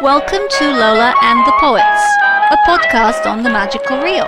Welcome to Lola and the Poets, a podcast on the magical real.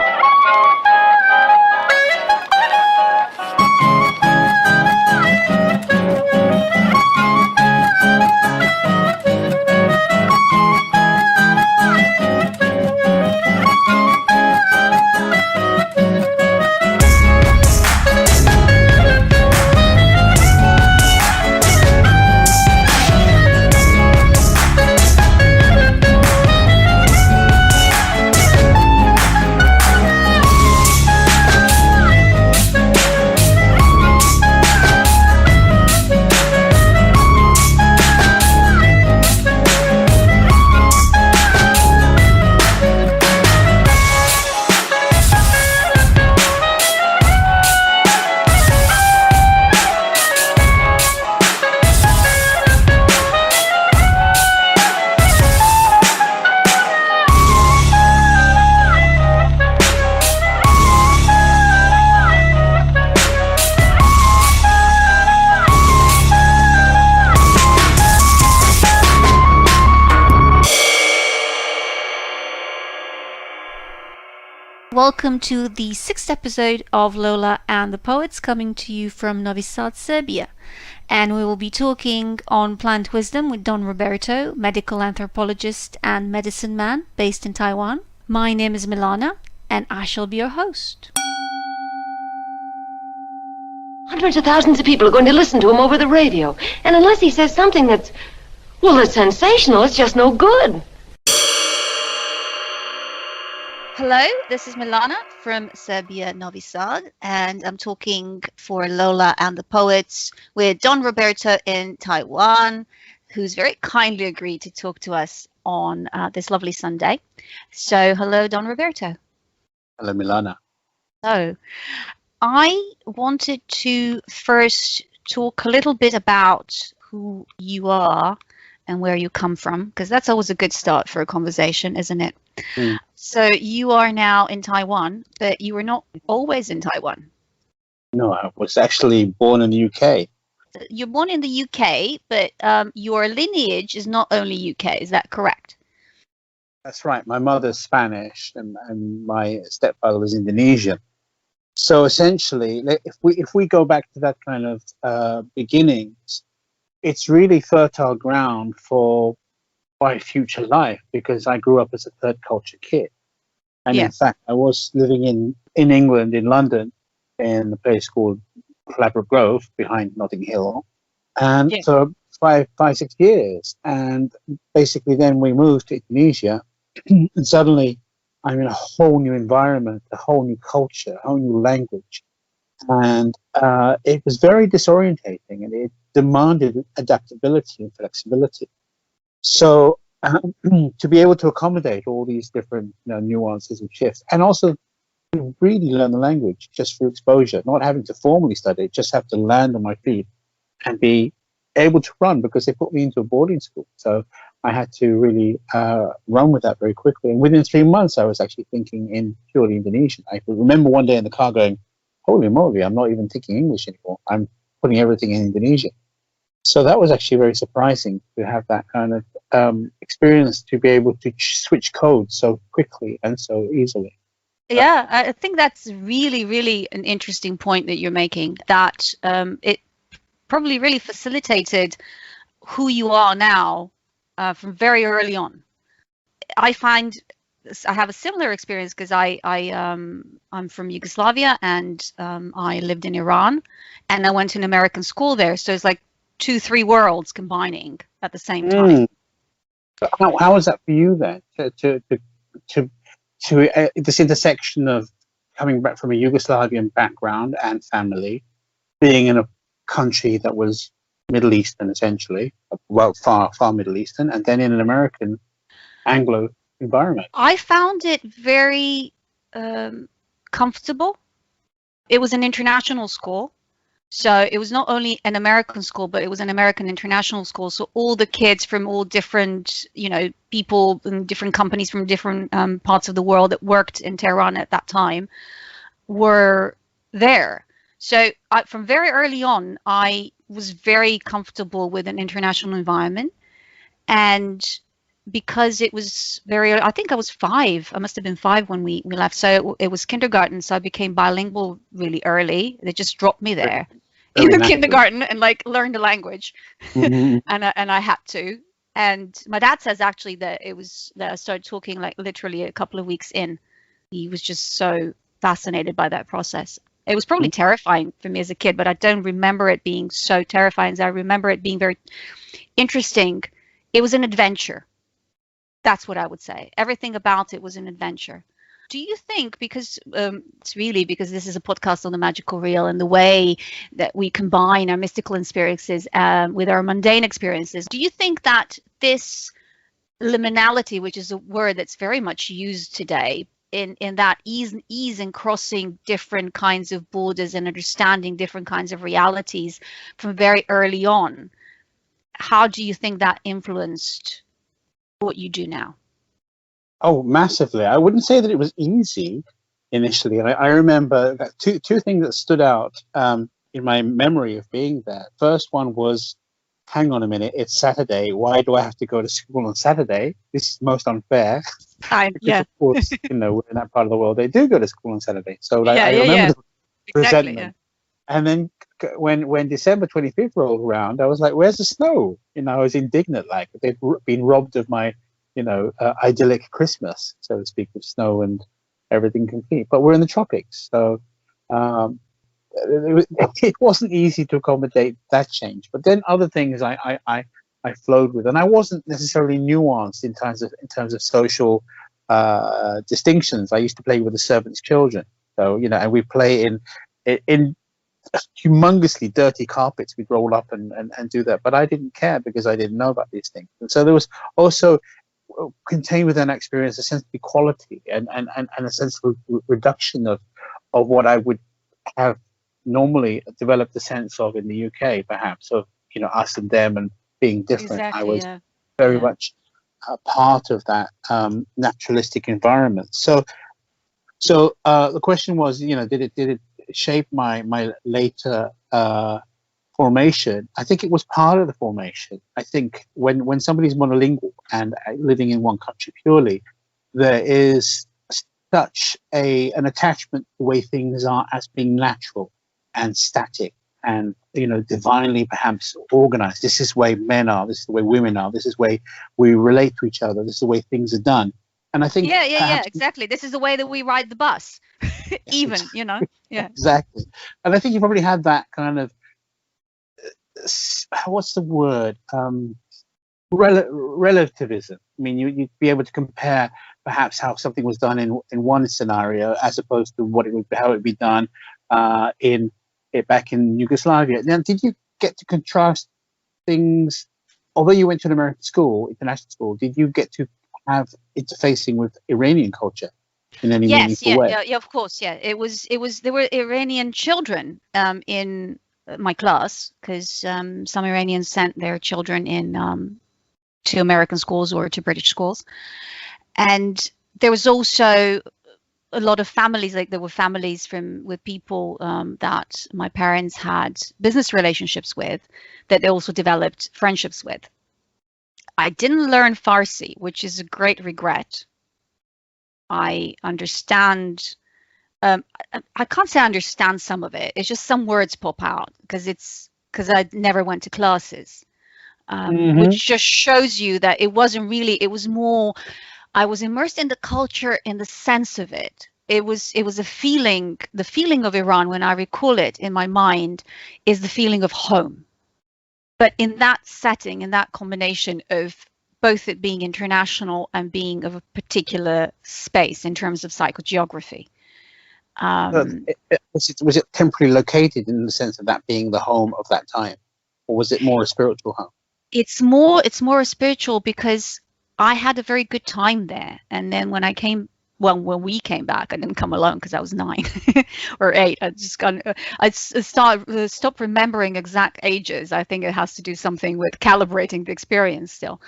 Welcome to the 6th episode of Lola and the Poets, coming to you from Novi Sad, Serbia. And we will be talking on plant wisdom with Don Roberto, medical anthropologist and medicine man based in Taiwan. My name is Milana, and I shall be your host. Hundreds of thousands of people are going to listen to him over the radio. And unless he says something that's sensational, it's just no good. Hello, this is Milana from Serbia, Novi Sad, and I'm talking for Lola and the Poets with Don Roberto in Taiwan, who's very kindly agreed to talk to us on this lovely Sunday. So, hello, Don Roberto. Hello, Milana. So, I wanted to first talk a little bit about who you are and where you come from, because that's always a good start for a conversation, isn't it? Mm. So you are now in Taiwan, but you were not always in Taiwan. No, I was actually born in the UK. You're born in the UK, but your lineage is not only UK. Is that correct? That's right. My mother's Spanish and my stepfather was Indonesian. So essentially, if we go back to that kind of beginnings, it's really fertile ground for my future life, because I grew up as a third culture kid. And in fact, I was living in England, in London, in a place called Ladbroke Grove behind Notting Hill. And so 6 years. And basically then we moved to Indonesia and suddenly I'm in a whole new environment, a whole new culture, a whole new language. And it was very disorientating, and it demanded adaptability and flexibility. So to be able to accommodate all these different nuances and shifts, and also to really learn the language just through exposure, not having to formally study it, just have to land on my feet and be able to run, because they put me into a boarding school. So I had to really run with that very quickly. And within 3 months, I was actually thinking in purely Indonesian. I remember one day in the car going, holy moly, I'm not even thinking English anymore. I'm putting everything in Indonesian. So that was actually very surprising to have that kind of experience, to be able to switch codes so quickly and so easily. Yeah, I think that's really, really an interesting point that you're making, that it probably really facilitated who you are now from very early on. I find I have a similar experience because I'm from Yugoslavia, and I lived in Iran, and I went to an American school there. So it's like 2-3 worlds combining at the same time. How was that for you then? To this intersection of coming back from a Yugoslavian background and family, being in a country that was Middle Eastern essentially, well, far Middle Eastern, and then in an American Anglo environment. I found it very comfortable. It was an international school. So it was not only an American school, but it was an American international school. So all the kids from all different, people in different companies from different parts of the world that worked in Tehran at that time were there. So from very early on, I was very comfortable with an international environment. And because it was I think I was 5. I must have been 5 when we left. So it was kindergarten. So I became bilingual really early. They just dropped me there in the kindergarten and like learned the language. And I had to. And my dad says actually that it was that I started talking like literally a couple of weeks in. He was just so fascinated by that process. It was probably terrifying for me as a kid, but I don't remember it being so terrifying. I remember it being very interesting. It was an adventure. That's what I would say. Everything about it was an adventure. Do you think, because because this is a podcast on the magical real and the way that we combine our mystical experiences with our mundane experiences, do you think that this liminality, which is a word that's very much used today, in that ease in crossing different kinds of borders and understanding different kinds of realities from very early on, how do you think that influenced what you do now? Oh, massively. I wouldn't say that it was easy initially. I remember that two things that stood out in my memory of being there. First one was, hang on a minute, it's Saturday. Why do I have to go to school on Saturday? This is most unfair. Because of course, we're in that part of the world, they do go to school on Saturday. So I remember the resentment. Exactly, and then when December 25th rolled around, I was like, where's the snow? I was indignant, like they'd been robbed of my, idyllic Christmas, so to speak, with snow and everything complete. But we're in the tropics, so it wasn't easy to accommodate that change. But then other things I flowed with, and I wasn't necessarily nuanced in terms of social distinctions. I used to play with the servants' children, so and we play in humongously dirty carpets. We'd roll up and do that, but I didn't care because I didn't know about these things. And so there was also contained within that experience a sense of equality and a sense of reduction of what I would have normally developed a sense of in the UK, perhaps, of us and them and being different. Exactly, I was very much a part of that naturalistic environment. So the question was, did it shape my later formation? I think it was part of the formation. I think when somebody's monolingual and living in one country purely, there is such an attachment to the way things are as being natural and static and divinely perhaps organized. This is the way men are, this is the way women are, this is the way we relate to each other, this is the way things are done. And I think exactly, this is the way that we ride the bus. Even exactly. And I think you probably had that kind of what's the word, relativism. I mean, you'd be able to compare perhaps how something was done in one scenario as opposed to how it would be done back in Yugoslavia. Now, did you get to contrast things? Although you went to an American school, international school, did you get to have interfacing with Iranian culture in any meaningful way? Yeah, of course. Yeah, it was. There were Iranian children in my class because some Iranians sent their children in to American schools or to British schools, and there was also a lot of families. Like there were families with people that my parents had business relationships with, that they also developed friendships with. I didn't learn Farsi, which is a great regret. I understand. I can't say I understand some of it. It's just some words pop out because I never went to classes, which just shows you that it wasn't really. It was more. I was immersed in the culture in the sense of it. It was a feeling. The feeling of Iran, when I recall it in my mind, is the feeling of home. But in that setting, in that combination of both it being international and being of a particular space in terms of psychogeography. Was it temporarily located in the sense of that being the home of that time, or was it more a spiritual home? It's more spiritual because I had a very good time there, and then when we came back, I didn't come alone because I was 9 or 8. I stopped remembering exact ages. I think it has to do something with calibrating the experience still.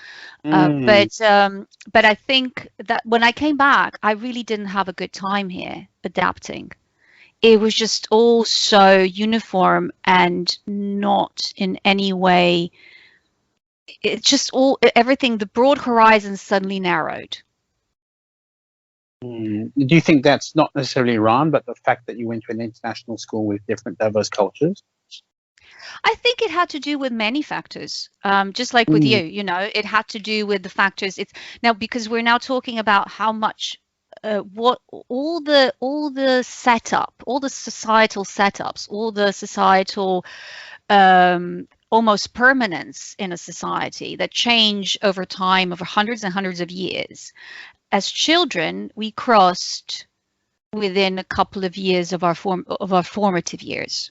But I think that when I came back, I really didn't have a good time here adapting. It was just all so uniform and not in any way. it's just everything, the broad horizon suddenly narrowed. Do you think that's not necessarily Iran, but the fact that you went to an international school with different diverse cultures? I think it had to do with many factors, just like with you. You know, it had to do with the factors. It's now because we're now talking about how much, what all the setup, all the societal setups, all the societal almost permanence in a society that change over time, over hundreds and hundreds of years. As children, we crossed within a couple of years of our formative years.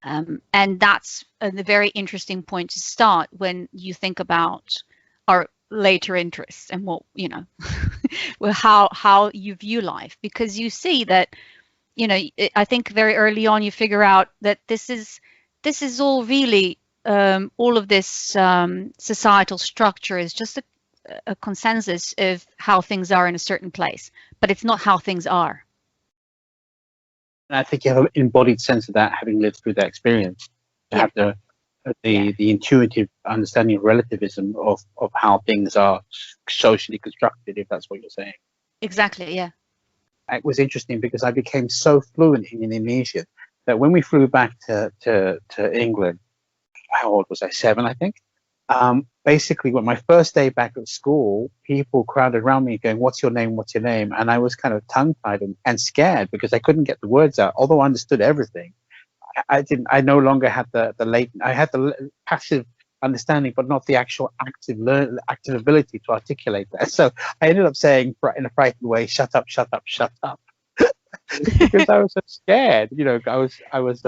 And that's a very interesting point to start when you think about our later interests and what, you know, well, how you view life, because you see that, you know, I think very early on you figure out that this is all really all of this societal structure is just a consensus of how things are in a certain place, but it's not how things are. And I think you have an embodied sense of that, having lived through that experience. You have the intuitive understanding of relativism of how things are socially constructed, if that's what you're saying. Exactly, yeah. It was interesting because I became so fluent in Indonesian that when we flew back to England, how old was I? 7, I think. Basically, when my first day back at school, people crowded around me going, "What's your name? What's your name?" And I was kind of tongue-tied and scared because I couldn't get the words out. Although I understood everything, I no longer had the latent. I had the passive understanding, but not the actual active ability to articulate that. So I ended up saying in a frightened way, "Shut up, shut up, shut up," because I was so scared. You know, I was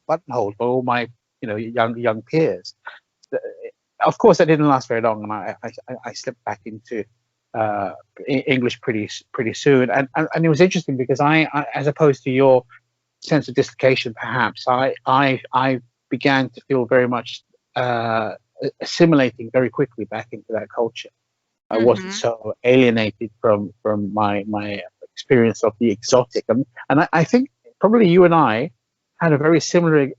buttonholed by all my young peers. Of course, that didn't last very long, and I slipped back into English pretty soon. And it was interesting because I, as opposed to your sense of dislocation, perhaps I began to feel very much assimilating very quickly back into that culture. I wasn't so alienated from my experience of the exotic, and I think probably you and I had a very similar.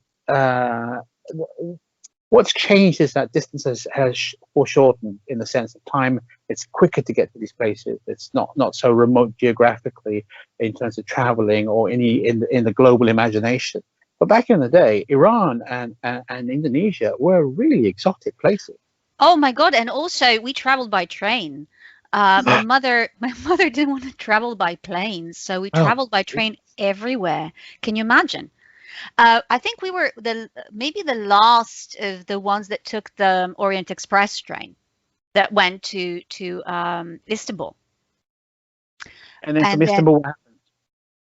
What's changed is that distance has foreshortened in the sense of time. It's quicker to get to these places. It's not so remote geographically in terms of traveling or in the global imagination. But back in the day, Iran and Indonesia were really exotic places. Oh my God! And also, we traveled by train. My mother didn't want to travel by plane, so we traveled by train everywhere. Can you imagine? I think we were maybe the last of the ones that took the Orient Express train that went to Istanbul. And then from Istanbul, what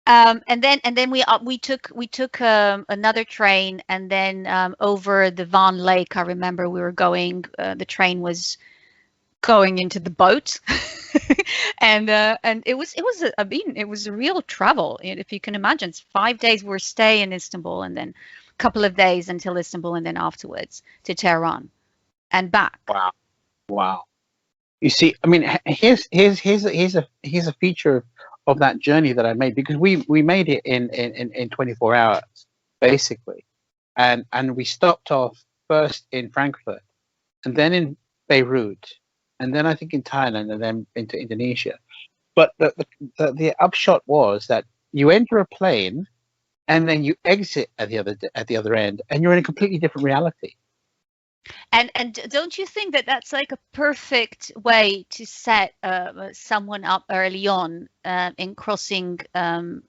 happened? And then we took another train, and then over the Van Lake. I remember we were going. The train was going into the boat. and it was a real travel, if you can imagine. It's 5 days we're staying in Istanbul, and then a couple of days until Istanbul, and then afterwards to Tehran and back. Wow. You see, I mean, here's a feature of that journey that I made, because we made it in 24 hours basically, and we stopped off first in Frankfurt, and then in Beirut, and then I think in Thailand, and then into Indonesia. But the upshot was that you enter a plane, and then you exit at the other end, and you're in a completely different reality. And don't you think that that's like a perfect way to set someone up early on in crossing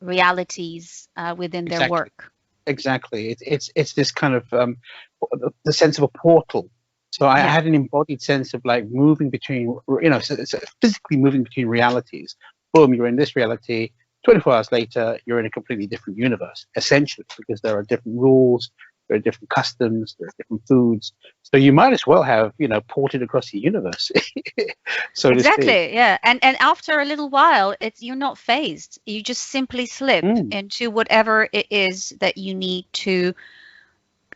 realities within their work? Exactly. It's this kind of the sense of a portal. So I had an embodied sense of like moving between, so physically moving between realities. Boom, you're in this reality. 24 hours later, you're in a completely different universe, essentially, because there are different rules, there are different customs, there are different foods. So you might as well have, ported across the universe. So exactly, yeah. And after a little while, you're not phased. You just simply slip into whatever it is that you need to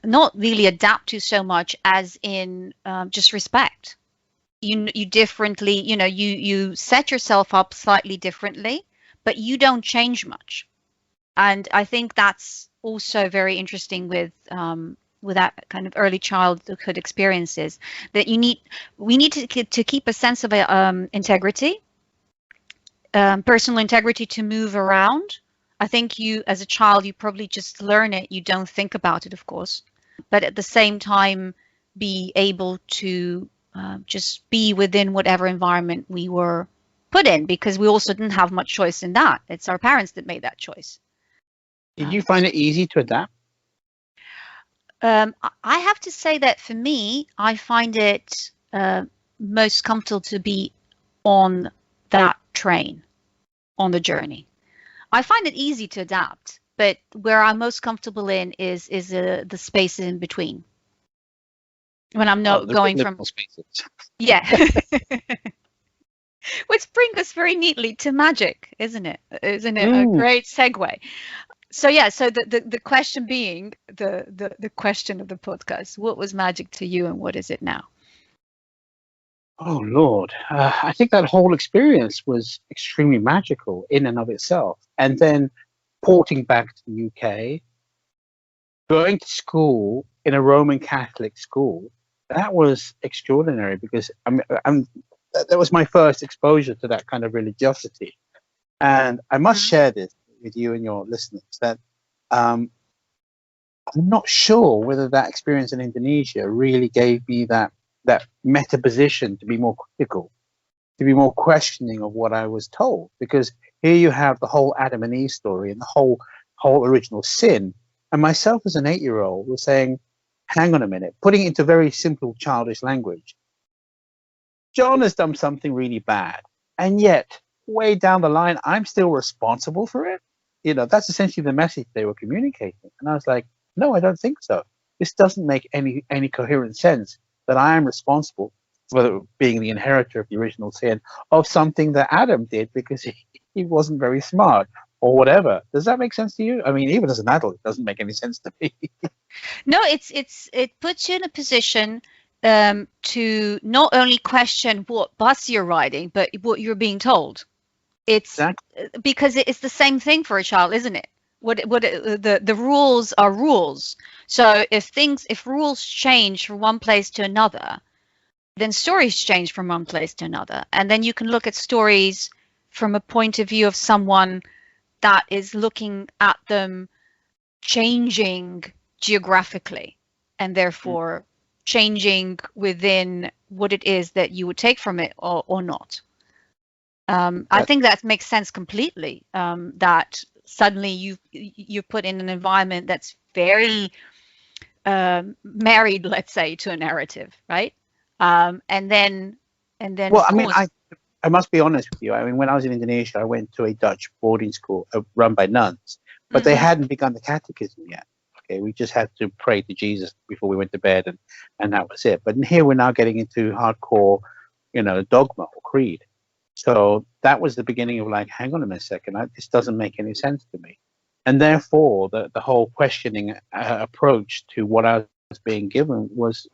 not really adapt to so much as in just respect. You differently, you set yourself up slightly differently, but you don't change much. And I think that's also very interesting with with that kind of early childhood experiences, that we need to keep a sense of integrity, personal integrity, to move around. I think you, as a child, you probably just learn it. You don't think about it, of course, but at the same time, be able to just be within whatever environment we were put in, because we also didn't have much choice in that. It's our parents that made that choice. Did you find it easy to adapt? I have to say that for me, I find it most comfortable to be on that train, on the journey. I find it easy to adapt, but where I'm most comfortable in is the space in between. When I'm not going from spaces. Yeah. Which brings us very neatly to magic, isn't it? Isn't it a great segue? So yeah, so the question being the question of the podcast: what was magic to you, and what is it now? Oh Lord, I think that whole experience was extremely magical in and of itself. And then porting back to the UK, going to school in a Roman Catholic school, that was extraordinary, because that was my first exposure to that kind of religiosity. And I must share this with you and your listeners, that I'm not sure whether that experience in Indonesia really gave me that meta position to be more critical, to be more questioning of what I was told. Because here you have the whole Adam and Eve story and the whole original sin. And myself as an 8-year-old was saying, hang on a minute, putting it into very simple childish language. John has done something really bad, and yet way down the line, I'm still responsible for it. That's essentially the message they were communicating. And I was like, no, I don't think so. This doesn't make any coherent sense, that I am responsible for being the inheritor of the original sin of something that Adam did because he wasn't very smart or whatever. Does that make sense to you? I mean, even as an adult, it doesn't make any sense to me. No, it puts you in a position to not only question what bus you're riding, but what you're being told. It's exactly. Because it's the same thing for a child, isn't it? The rules are rules. So if rules change from one place to another, then stories change from one place to another. And then you can look at stories from a point of view of someone that is looking at them changing geographically, and therefore changing within what it is that you would take from it or not. I think that makes sense completely, that suddenly you're put in an environment that's very married, let's say, to a narrative, right? And then well, I mean, I must be honest with you. I mean, when I was in Indonesia, I went to a Dutch boarding school run by nuns, but they hadn't begun the catechism yet. Okay, we just had to pray to Jesus before we went to bed, and that was it. But here we're now getting into hardcore, dogma or creed. So that was the beginning of like, hang on a second, this doesn't make any sense to me. And therefore, the whole questioning approach to what I was being given was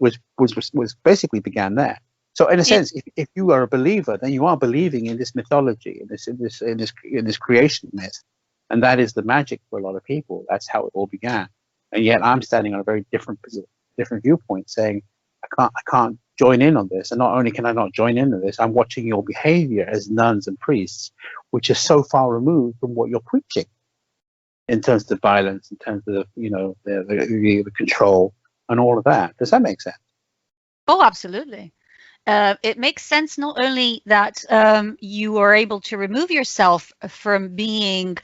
basically began there. So in a sense, if you are a believer, then you are believing in this mythology, in this creation myth, and that is the magic for a lot of people. That's how it all began. And yet I'm standing on a very different viewpoint, saying I can't join in on this. And not only can I not join in on this, I'm watching your behavior as nuns and priests, which is so far removed from what you're preaching in terms of the violence, in terms of the control and all of that. Does that make sense? Oh, absolutely. It makes sense not only that you are able to remove yourself from being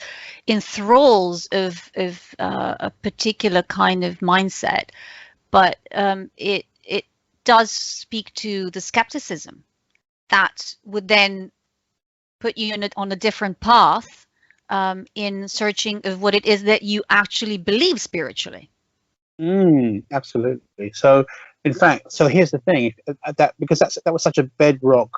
in thralls of a particular kind of mindset, but it does speak to the skepticism that would then put you on a different path in searching of what it is that you actually believe spiritually. Absolutely. So, in fact, here's the thing, because that was such a bedrock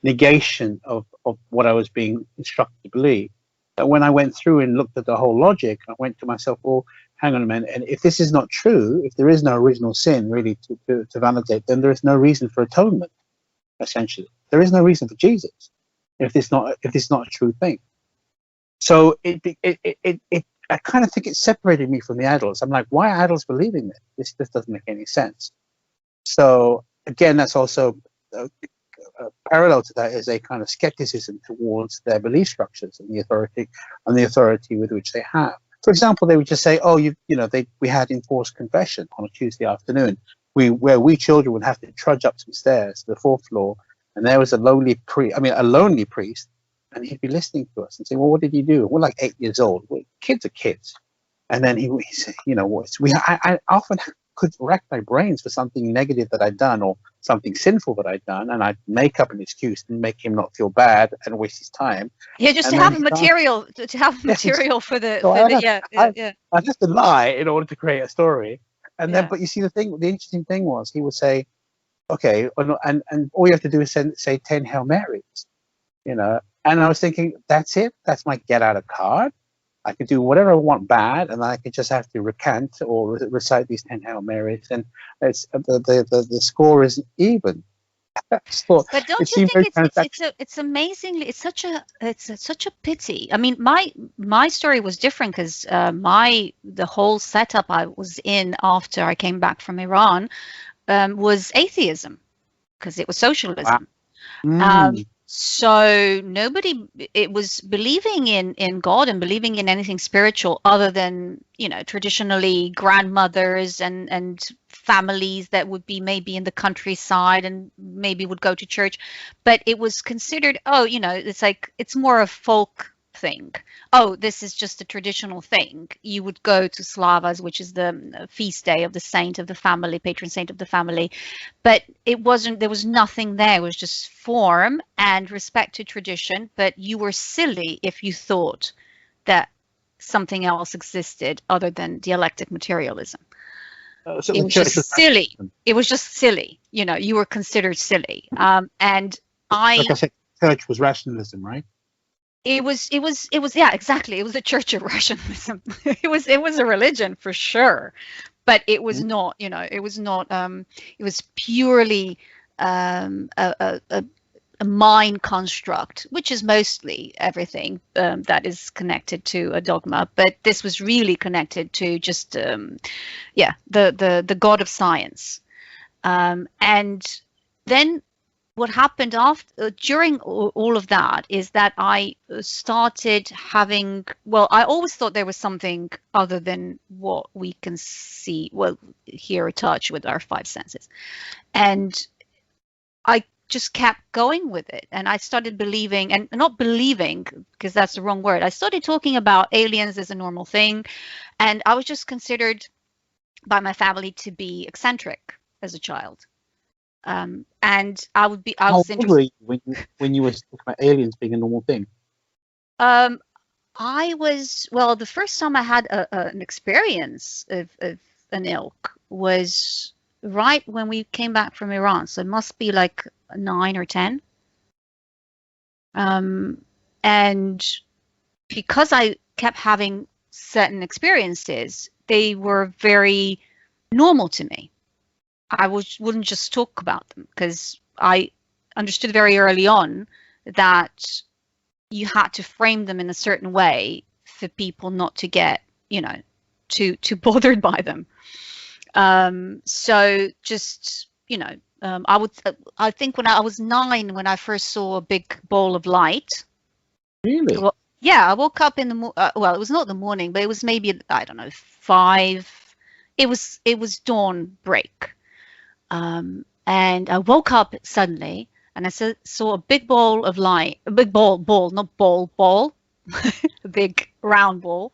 negation of what I was being instructed to believe, that when I went through and looked at the whole logic, I went to myself, well, hang on a minute, and if this is not true, if there is no original sin really to validate, then there is no reason for atonement, essentially. There is no reason for Jesus if it's not a true thing. So it I kind of think it separated me from the adults. I'm like, why are adults believing this? This doesn't make any sense. So again, that's also parallel to that is a kind of skepticism towards their belief structures and the authority with which they have. For example, they would just say, "Oh, we had enforced confession on a Tuesday afternoon, where we children would have to trudge up some stairs to the fourth floor, and there was a lonely priest, and he'd be listening to us and saying, 'Well, what did you do?' We're like 8 years old. Kids are kids." And then he said, I often could rack my brains for something negative that I'd done or something sinful that I'd done, and I'd make up an excuse and make him not feel bad and waste his time. Yeah, just and to have material, for the, so yeah. I'd have to lie in order to create a story. And then, Yeah. but you see, the interesting thing was, he would say, "Okay," and all you have to do is say 10 Hail Marys, And I was thinking, that's it. That's my get out of card. I could do whatever I want bad, and I could just have to recant or recite these 10 Hail Marys, and it's the score is even. So But don't you think it's amazingly, it's such a pity. I mean, my story was different because the whole setup I was in after I came back from Iran was atheism, because it was socialism. Wow. So it was believing in God and believing in anything spiritual other than, traditionally grandmothers and families that would be maybe in the countryside and maybe would go to church. But it was considered, it's like, it's more a folk thing. Oh, this is just a traditional thing. You would go to Slavas, which is the feast day of the saint of the family, patron saint of the family. But there was nothing there. It was just form and respect to tradition. But you were silly if you thought that something else existed other than dialectic materialism. So it was just silly. It was just silly. You were considered silly. And like I said, church was rationalism, right? It was yeah, exactly. It was a church of rationalism. It was a religion for sure, but it was not, it was not, it was purely a mind construct, which is mostly everything that is connected to a dogma. But this was really connected to just, the God of science. And then what happened during all of that is that I started having, I always thought there was something other than what we can see, hear or touch with our five senses. And I just kept going with it. And I started believing, and not believing, because that's the wrong word. I started talking about aliens as a normal thing. And I was just considered by my family to be eccentric as a child. And I was interested when you were talking about aliens being a normal thing. I was, the first time I had an experience of an ilk was right when we came back from Iran. So it must be like 9 or 10. And because I kept having certain experiences, they were very normal to me. I wouldn't just talk about them, because I understood very early on that you had to frame them in a certain way for people not to get, too bothered by them. So just, I think when I was 9, when I first saw a big ball of light. Really? Well, yeah, I woke up in the it was not the morning, but it was maybe, I don't know, 5. It was dawn break. And I woke up suddenly, and I saw a big ball of light, a big ball, not ball, a big round ball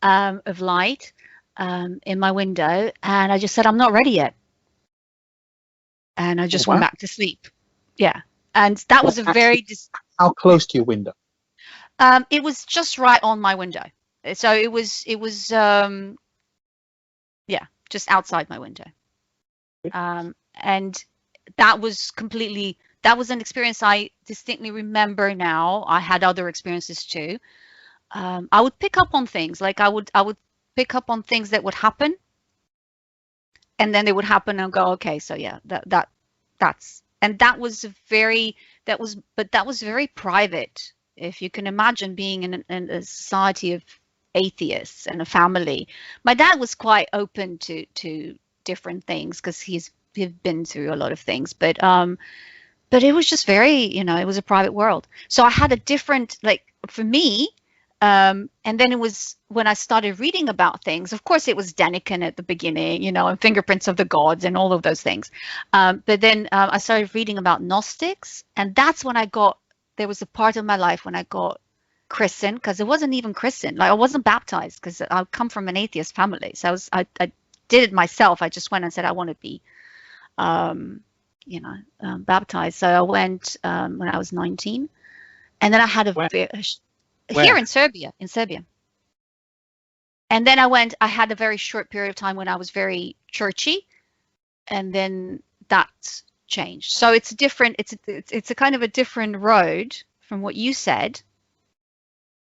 of light in my window. And I just said, "I'm not ready yet." And I just went back to sleep. Yeah. And that was a very... How close to your window? It was just right on my window. So it was just outside my window. And that was an experience I distinctly remember now. I had other experiences too. I would pick up on things, like I would pick up on things that would happen, and then they would happen and go, okay, so yeah, that was very private. If you can imagine being in a society of atheists and a family. My dad was quite open to different things because he's been through a lot of things, but it was just very, it was a private world. So I had a different, like, for me, and then it was when I started reading about things. Of course, it was Deniken at the beginning, and Fingerprints of the Gods and all of those things. But then I started reading about Gnostics, and that's when there was a part of my life when I got christened, because it wasn't even christened. Like, I wasn't baptized because I come from an atheist family. So I did it myself. I just went and said I want to be baptized. So I went when I was 19, and then I had here in Serbia. And then I had a very short period of time when I was very churchy, and then that changed. So it's different. It's a kind of a different road from what you said,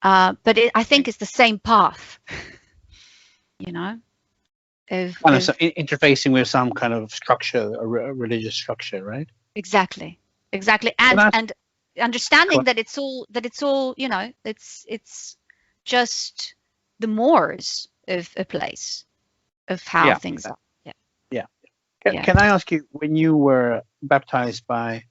but I think it's the same path. So interfacing with some kind of structure, a religious structure, right? Exactly, and understanding that it's all it's just the mores of a place, of how things are. Can I ask you, when you were baptized by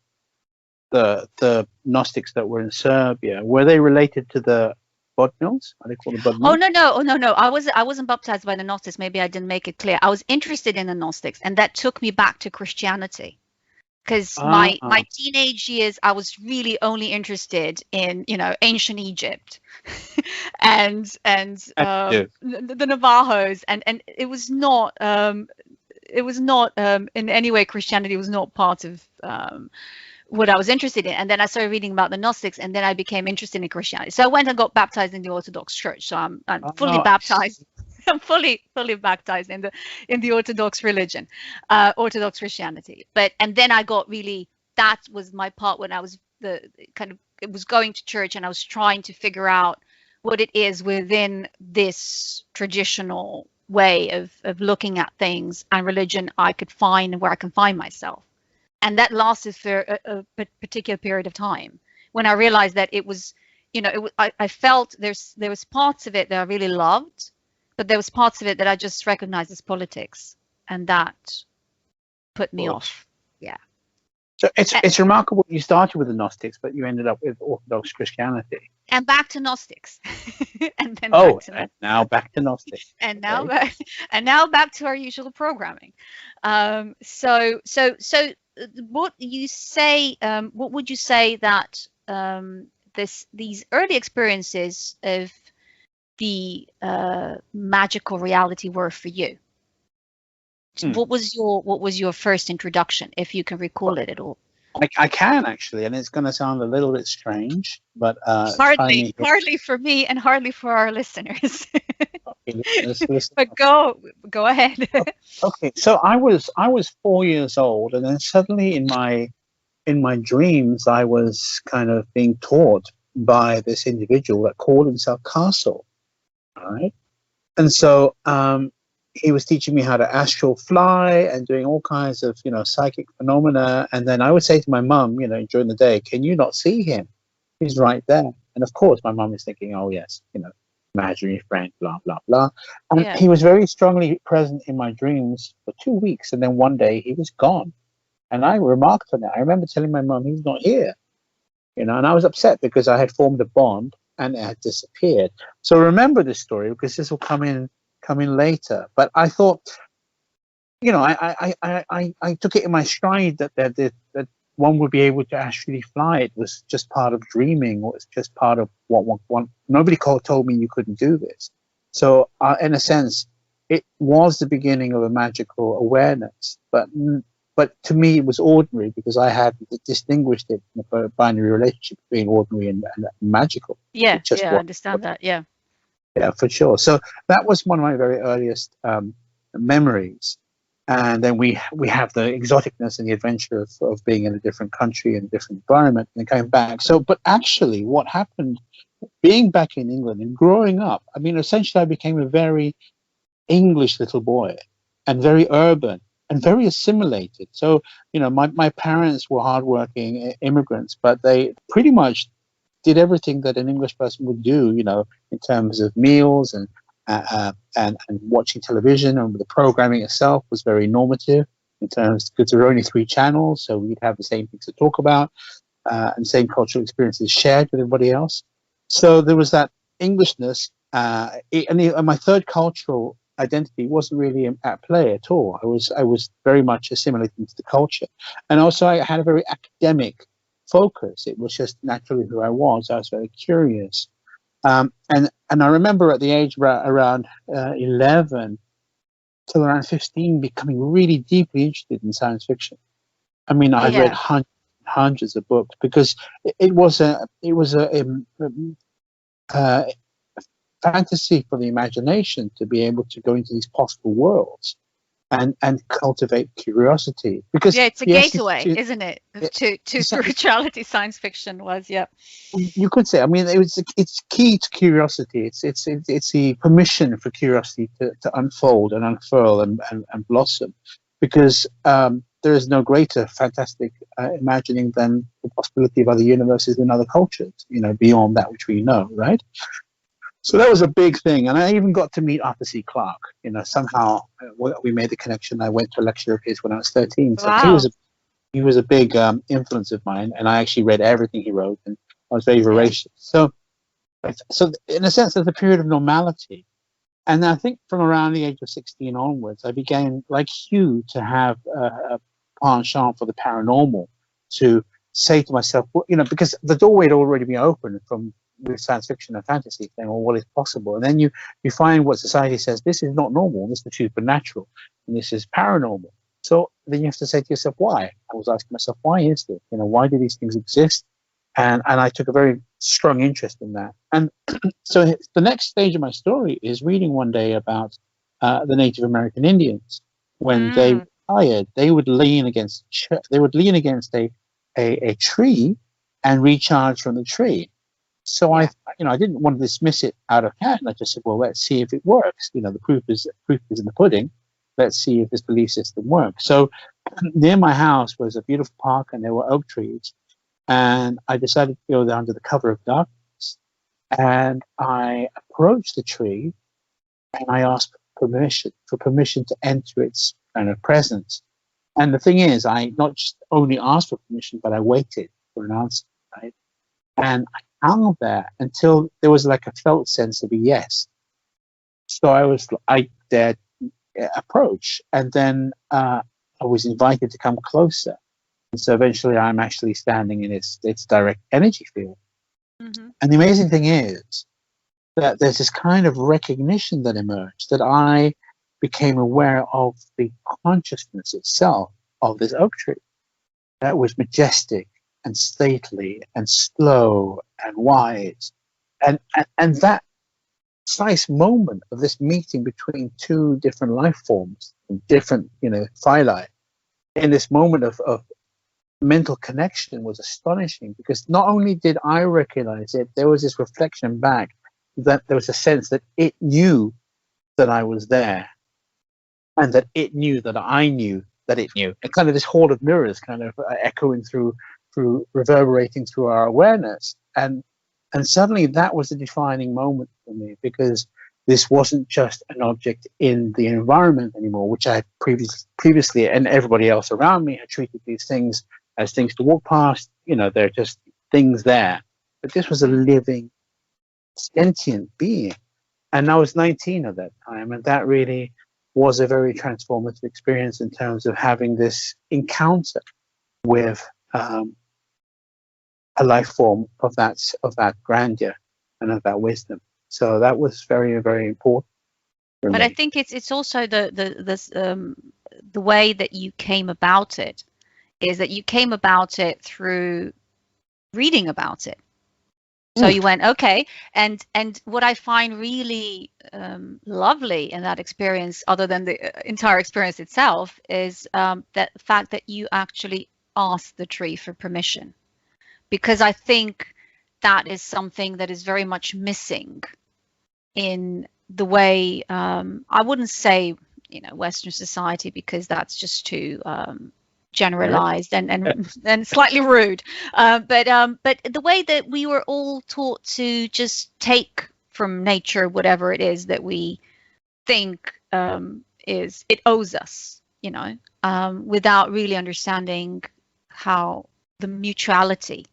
the Gnostics that were in Serbia, were they related to the Bodmils? Are they called the Bodmils? Oh no. I wasn't baptized by the Gnostics. Maybe I didn't make it clear. I was interested in the Gnostics, and that took me back to Christianity. Because my teenage years, I was really only interested in, ancient Egypt and the Navajos, and it was not in any way, Christianity was not part of what I was interested in. And then I started reading about the Gnostics, and then I became interested in Christianity. So I went and got baptized in the Orthodox Church. So I'm fully baptized. I'm fully baptized in the Orthodox religion, Orthodox Christianity. And then I got that was my part when I was it was going to church, and I was trying to figure out what it is within this traditional way of looking at things and religion I could find, where I can find myself. And that lasted for a particular period of time, when I realized that it was, I felt there was parts of it that I really loved, but there was parts of it that I just recognized as politics, and that put me off. Yeah. So it's remarkable you started with the Gnostics, but you ended up with Orthodox Christianity. And back to Gnostics. And then now back to Gnostics. And now back to our usual programming. So what you say? What would you say that these early experiences of the magical reality were for you? What was your first introduction, if you can recall it at all? I can, actually, and it's going to sound a little bit strange, but hardly for me and hardly for our listeners. Okay, but go ahead. Okay, so I was 4 years old, and then suddenly in my dreams I was kind of being taught by this individual that called himself Castle. All right, and so he was teaching me how to astral fly and doing all kinds of, psychic phenomena. And then I would say to my mum, during the day, can you not see him? He's right there. And of course, my mum is thinking, oh, yes, imaginary friend, blah, blah, blah. And he was very strongly present in my dreams for 2 weeks. And then one day he was gone. And I remarked on that. I remember telling my mum, he's not here. And I was upset because I had formed a bond and it had disappeared. So remember this story, because this will come in later. But I thought, I took it in my stride that one would be able to actually fly. It was just part of dreaming. It was just part of what one. Nobody told me you couldn't do this. So in a sense, it was the beginning of a magical awareness. But to me, it was ordinary, because I had distinguished it in a binary relationship between ordinary and magical. Yeah, I understand that. Yeah. Yeah, for sure. So that was one of my very earliest memories. And then we have the exoticness and the adventure of being in a different country and a different environment and coming back. So, but actually what happened, being back in England and growing up, I mean, essentially I became a very English little boy, and very urban and very assimilated. So, my parents were hardworking immigrants, but they pretty much did everything that an English person would do, in terms of meals and watching television, and the programming itself was very normative in terms, because there were only 3 channels, so we'd have the same things to talk about, and same cultural experiences shared with everybody else. So there was that Englishness, and my third cultural identity wasn't really at play at all. I was very much assimilating to the culture, and also I had a very academic focus. It was just naturally who I was. I was very curious, and I remember at the age around 11 till around 15 becoming really deeply interested in science fiction. I mean, I read hundreds of books, because it was a fantasy for the imagination to be able to go into these possible worlds and cultivate curiosity. Because it's a gateway, isn't it, to spirituality? Science fiction was, you could say. I mean, it's key to curiosity. It's the permission for curiosity to unfold and unfurl and blossom, because there is no greater fantastic imagining than the possibility of other universes and other cultures, beyond that which we know, right? So that was a big thing. And I even got to meet Arthur C. Clarke. Somehow we made the connection. I went to a lecture of his when I was 13. So wow. he was a big influence of mine, and I actually read everything he wrote, and I was very voracious. So in a sense, there's a period of normality. And I think from around the age of 16 onwards, I began, like Hugh, to have a penchant for the paranormal, to say to myself, well, because the doorway had already been opened with science fiction and fantasy, saying, well, what is possible? And then you find what society says, this is not normal, this is supernatural, and this is paranormal. So then you have to say to yourself, why? I was asking myself, why is this? Why do these things exist? And I took a very strong interest in that. And so the next stage of my story is reading one day about the Native American Indians. When they retired, they would lean against a tree and recharge from the tree. So I didn't want to dismiss it out of hand. I just said, well, let's see if it works. The proof is in the pudding. Let's see if this belief system works. So near my house was a beautiful park, and there were oak trees. And I decided to go there under the cover of darkness. And I approached the tree, and I asked for permission to enter its kind of presence. And the thing is, I not just only asked for permission, but I waited for an answer, right? And I hung there until there was like a felt sense of a yes. So I dared approach, and then I was invited to come closer. And so eventually I'm actually standing in its direct energy field. Mm-hmm. And the amazing thing is that there's this kind of recognition that emerged, that I became aware of the consciousness itself of this oak tree that was majestic and stately and slow and wise. And that precise moment of this meeting between two different life forms, different, phyli, in this moment of mental connection was astonishing, because not only did I recognize it, there was this reflection back that there was a sense that it knew that I was there, and that it knew that I knew that it knew. And kind of this hall of mirrors kind of echoing through reverberating through our awareness. And suddenly that was a defining moment for me, because this wasn't just an object in the environment anymore, which I previously and everybody else around me had treated these things as things to walk past. They're just things there. But this was a living, sentient being. And I was 19 at that time, and that really was a very transformative experience in terms of having this encounter with a life form of that grandeur and of that wisdom. So that was very, very important. But I think it's also the way that you came about it, is that you came about it through reading about it. So you went, okay, and what I find really lovely in that experience, other than the entire experience itself, is that fact that you actually asked the tree for permission, because I think that is something that is very much missing in the way, I wouldn't say, Western society, because that's just too generalized and slightly rude. But the way that we were all taught to just take from nature whatever it is that we think is it owes us, without really understanding how the mutuality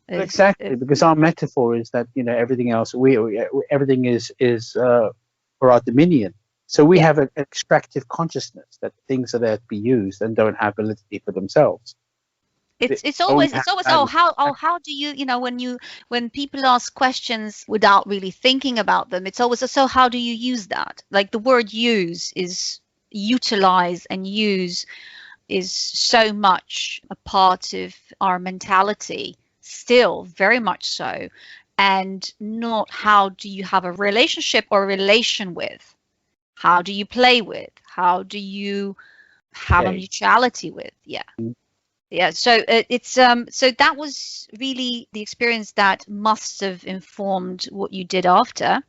exactly, because our metaphor is that everything else everything is for our dominion. So we have an extractive consciousness that things are there to be used and don't have validity for themselves. It's always how do you when people ask questions without really thinking about them, it's always so how do you use that? Like the word use is utilize, and use is so much a part of our mentality still, very much so, and not how do you have a relationship or relation with, how do you play with, how do you have a mutuality with. So it's so that was really the experience that must have informed what you did after,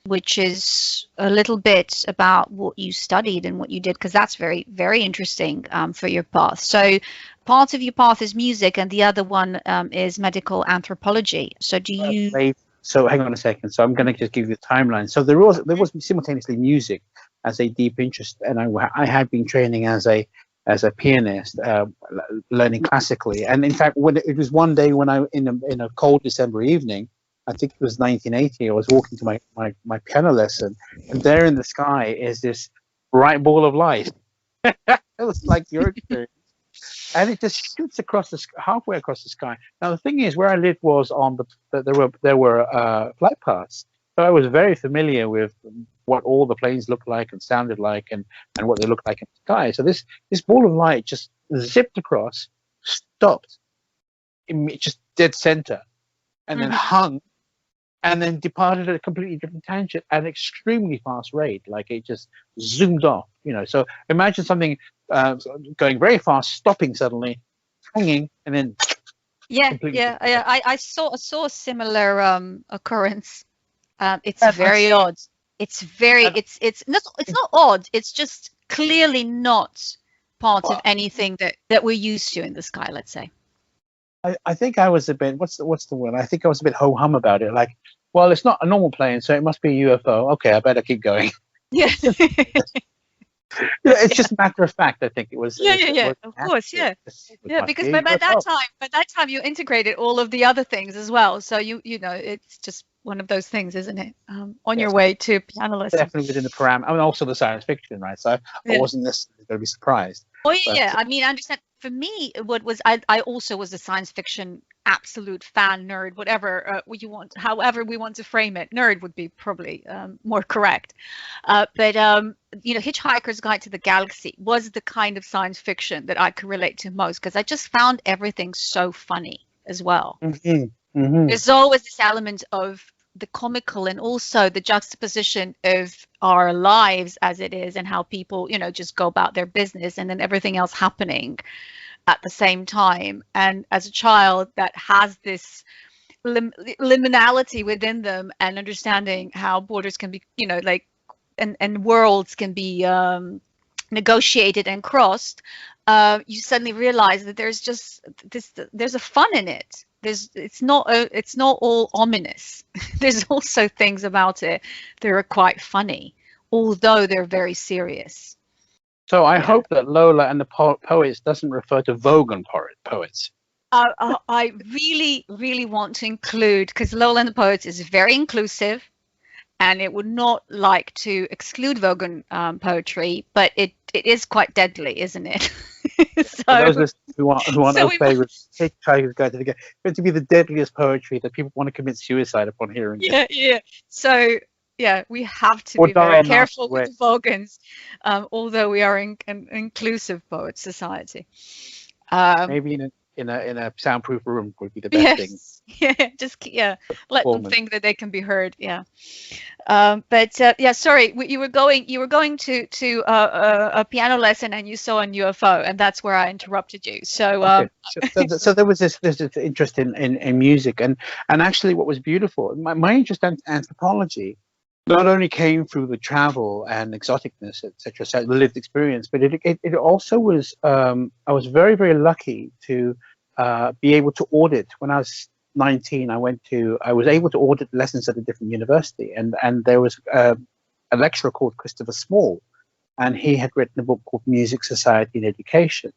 which is a little bit about what you studied and what you did, because that's very, very interesting for your path. So part of your path is music and the other one is medical anthropology. So do you... So hang on a second. So I'm going to just give you the timeline. So there was simultaneously music as a deep interest, and I had been training as a pianist, learning classically. And in fact, when it was one day when I in a cold December evening, I think it was 1980, I was walking to my piano lesson, and there in the sky is this bright ball of light. It was like your experience. And it just shoots across halfway across the sky. Now the thing is, where I lived was on there were flight paths, so I was very familiar with what all the planes looked like and sounded like, and what they looked like in the sky. So this ball of light just zipped across, stopped, just dead center, and then hung, and then departed at a completely different tangent at an extremely fast rate. Like it just zoomed off, So imagine something going very fast, stopping suddenly, hanging, and then I saw a similar occurrence. It's very odd. It's not odd. It's just clearly not part of anything that we're used to in the sky, let's say. I think I was a bit, what's the word? I think I was a bit ho-hum about it. Like, well, it's not a normal plane, so it must be a UFO. Okay, I better keep going. Yeah. It's just a matter of fact. I think it was. Of course, because by that time you integrated all of the other things as well. So it's just one of those things, isn't it? On your way to piano lesson. Definitely within the parameter. I mean, also the science fiction, right? So I wasn't necessarily going to be surprised. Oh yeah, I mean, I understand. For me, I also was a science fiction absolute fan, nerd, whatever you want, however we want to frame it. Nerd would be probably more correct. But Hitchhiker's Guide to the Galaxy was the kind of science fiction that I could relate to most, because I just found everything so funny as well. There's always this element of the comical, and also the juxtaposition of our lives as it is, and how people just go about their business, and then everything else happening at the same time. And as a child that has this liminality within them, and understanding how borders can be and worlds can be negotiated and crossed, you suddenly realize that there's a fun in it. It's not all ominous. There's also things about it that are quite funny, although they're very serious. So I hope that Lola and the Poets doesn't refer to Vogan poets. I really, really want to include, because Lola and the Poets is very inclusive, and it would not like to exclude Vogan poetry, but it is quite deadly, isn't it? So, for those listeners who want our favorite Hitchhiker's Guide to the Galaxy, it's going to be the deadliest poetry that people want to commit suicide upon hearing. Yeah. So we have to be very careful with the Vogans, although we are an inclusive poet society. Maybe in a soundproof room would be the best thing. Let them think that they can be heard. Sorry, you were going to a piano lesson, and you saw a UFO, and that's where I interrupted you. So so there was this interest in music, and actually what was beautiful, my interest in anthropology not only came through the travel and exoticness, etc., so the lived experience, but it also was. I was very, very lucky to be able to audit. When I was 19, I was able to audit lessons at a different university, and there was a lecturer called Christopher Small, and he had written a book called Music, Society, and Education.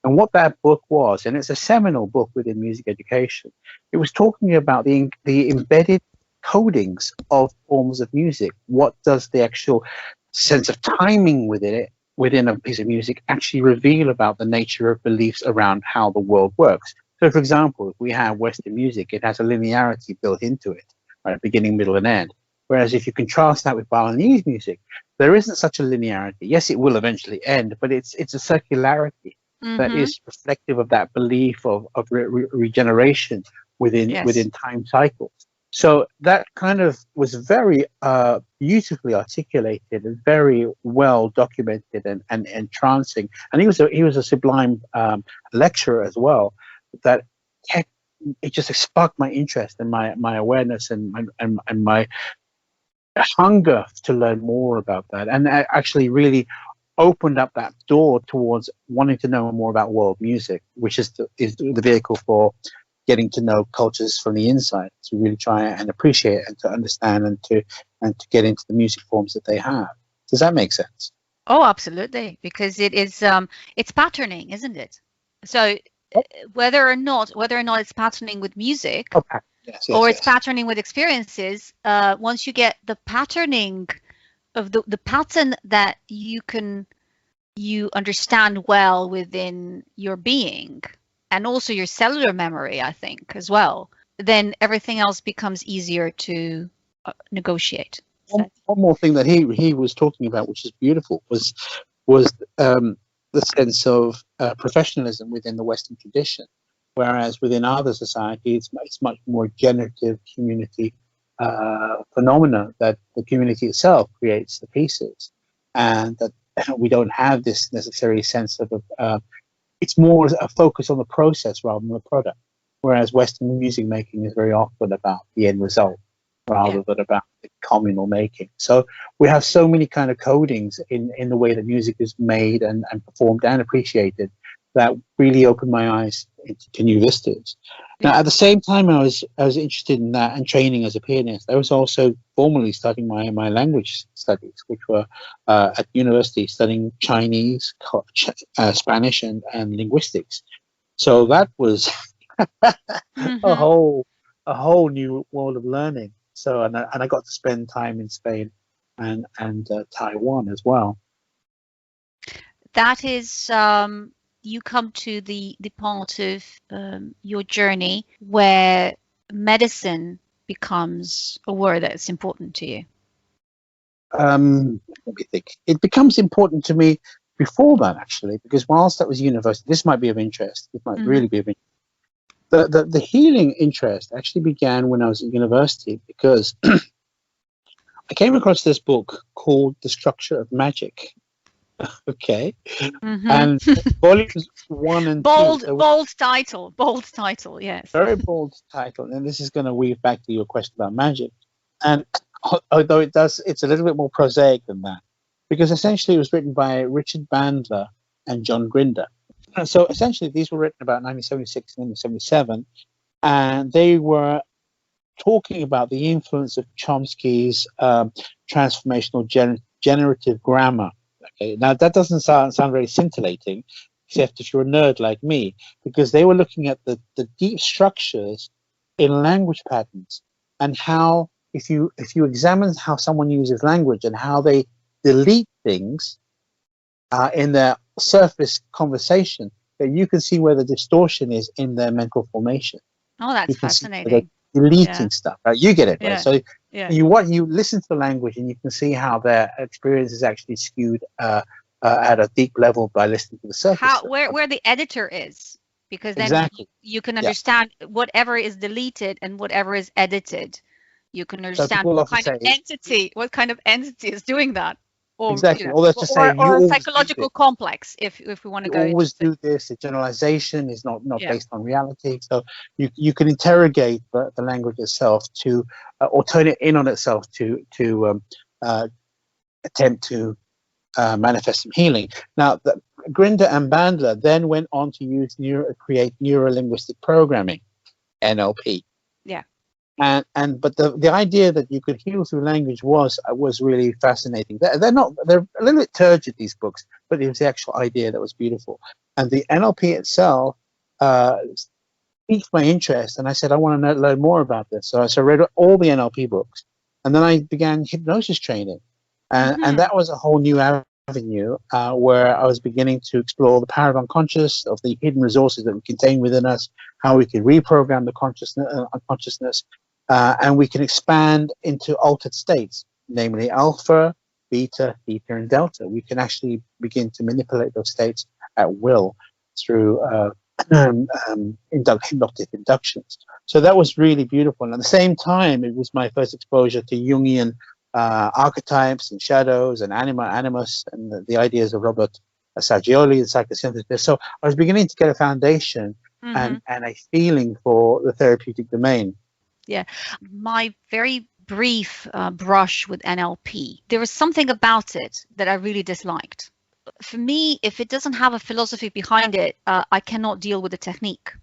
And what that book was, and it's a seminal book within music education, it was talking about the embedded codings of forms of music. What does the actual sense of timing within a piece of music actually reveal about the nature of beliefs around how the world works? So, for example, if we have Western music, it has a linearity built into it, right, beginning, middle, and end. Whereas if you contrast that with Balinese music, there isn't such a linearity. Yes, it will eventually end, but it's a circularity that is reflective of that belief of regeneration within time cycles. So that kind of was very beautifully articulated and very well documented and entrancing. And he was a sublime lecturer as well. That it just sparked my interest and my awareness and my hunger to learn more about that, and actually really opened up that door towards wanting to know more about world music, which is the vehicle for getting to know cultures from the inside, to really try and appreciate and to understand and to get into the music forms that they have. Does that make sense? Oh, absolutely, because it is it's patterning, isn't it? So whether or not it's patterning with music, or it's patterning with experiences, once you get the patterning of the pattern that you understand well within your being, and also your cellular memory, I think, as well, then everything else becomes easier to negotiate. One more thing that he was talking about, which is beautiful, was the sense of professionalism within the Western tradition, whereas within other societies, it's much more generative community phenomena, that the community itself creates the pieces, and that we don't have this necessary sense of it's more a focus on the process rather than the product, whereas Western music making is very often about the end result rather than about the communal making. So we have so many kind of codings in the way that music is made and performed and appreciated that really opened my eyes to new vistas. Now, at the same time, I was interested in that and training as a pianist. I was also formally studying my language studies, which were at university, studying Chinese, Spanish, and linguistics. So that was a whole new world of learning. So and I got to spend time in Spain and Taiwan as well. That is. You come to the part of your journey where medicine becomes a word that's important to you. Let me think. It becomes important to me before that, actually, because whilst that was university, this might be of interest. It might really be of interest. The healing interest actually began when I was at university, because I came across this book called The Structure of Magic. Okay. And volumes 1 and 2. Bold title, yes. Very bold title. And this is going to weave back to your question about magic. And although it's a little bit more prosaic than that, because essentially it was written by Richard Bandler and John Grinder. And so essentially these were written about 1976 and 1977, and they were talking about the influence of Chomsky's transformational generative grammar. Okay, now that doesn't sound very scintillating, except if you're a nerd like me, because they were looking at the deep structures in language patterns, and how if you examine how someone uses language and how they delete things in their surface conversation, that you can see where the distortion is in their mental formation. Oh, that's fascinating. Deleting stuff, right? You get it, right? So you listen to the language and you can see how their experience is actually skewed at a deep level by listening to the surface. Where the editor is, because then you can understand whatever is deleted and whatever is edited. You can understand what kind of entity is doing that. or exactly. All that's to say, you or a always do this. psychological complex, if we want to You go into always do this. The generalization is not yeah. based on reality. So you can interrogate the language itself to, or turn it in on itself to attempt to manifest some healing. Now, Grinder and Bandler then went on to create neuro-linguistic programming, NLP. Yeah. But the idea that you could heal through language was really fascinating. They're a little bit turgid, these books, but it was the actual idea that was beautiful. And the NLP itself piqued my interest, and I said I want to learn more about this. So I read all the NLP books, and then I began hypnosis training, and that was a whole new avenue where I was beginning to explore the power of unconscious, of the hidden resources that we contain within us, how we can reprogram the unconsciousness, and we can expand into altered states, namely alpha, beta, theta, and delta. We can actually begin to manipulate those states at will through hypnotic inductions. So that was really beautiful. And at the same time, it was my first exposure to Jungian archetypes and shadows and animus, and the ideas of Robert Saggioli and psychosynthesis. So I was beginning to get a foundation and a feeling for the therapeutic domain. Yeah, my very brief brush with NLP, there was something about it that I really disliked. For me, if it doesn't have a philosophy behind it, I cannot deal with the technique.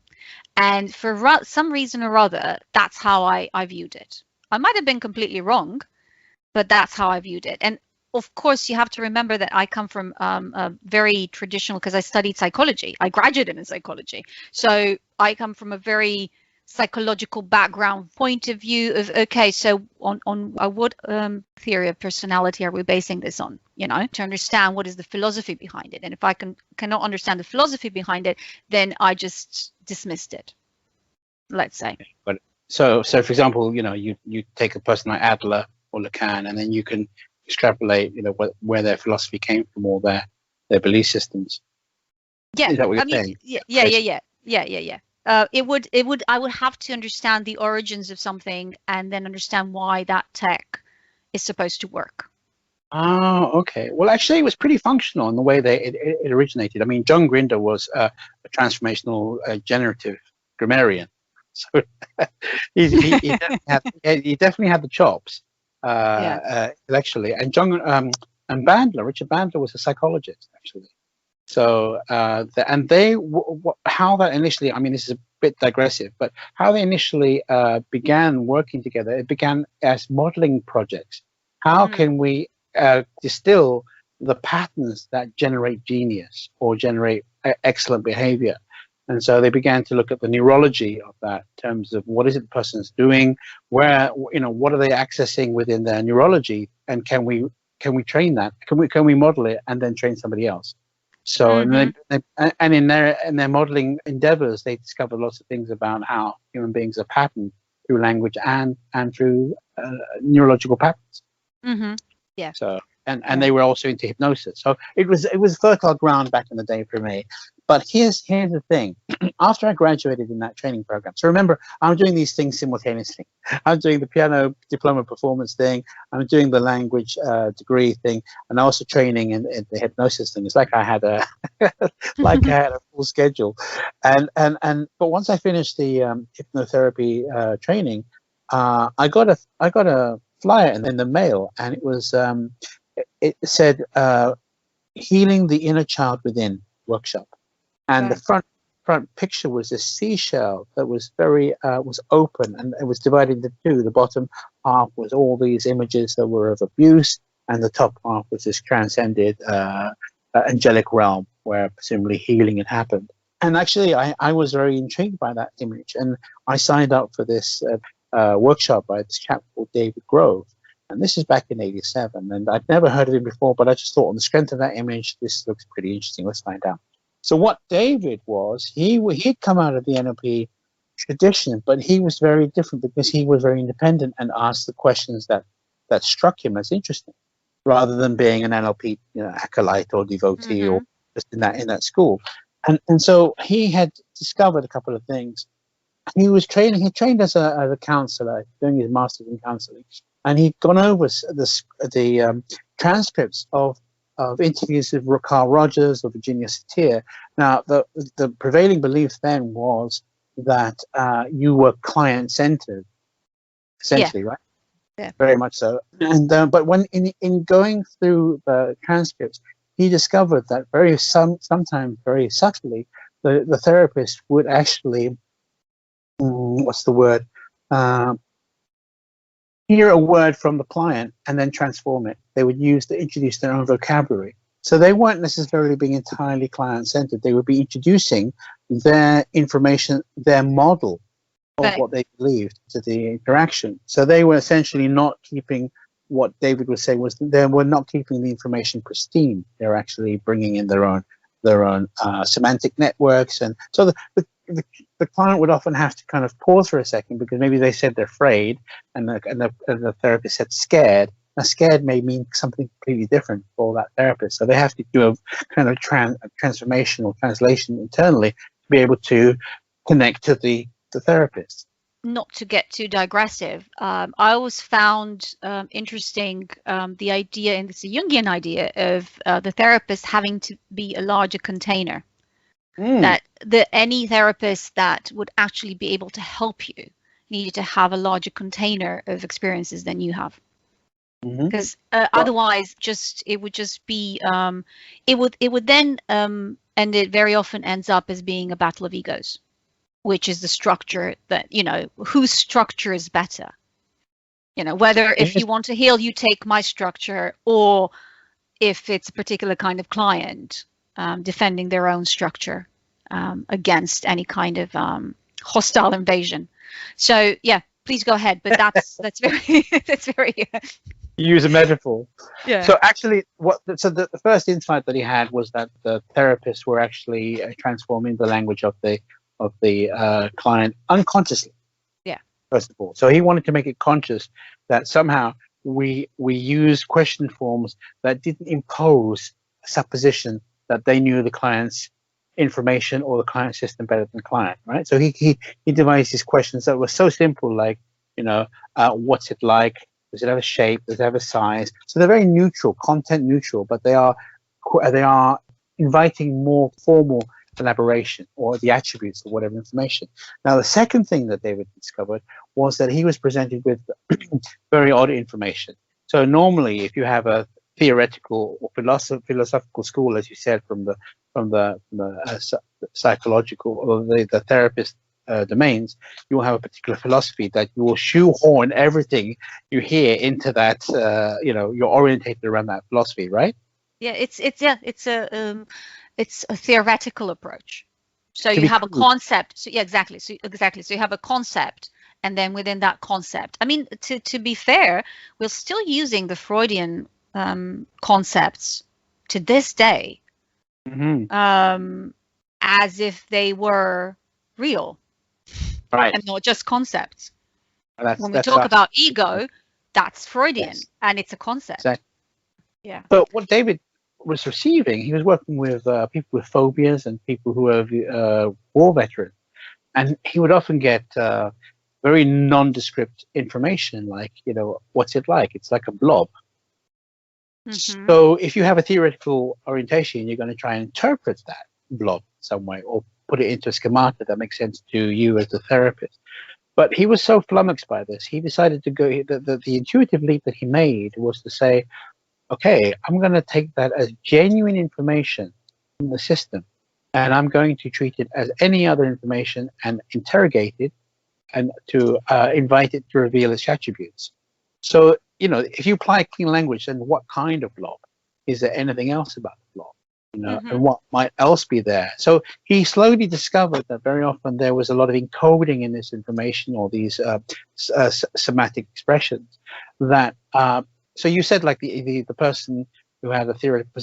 And for some reason or other, that's how I viewed it. I might have been completely wrong, but that's how I viewed it. And of course, you have to remember that I come from a very traditional, because I studied psychology. I graduated in psychology. So I come from a very psychological background point of view of, okay, so on what theory of personality are we basing this on, to understand what is the philosophy behind it. And if I cannot understand the philosophy behind it, then I just dismissed it, let's say. But so for example, you take a person like Adler or Lacan, and then you can extrapolate, where their philosophy came from, or their belief systems. Yeah, is that what you're saying? Yeah. I would have to understand the origins of something, and then understand why that tech is supposed to work. Oh, okay. Well, actually, it was pretty functional in the way it originated. I mean, John Grinder was a transformational generative grammarian, so he definitely had the chops intellectually. And and Richard Bandler was a psychologist, actually. So how that initially, I mean, this is a bit digressive, but how they initially began working together, it began as modeling projects. How can we distill the patterns that generate genius or generate excellent behavior? And so they began to look at the neurology of that, in terms of what is it the person's doing, what are they accessing within their neurology, and can we train that? Can we model it and then train somebody else? So and in their modeling endeavors, they discovered lots of things about how human beings are patterned through language and through neurological patterns. Yeah. So and they were also into hypnosis. So it was fertile ground back in the day for me. But here's the thing. After I graduated in that training program, so remember, I'm doing these things simultaneously. I'm doing the piano diploma performance thing. I'm doing the language degree thing, and also training in the hypnosis thing. It's like I had a full schedule. But once I finished the hypnotherapy training, I got a flyer in the mail, and it was it said "Healing the Inner Child Within" workshop. And the front picture was a seashell that was was open, and it was divided into two. The bottom half was all these images that were of abuse, and the top half was this transcended angelic realm where presumably healing had happened. And actually, I was very intrigued by that image, and I signed up for this workshop by this chap called David Grove. And this is back in '87, and I'd never heard of him before, but I just thought, on the strength of that image, this looks pretty interesting. Let's find out. So what David was, he'd come out of the NLP tradition, but he was very different because he was very independent and asked the questions that struck him as interesting, rather than being an NLP acolyte or devotee or just in that school. And so he had discovered a couple of things. He trained as a counselor, doing his master's in counseling, and he'd gone over the transcripts of interviews with Carl Rogers or Virginia Satir. Now, the prevailing belief then was that you were client-centered, essentially, right? Yeah. Very much so. And but when in going through the transcripts, he discovered that sometimes very subtly, the therapist would actually, what's the word? Hear a word from the client and then transform it. They would introduce their own vocabulary. So they weren't necessarily being entirely client-centered. They would be introducing their information, their model of Right. what they believed to the interaction. So they were essentially not keeping what David was saying was they were not keeping the information pristine. They were actually bringing in their own semantic networks, and so the client would often have to kind of pause for a second because maybe they said they're afraid, and the therapist said scared. Now, scared may mean something completely different for that therapist. So they have to do a kind of transformational translation internally to be able to connect to the therapist. Not to get too digressive, I always found interesting the idea, and it's a Jungian idea, of the therapist having to be a larger container. That any therapist that would actually be able to help you needed to have a larger container of experiences than you have. Because otherwise, it would just be it would then and it very often ends up as being a battle of egos, which is the structure that, whose structure is better. Whether if you want to heal, you take my structure, or if it's a particular kind of client defending their own structure against any kind of hostile invasion. So yeah, please go ahead. But that's very. You use a metaphor. Yeah. So actually, the first insight that he had was that the therapists were actually transforming the language of the client unconsciously. Yeah. First of all, so he wanted to make it conscious that somehow we use question forms that didn't impose a supposition that they knew the client's information or the client system better than the client, right? So he devised these questions that were so simple, like, what's it like? Does it have a shape? Does it have a size? So they're very neutral, content neutral, but they are inviting more formal elaboration or the attributes of whatever information. Now, the second thing that David discovered was that he was presented with very odd information. So normally, if you have a theoretical or philosophical school, as you said, from the psychological or the therapist domains, you will have a particular philosophy that you will shoehorn everything you hear into that. You're orientated around that philosophy, right? Yeah, it's a theoretical approach. So you have a concept. So yeah, exactly. So you have a concept, and then within that concept, I mean, to be fair, we're still using the Freudian concepts to this day, as if they were real, right, and not just concepts. When we that's talk about ego, that's Freudian, yes, and it's a concept. Exactly. Yeah. But what David was receiving, he was working with people with phobias and people who are war veterans, and he would often get very nondescript information, like, what's it like? It's like a blob. So if you have a theoretical orientation, you're going to try and interpret that blob some way or put it into a schemata that makes sense to you as the therapist. But he was so flummoxed by this, he decided to go, the intuitive leap that he made was to say, okay, I'm going to take that as genuine information from the system, and I'm going to treat it as any other information and interrogate it and to invite it to reveal its attributes. So, if you apply clean language, then what kind of blob? Is there anything else about the blob? And what might else be there? So he slowly discovered that very often there was a lot of encoding in this information, or these somatic expressions that, so you said, like, the person who had a theoretical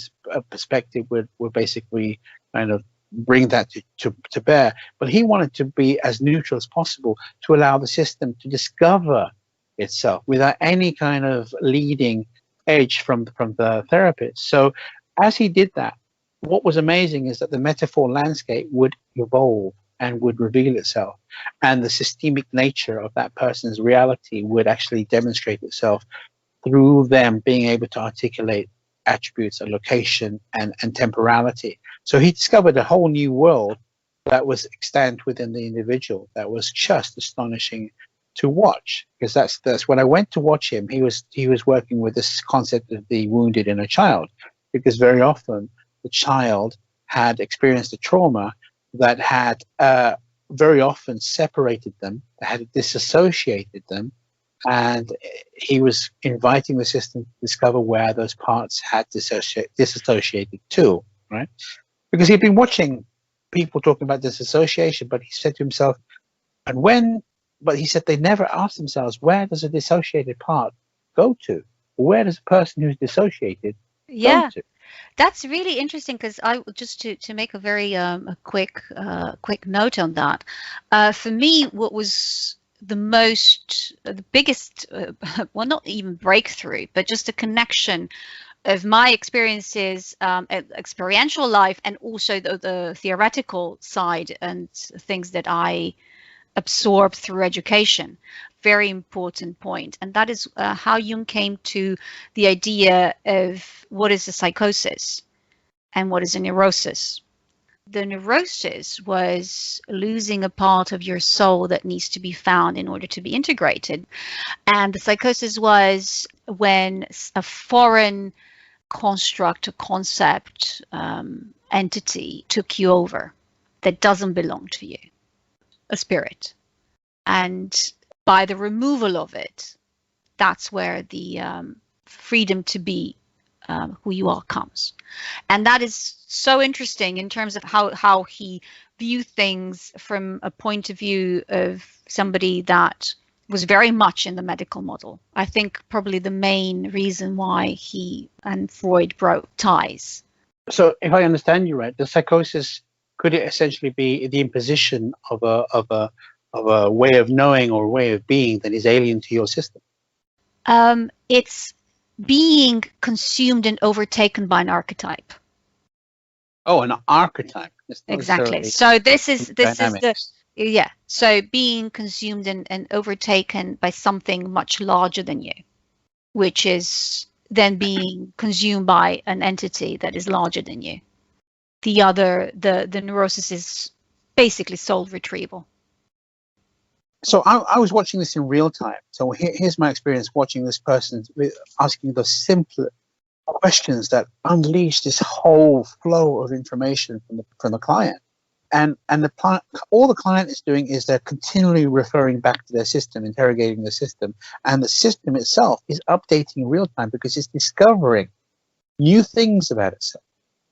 perspective would basically kind of bring that to bear, but he wanted to be as neutral as possible to allow the system to discover itself without any kind of leading edge from the therapist. So as he did that, what was amazing is that the metaphor landscape would evolve and would reveal itself, and the systemic nature of that person's reality would actually demonstrate itself through them being able to articulate attributes of location and temporality. So he discovered a whole new world that was extant within the individual that was just astonishing to watch. Because that's when I went to watch him, he was working with this concept of the wounded inner child, because very often the child had experienced a trauma that had very often separated them, had disassociated them, and he was inviting the system to discover where those parts had disassociated to, right? Because he'd been watching people talking about disassociation, but he said to himself, but he said they never asked themselves, where does a dissociated part go to? Where does a person who's dissociated go to? That's really interesting, because I just to make a very a quick note on that. For me, what was the biggest, well, not even breakthrough, but just a connection of my experiences, experiential life, and also the theoretical side and things that I absorbed through education. Very important point. And that is how Jung came to the idea of what is a psychosis and what is a neurosis. The neurosis was losing a part of your soul that needs to be found in order to be integrated. And the psychosis was when a foreign construct, a concept, entity took you over that doesn't belong to you, a spirit. And by the removal of it, that's where the freedom to be who you are comes. And that is so interesting in terms of how he viewed things from a point of view of somebody that was very much in the medical model. I think probably the main reason why he and Freud broke ties. So if I understand you right, the psychosis, could it essentially be the imposition of a way of knowing or a way of being that is alien to your system? It's being consumed and overtaken by an archetype. Oh, an archetype. Exactly. So this is the so being consumed and overtaken by something much larger than you, which is then being consumed by an entity that is larger than you. The neurosis is basically soul retrieval. So I was watching this in real time. So here's my experience watching this person asking the simpler questions that unleash this whole flow of information from the client. And all the client is doing is they're continually referring back to their system, interrogating the system. And the system itself is updating in real time because it's discovering new things about itself.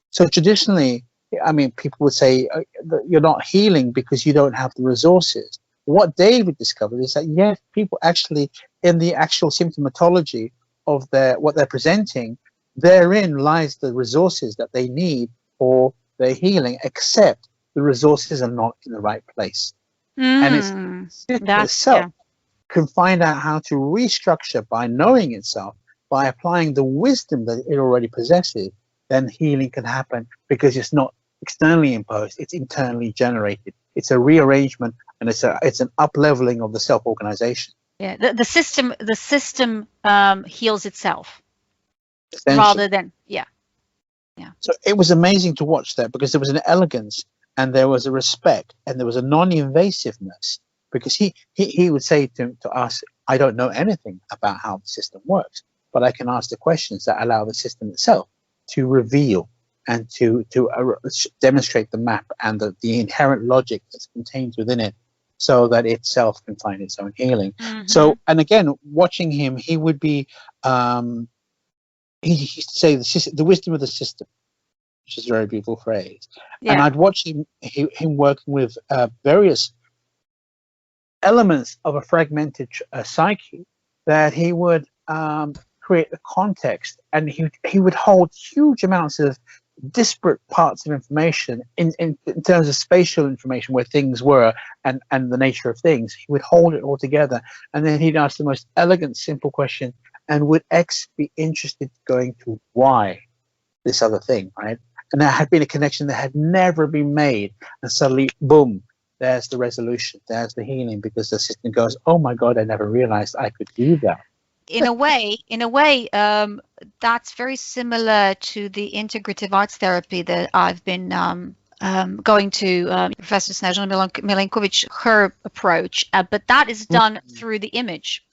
So traditionally, I mean, people would say that you're not healing because you don't have the resources. What David discovered is that, yes, people actually, in the actual symptomatology of what they're presenting, therein lies the resources that they need for their healing, except the resources are not in the right place. And it's itself can find out how to restructure by knowing itself, by applying the wisdom that it already possesses, then healing can happen because it's not externally imposed, it's internally generated. It's a rearrangement, and it's an up-leveling of the self-organization. Yeah, the system heals itself rather than yeah. So it was amazing to watch that because there was an elegance and there was a respect and there was a non-invasiveness, because he would say to us, I don't know anything about how the system works, but I can ask the questions that allow the system itself to reveal and to demonstrate the map and the inherent logic that's contained within it, so that itself can find its own healing. Mm-hmm. So, and again, watching him, he would be, he used to say the wisdom of the system, which is a very beautiful phrase. Yeah. And I'd watch him working with various elements of a fragmented psyche that he would create a context, and he would hold huge amounts of disparate parts of information in terms of spatial information, where things were and the nature of things. He would hold it all together, and then he'd ask the most elegant, simple question, and would X be interested going to Y, this other thing, right? And there had been a connection that had never been made, and suddenly, boom, there's the resolution, there's the healing, because the system goes, oh my God, I never realized I could do that. in a way, that's very similar to the integrative arts therapy that I've been going to Professor Snežana Milenković, her approach, but that is done through the image,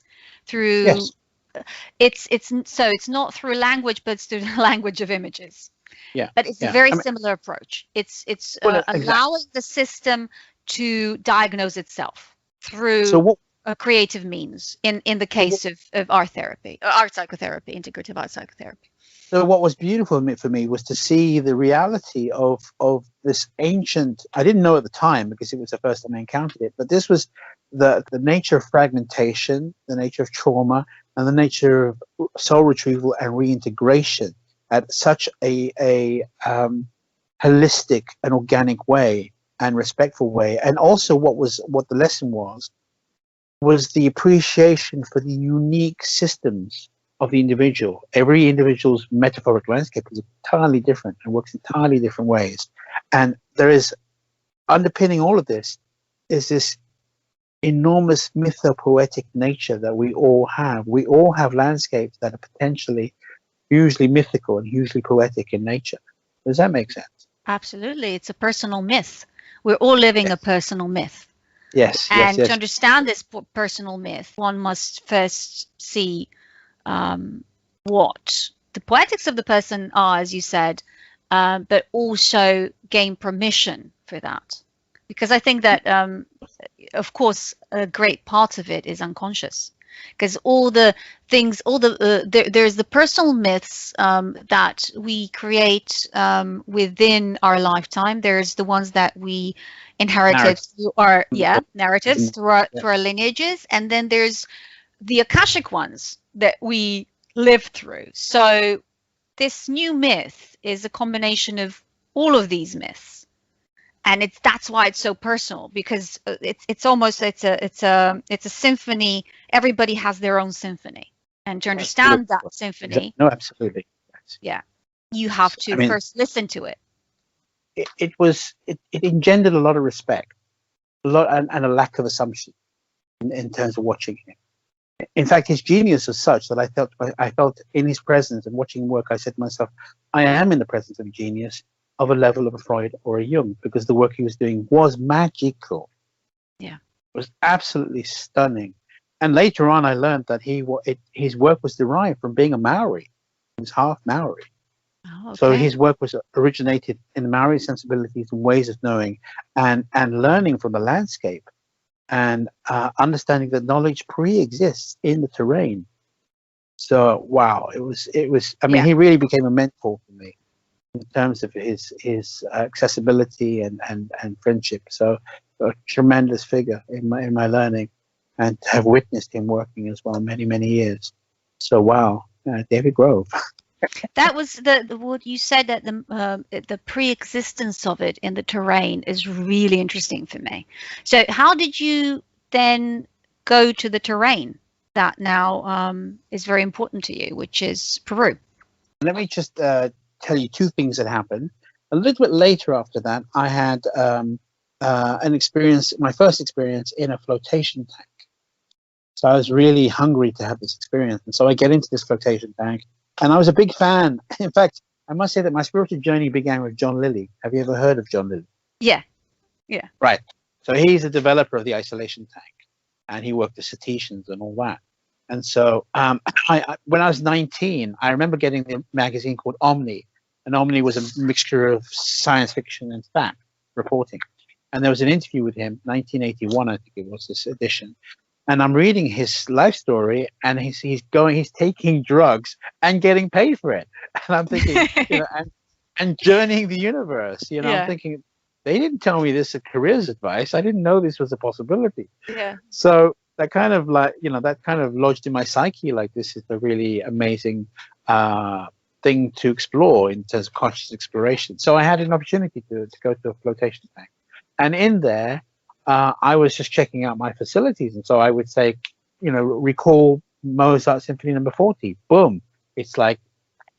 through Yes. It's not through language, but it's through the language of images. Yeah. But it's a very similar approach. It's allowing the system to diagnose itself through a creative means. In the case of art therapy, art psychotherapy, integrative art psychotherapy. So what was beautiful for me was to see the reality of this ancient. I didn't know at the time because it was the first time I encountered it, but this was the nature of fragmentation, the nature of trauma, and the nature of soul retrieval and reintegration at such a holistic and organic way and respectful way. And also what the lesson was the appreciation for the unique systems of the individual. Every individual's metaphoric landscape is entirely different and works entirely different ways. And there is, underpinning all of this, is this enormous mythopoetic nature that we all have. We all have landscapes that are potentially hugely mythical and hugely poetic in nature. Does that make sense? Absolutely. It's a personal myth. We're all living a personal myth. Yes. And to understand this personal myth, one must first see what the poetics of the person are, as you said, but also gain permission for that. Because I think that, of course, a great part of it is unconscious. Because all the things, there's the personal myths that we create within our lifetime. There's the ones that we inherited through our narratives, through our lineages, and then there's the Akashic ones that we live through. So this new myth is a combination of all of these myths. And that's why it's so personal, because it's a symphony. Everybody has their own symphony, and to understand that symphony, no, absolutely, yeah, you have to first listen to it. It engendered a lot of respect, and a lack of assumption in terms of watching him. In fact, his genius was such that I felt in his presence and watching him work. I said to myself, I am in the presence of a genius of a level of a Freud or a Jung, because the work he was doing was magical. Yeah, it was absolutely stunning. And later on, I learned that his work was derived from being a Maori. He was half Maori. Oh, okay. So his work was originated in the Maori sensibilities and ways of knowing, and learning from the landscape, and understanding that knowledge pre-exists in the terrain. So wow, it was. I mean, he really became a mentor for me in terms of his accessibility and friendship. So a tremendous figure in my learning, and to have witnessed him working as well many years. So wow, David Grove. That was what you said, that the pre-existence of it in the terrain is really interesting for me. So how did you then go to the terrain that now is very important to you, which is Peru? Let me just tell you two things that happened. A little bit later after that, I had an experience, my first experience in a flotation tank. So I was really hungry to have this experience. And so I get into this flotation tank, and I was a big fan. In fact, I must say that my spiritual journey began with John Lilly. Have you ever heard of John Lilly? Yeah. Right. So he's a developer of the isolation tank, and he worked with Satishans and all that. And so when I was 19, I remember getting the magazine called Omni. And Omni was a mixture of science fiction and fact reporting. And there was an interview with him, 1981, I think it was, this edition. And I'm reading his life story, and he's taking drugs and getting paid for it. And I'm thinking, and journeying the universe. I'm thinking, they didn't tell me this as careers advice. I didn't know this was a possibility. Yeah. So that kind of lodged in my psyche, like this is a really amazing thing to explore in terms of conscious exploration. So I had an opportunity to go to a flotation tank, and in there I was just checking out my facilities. And so I would say, recall Mozart Symphony No. 40. Boom, it's like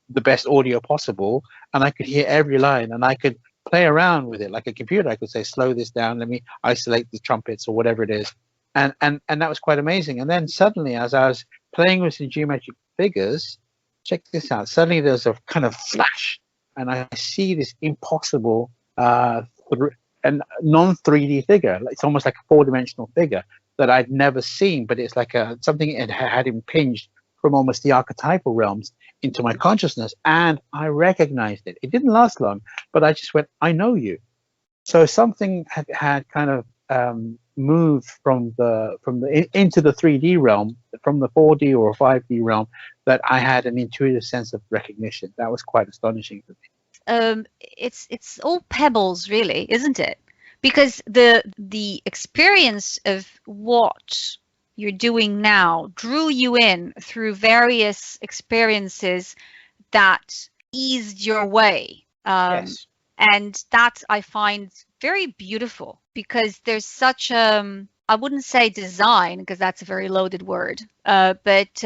the best audio possible, and I could hear every line, and I could play around with it like a computer. I could say, slow this down, let me isolate the trumpets or whatever it is. And that was quite amazing. And then suddenly, as I was playing with some geometric figures. Check this out. Suddenly there's a kind of flash, and I see this impossible and non-3D figure. It's almost like a 4-dimensional figure that I'd never seen, but it's like something it had impinged from almost the archetypal realms into my consciousness, and I recognized it. It didn't last long, but I just went, I know you. So something had kind of moved from the into the 3D realm, from the 4D or 5D realm, that I had an intuitive sense of recognition. That was quite astonishing for me. It's all pebbles, really, isn't it? Because the experience of what you're doing now drew you in through various experiences that eased your way. Yes. And that I find very beautiful, because there's such I wouldn't say design, because that's a very loaded word, but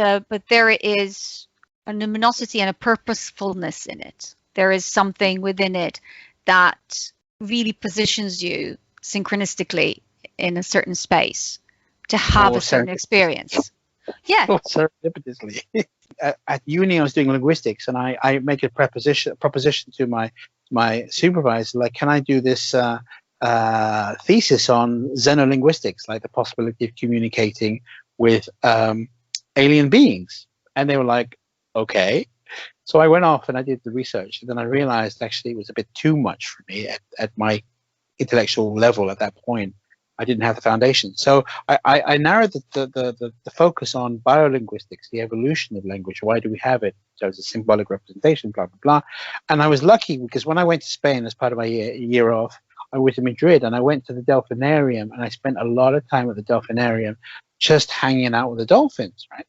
there is a luminosity and a purposefulness in it. There is something within it that really positions you synchronistically in a certain space to have a certain experience. Yeah. Serendipitously. At uni, I was doing linguistics, and I make a proposition to my supervisor, like, can I do this thesis on xenolinguistics, like the possibility of communicating with alien beings? And they were like, okay. So I went off and I did the research, and then I realized actually it was a bit too much for me at my intellectual level at that point. I didn't have the foundation. So I narrowed the focus on biolinguistics, the evolution of language. Why do we have it? So it's a symbolic representation, blah, blah, blah. And I was lucky because when I went to Spain as part of my year off, I was in Madrid, and I went to the Delphinarium, and I spent a lot of time at the Delphinarium just hanging out with the dolphins, right?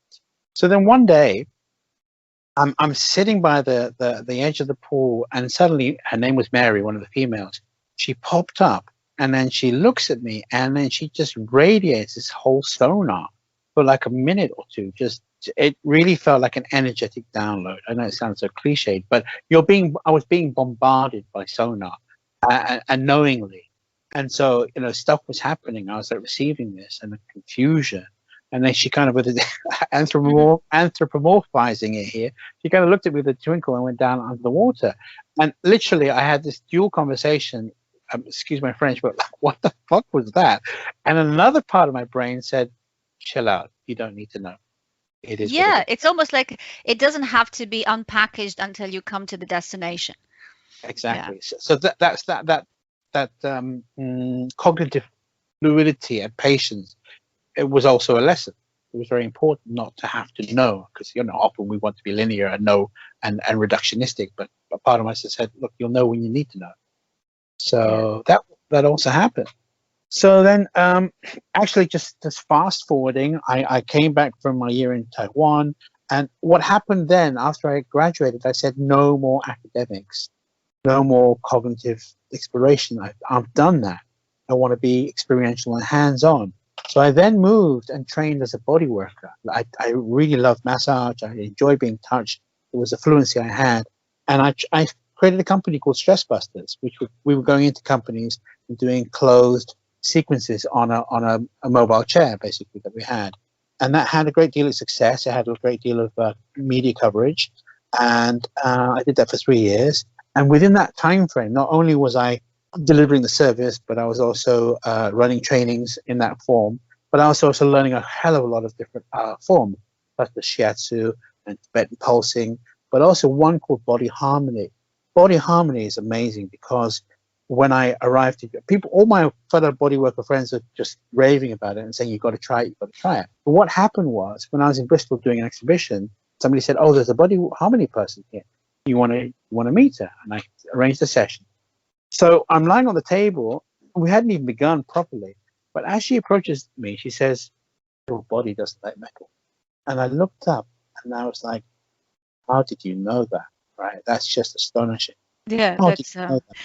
So then one day, I'm sitting by the edge of the pool, and suddenly, her name was Mary, one of the females, she popped up, and then she looks at me, and then she just radiates this whole sonar for like a minute or two. It really felt like an energetic download. I know it sounds so cliched, but I was being bombarded by sonar, and knowingly. And so, stuff was happening. I was like receiving this, and the confusion. And then she kind of, with anthropomorphizing it here, she kind of looked at me with a twinkle and went down under the water. And literally, I had this dual conversation. Excuse my French, but what the fuck was that? And another part of my brain said, chill out. You don't need to know. It is. Yeah, it's almost like it doesn't have to be unpackaged until you come to the destination. Exactly. Yeah. So that's cognitive fluidity and patience. It was also a lesson. It was very important not to have to know, because often we want to be linear and know and reductionistic. But a part of us said, look, you'll know when you need to know. So that also happened. So then, actually, just fast forwarding, I came back from my year in Taiwan, and what happened then after I graduated, I said, no more academics, no more cognitive exploration. I've done that. I want to be experiential and hands-on. So I then moved and trained as a body worker. I really loved massage. I enjoyed being touched. It was a fluency I had. And I created a company called Stress Busters, which we were going into companies and doing closed sequences on a mobile chair, basically, that we had. And that had a great deal of success. It had a great deal of media coverage. And I did that for 3 years. And within that time frame, not only was I delivering the service, but I was also running trainings in that form. But I was also learning a hell of a lot of different forms, such as shiatsu and Tibetan pulsing, but also one called body harmony. Body harmony is amazing because when I arrived, all my fellow bodyworker friends are just raving about it and saying, you've got to try it, you've got to try it. But what happened was, when I was in Bristol doing an exhibition, somebody said, oh, there's a body harmony person here. You want to meet her? And I arranged a session. So I'm lying on the table. We hadn't even begun properly. But as she approaches me, she says, your body doesn't like metal. And I looked up and I was like, how did you know that? Right? That's just astonishing. Yeah, how that's,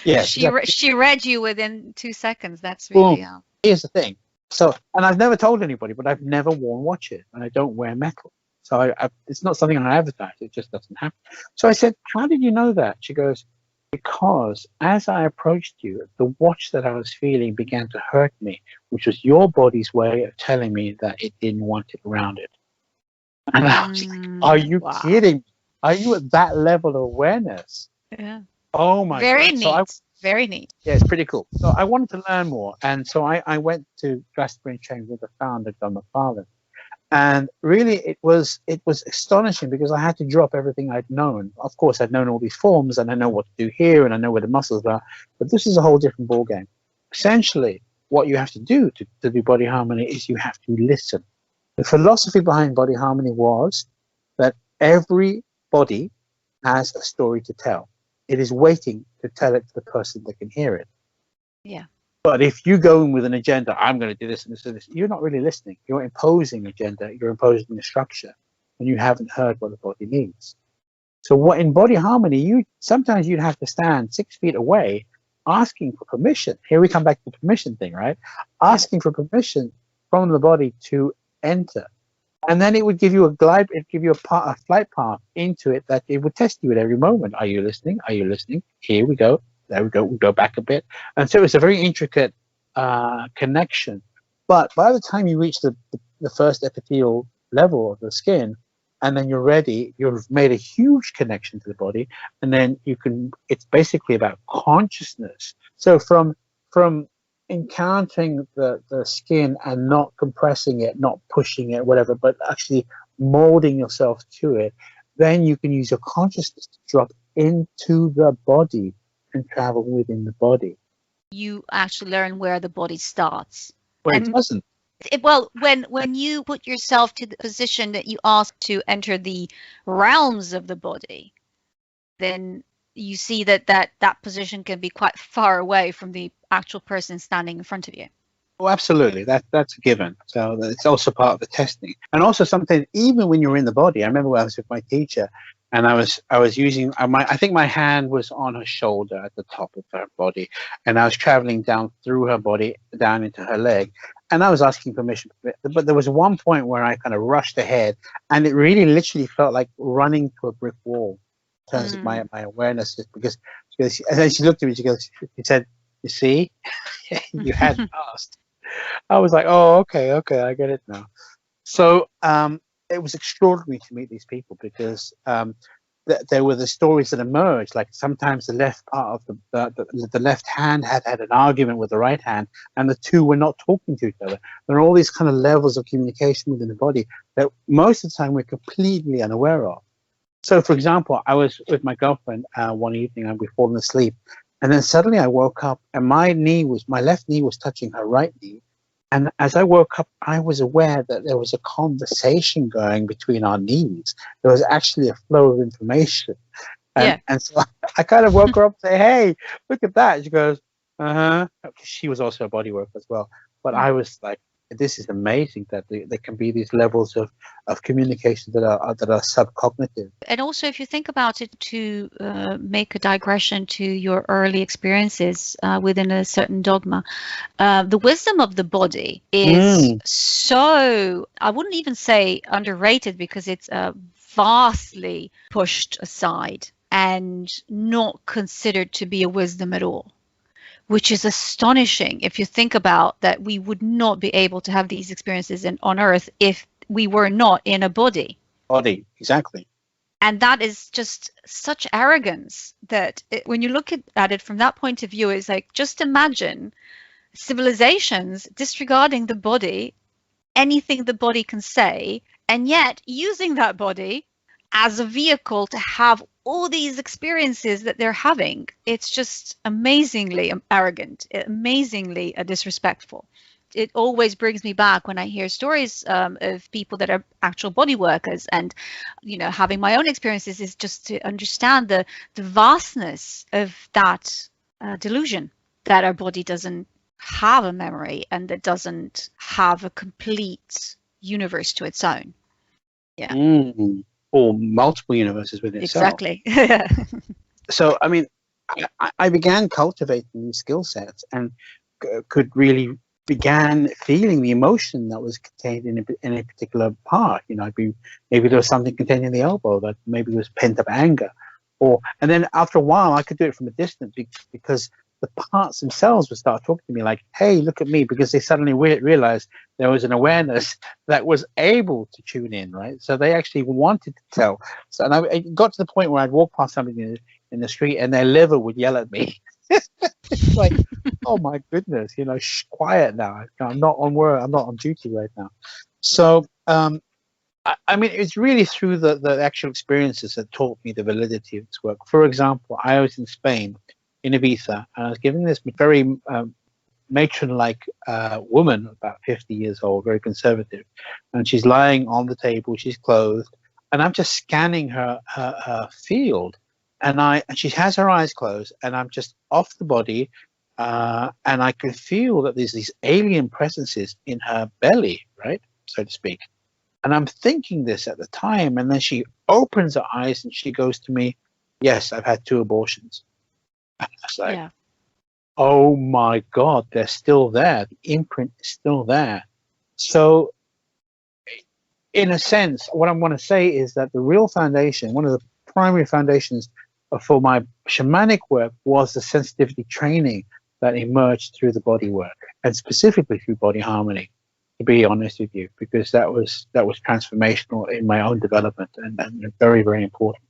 yeah, she read you within 2 seconds. That's really... Here's the thing. So, and I've never told anybody, but I've never worn watches and I don't wear metal. So it's not something I advertise. It just doesn't happen. So I said, how did you know that? She goes, because as I approached you, the watch that I was feeling began to hurt me, which was your body's way of telling me that it didn't want it around it. And I was like, are you Wow. kidding? Are you at that level of awareness? Yeah. Oh my Very God. neat. Very neat. Yeah, it's pretty cool. So I wanted to learn more. And so I went to Glastonbury and trained with the founder, Don Roberto. And really, it was astonishing because I had to drop everything I'd known. Of course, I'd known all these forms, and I know what to do here, and I know where the muscles are. But this is a whole different ballgame. Essentially, what you have to do to do body harmony is you have to listen. The philosophy behind body harmony was that every body has a story to tell. It is waiting to tell it to the person that can hear it. Yeah. But if you go in with an agenda, I'm going to do this and this and this, you're not really listening. You're imposing agenda. You're imposing a structure, and you haven't heard what the body needs. So what in body harmony, sometimes you'd have to stand 6 feet away, asking for permission. Here we come back to the permission thing, right? Asking for permission from the body to enter, and then it would give you a flight path into it that it would test you at every moment. Are you listening? Are you listening? Here we go. There we go. We go back a bit, and so it's a very intricate connection. But by the time you reach the first epithelial level of the skin, and then you're ready, you've made a huge connection to the body, and then you can. It's basically about consciousness. So from encountering the skin and not compressing it, not pushing it, whatever, but actually molding yourself to it, then you can use your consciousness to drop into the body and travel within the body. You actually learn where the body starts. Well, it doesn't. Well, when you put yourself to the position that you ask to enter the realms of the body, then you see that position can be quite far away from the actual person standing in front of you. Oh, absolutely. That's a given. So it's also part of the testing. And also something, even when you're in the body, I remember when I was with my teacher, and I was using I think my hand was on her shoulder at the top of her body, and I was traveling down through her body down into her leg, and I was asking permission. But there was one point where I kind of rushed ahead, and it really literally felt like running to a brick wall in terms of my awareness, just because and then she looked at me, she said, "You see, you had passed." I was like, "Oh, okay, I get it now." So it was extraordinary to meet these people because there were the stories that emerged. Like sometimes the left part of the left hand had an argument with the right hand, and the two were not talking to each other. There are all these kind of levels of communication within the body that most of the time we're completely unaware of. So, for example, I was with my girlfriend one evening, and we'd fallen asleep, and then suddenly I woke up, and my left knee was touching her right knee. And as I woke up, I was aware that there was a conversation going between our knees. There was actually a flow of information. And so I kind of woke her up and say, "Hey, look at that." She goes, "Uh-huh." She was also a body worker as well. But I was like, this is amazing that there can be these levels of communication that are subcognitive. And also, if you think about it, to make a digression to your early experiences within a certain dogma, the wisdom of the body is so, I wouldn't even say underrated, because it's vastly pushed aside and not considered to be a wisdom at all, which is astonishing if you think about that. We would not be able to have these experiences on Earth if we were not in a body. Exactly. And that is just such arrogance that when you look at it from that point of view, it's like, just imagine civilizations disregarding the body, anything the body can say, and yet using that body as a vehicle to have all these experiences that they're having. It's just amazingly arrogant, amazingly disrespectful. It always brings me back when I hear stories of people that are actual body workers, and having my own experiences, is just to understand the vastness of that delusion, that our body doesn't have a memory and that doesn't have a complete universe to its own. Or multiple universes within itself. Exactly. So, I mean, I began cultivating these skill sets, and could really began feeling the emotion that was contained in a particular part. Maybe there was something contained in the elbow, that maybe was pent up anger, and then after a while I could do it from a distance, because the parts themselves would start talking to me like, hey, look at me, because they suddenly realized there was an awareness that was able to tune in, right? So they actually wanted to tell. So, and it got to the point where I'd walk past somebody in the street and their liver would yell at me. It's like, oh my goodness, quiet now. I'm not on work. I'm not on duty right now. So, I mean, it's really through the actual experiences that taught me the validity of this work. For example, I was in Spain, in Ibiza, and I was given this very matron-like woman, about 50 years old, very conservative, and she's lying on the table, she's clothed, and I'm just scanning her field, and she has her eyes closed, and I'm just off the body, and I can feel that there's these alien presences in her belly, right, so to speak. And I'm thinking this at the time, and then she opens her eyes and she goes to me, yes, I've had 2 abortions. And I was like, Yeah. oh my God, they're still there. The imprint is still there. So in a sense, what I want to say is that the real foundation, one of the primary foundations for my shamanic work, was the sensitivity training that emerged through the body work, and specifically through body harmony, to be honest with you, because that was transformational in my own development, and very, very important.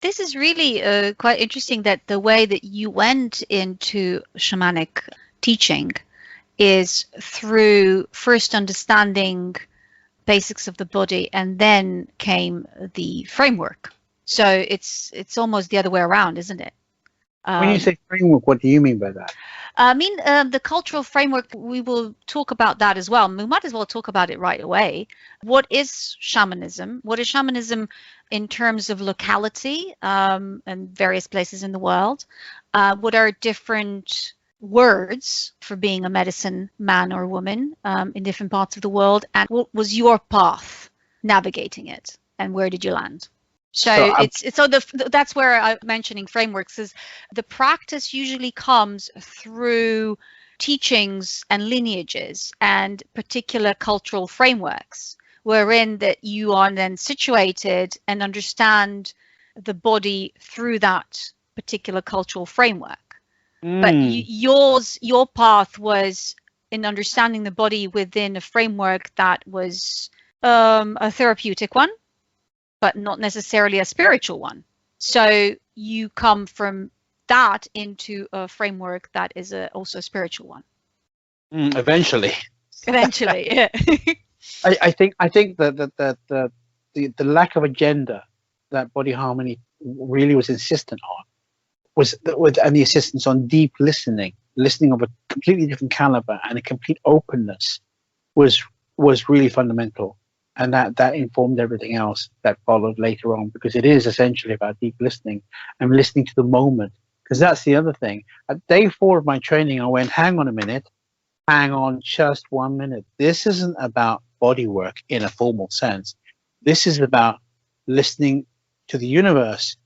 This is really quite interesting, that the way that you went into shamanic teaching is through first understanding basics of the body, and then came the framework. So it's almost the other way around, isn't it? When you say framework, what do you mean by that? I mean, the cultural framework, we will talk about that as well. We might as well talk about it right away. What is shamanism? What is shamanism in terms of locality and various places in the world? What are different words for being a medicine man or woman in different parts of the world? And what was your path navigating it? And where did you land? So that's where I'm mentioning frameworks, is the practice usually comes through teachings and lineages and particular cultural frameworks, wherein that you are then situated and understand the body through that particular cultural framework. But your path was in understanding the body within a framework that was a therapeutic one, but not necessarily a spiritual one. So you come from that into a framework that is also a spiritual one. Eventually, yeah. I think that the lack of agenda that body harmony really was insistent on and the insistence on deep listening of a completely different caliber and a complete openness was really fundamental. And that informed everything else that followed later on, because it is essentially about deep listening and listening to the moment. Because that's the other thing. At day 4 of my training, I went, hang on a minute, hang on just 1 minute. This isn't about body work in a formal sense. This is about listening to the universe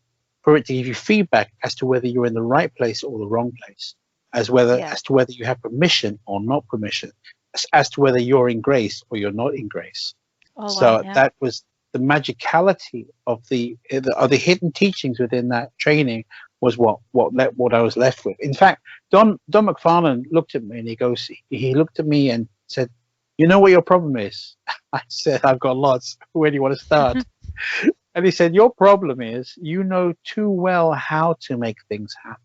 for it to give you feedback as to whether you're in the right place or the wrong place, as to whether you have permission or not permission, as to whether you're in grace or you're not in grace. That was the magicality of the hidden teachings within that training, was what I was left with. In fact, Don McFarlane looked at me and he looked at me and said, "You know what your problem is?" I said, "I've got lots. Where do you want to start?" And he said, "Your problem is you know too well how to make things happen."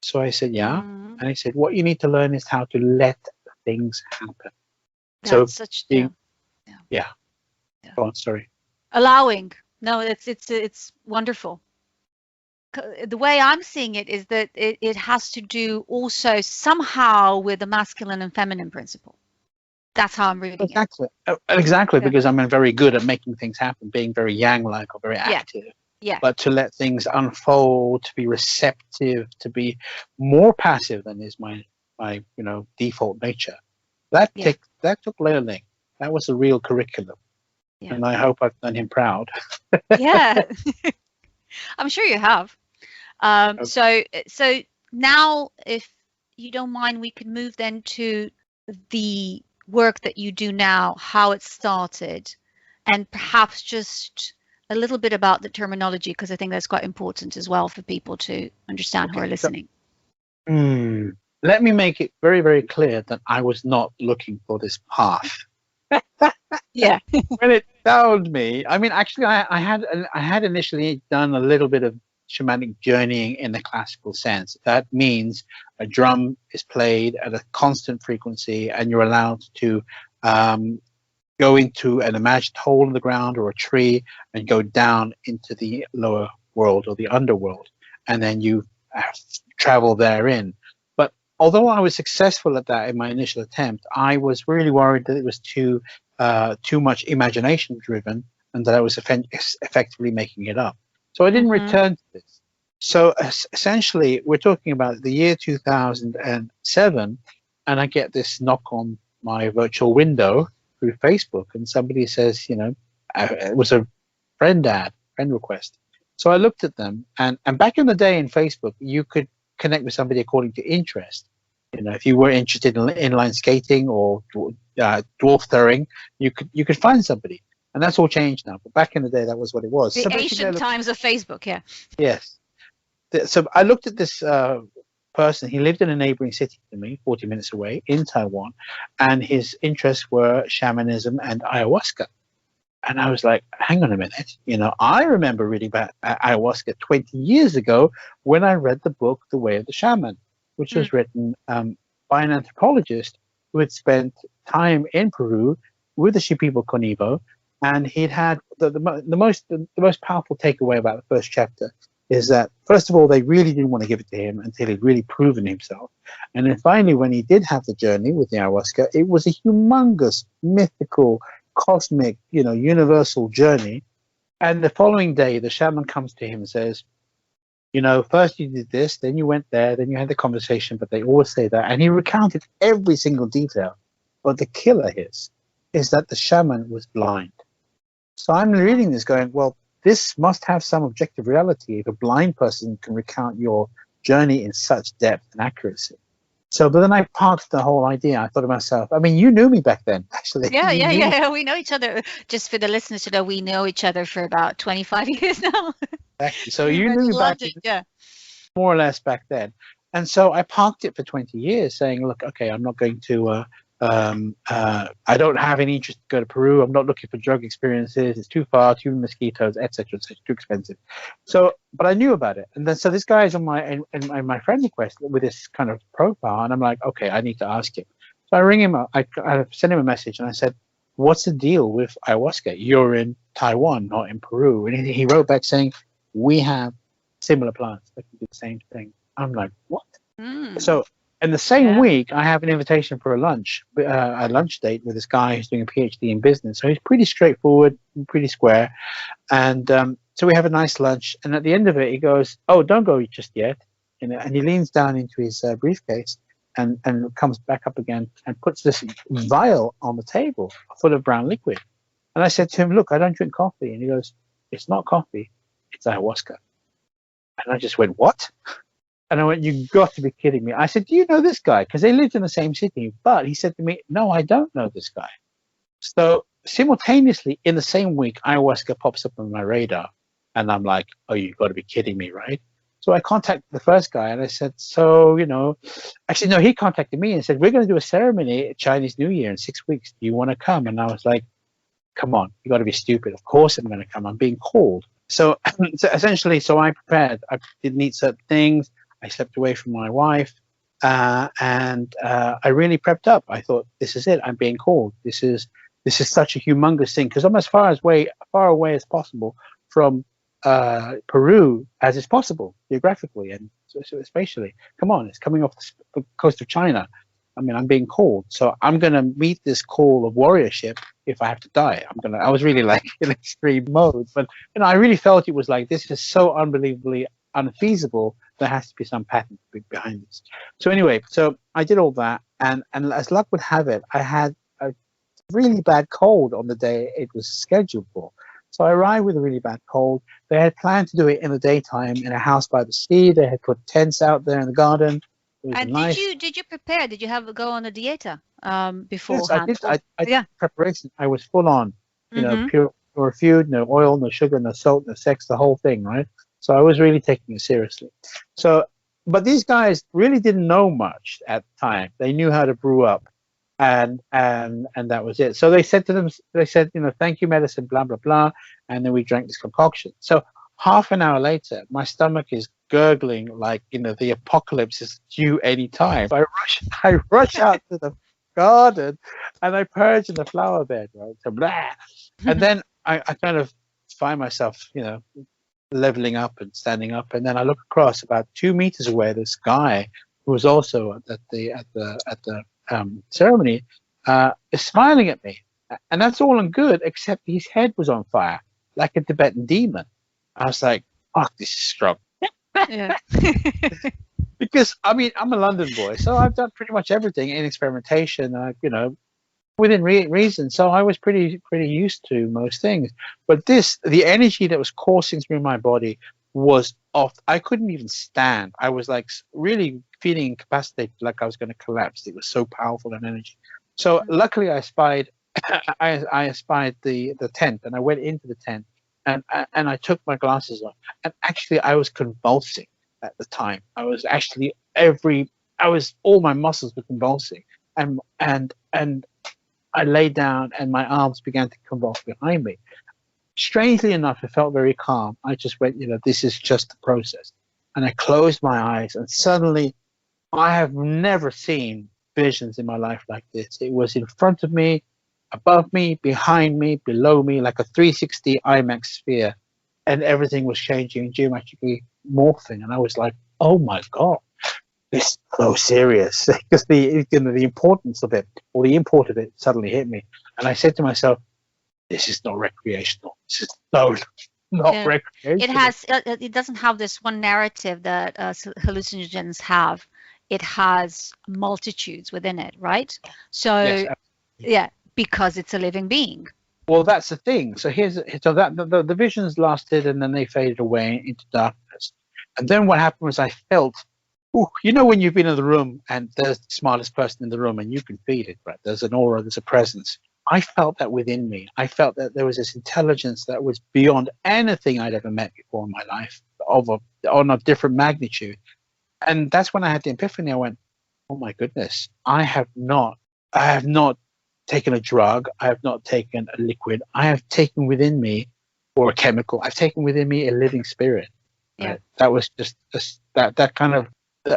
So I said, "Yeah." And he said, "What you need to learn is how to let things happen." Yeah. Go on, sorry. Allowing. No, it's wonderful. The way I'm seeing it is that it has to do also somehow with the masculine and feminine principle. That's how I'm reading it. Exactly, because I'm very good at making things happen, being very yang-like or very active. Yeah. But to let things unfold, to be receptive, to be more passive than is my default nature. That took learning. That was the real curriculum. Yeah. And I hope I've done him proud. Yeah, I'm sure you have. So now, if you don't mind, we can move then to the work that you do now, how it started, and perhaps just a little bit about the terminology, because I think that's quite important as well for people to understand who are listening. Let me make it very, very clear that I was not looking for this path. Yeah. When it found me, I mean, actually, I had initially done a little bit of shamanic journeying in the classical sense. That means a drum is played at a constant frequency, and you're allowed to go into an imagined hole in the ground or a tree and go down into the lower world or the underworld, and then you travel therein. But although I was successful at that in my initial attempt, I was really worried that it was too much imagination driven and that I was effectively making it up. So I didn't return to this. So essentially, we're talking about the year 2007, and I get this knock on my virtual window through Facebook, and somebody says, it was a friend request. So I looked at them, and back in the day in Facebook, you could connect with somebody according to interest. If you were interested in inline skating or dwarf throwing, you could find somebody, and that's all changed now. But back in the day, that was what it was. The ancient times of Facebook, yeah. Yes. So I looked at this person. He lived in a neighboring city to me, 40 minutes away, in Taiwan, and his interests were shamanism and ayahuasca. And I was like, hang on a minute. I remember reading about ayahuasca 20 years ago when I read the book The Way of the Shaman, which was written by an anthropologist who had spent time in Peru with the Shipibo Conibo, and he'd had the most powerful takeaway about the first chapter is that, first of all, they really didn't want to give it to him until he'd really proven himself. And then finally, when he did have the journey with the ayahuasca, it was a humongous, mythical, cosmic, universal journey. And the following day, the shaman comes to him and says, first you did this, then you went there, then you had the conversation, but they always say that. And he recounted every single detail. But the killer is that the shaman was blind. So I'm reading this going, well, this must have some objective reality if a blind person can recount your journey in such depth and accuracy. So, but then I parked the whole idea. I thought to myself, I mean, you knew me back then, actually. Yeah. We know each other. Just for the listeners to know, we know each other for about 25 years now. Exactly. So you knew me back then, more or less back then. And so I parked it for 20 years saying, look, okay, I'm not going to, I don't have any interest to go to Peru. I'm not looking for drug experiences. It's too far, too many mosquitoes, etc. Too expensive. So, but I knew about it. And then, so this guy is on my friend request with this kind of profile. And I'm like, okay, I need to ask him. So I ring him up. I sent him a message and I said, what's the deal with ayahuasca? You're in Taiwan, not in Peru. And he wrote back saying, we have similar plants that can do the same thing. I'm like, what? So in the same week, I have an invitation for a lunch date with this guy who's doing a PhD in business. So he's pretty straightforward, pretty square. And so we have a nice lunch. And at the end of it, he goes, oh, don't go just yet. And he leans down into his briefcase and comes back up again and puts this vial on the table full of brown liquid. And I said to him, look, I don't drink coffee. And he goes, it's not coffee, it's ayahuasca. And I just went, what? And I went, you got to be kidding me. I said, do you know this guy? Because they lived in the same city. But he said to me, no, I don't know this guy. So simultaneously, in the same week, ayahuasca pops up on my radar. And I'm like, oh, you've got to be kidding me, right? So I contacted the first guy and I said, so, actually, no, he contacted me and said, we're going to do a ceremony at Chinese New Year in 6 weeks. Do you want to come? And I was like, come on, you got to be stupid. Of course I'm going to come. I'm being called. So essentially, I prepared. I didn't eat certain things. I slept away from my wife, and I really prepped up. I thought, this is it. I'm being called. This is such a humongous thing because I'm as far away as possible from Peru as is possible geographically and so spatially. Come on, it's coming off the coast of China. I mean, I'm being called, so I'm going to meet this call of warriorship if I have to die. I was really like in extreme mode, but I really felt it was like, this is so unbelievably unfeasible. There has to be some pattern behind this. So anyway, so I did all that, and as luck would have it, I had a really bad cold on the day it was scheduled for. So I arrived with a really bad cold. They had planned to do it in the daytime in a house by the sea. They had put tents out there in the garden. And did you prepare? Did you go on a dieta beforehand? Yes, I did preparation. I was full on, pure food, no oil, no sugar, no salt, no sex, the whole thing, right? So I was really taking it seriously. So but these guys really didn't know much at the time. They knew how to brew up, and that was it. So they said to them, they said, you know, thank you, medicine, blah blah blah, and then we drank this concoction. So half an hour later, my stomach is gurgling like, you know, the apocalypse is due any time. So I rush out to the garden, and I purge in the flower bed, right? So blah, and then I kind of find myself, you know, leveling up and standing up, and then I look across about 2 meters away. This guy who was also at the ceremony is smiling at me, and that's all and good, except his head was on fire like a Tibetan demon. I was like, "Fuck, this is strong." Yeah. Because I mean, I'm a London boy, so I've done pretty much everything in experimentation. You know, within reason. So I was pretty used to most things. But the energy that was coursing through my body was off. I couldn't even stand. I was like really feeling incapacitated, like I was going to collapse. It was so powerful an energy. So luckily, I spied. I spied the tent, and I went into the tent, and I took my glasses off, and actually I was convulsing at the time. I was actually all my muscles were convulsing, and I lay down and my arms began to convulse behind me. Strangely enough, I felt very calm. I just went, you know, this is just the process. And I closed my eyes, and suddenly I have never seen visions in my life like this. It was in front of me, above me, behind me, below me, like a 360 IMAX sphere. And everything was changing, geometrically morphing. And I was like, oh my God. This is so serious, because the importance of it, or the import of it, suddenly hit me, and I said to myself, "This is not recreational. This is not recreational." It doesn't have this one narrative that hallucinogens have. It has multitudes within it, right? So, yes, yeah, because it's a living being. Well, that's the thing. So the visions lasted, and then they faded away into darkness. And then what happened was I felt. Ooh, you know when you've been in the room and there's the smartest person in the room and you can feel it, right? There's an aura, there's a presence. I felt that within me. I felt that there was this intelligence that was beyond anything I'd ever met before in my life, on a different magnitude. And that's when I had the epiphany. I went, oh my goodness, I have not taken a drug. I have not taken a liquid. I have taken within me, or a chemical, I've taken within me a living spirit. Right? Yeah. That was just that kind of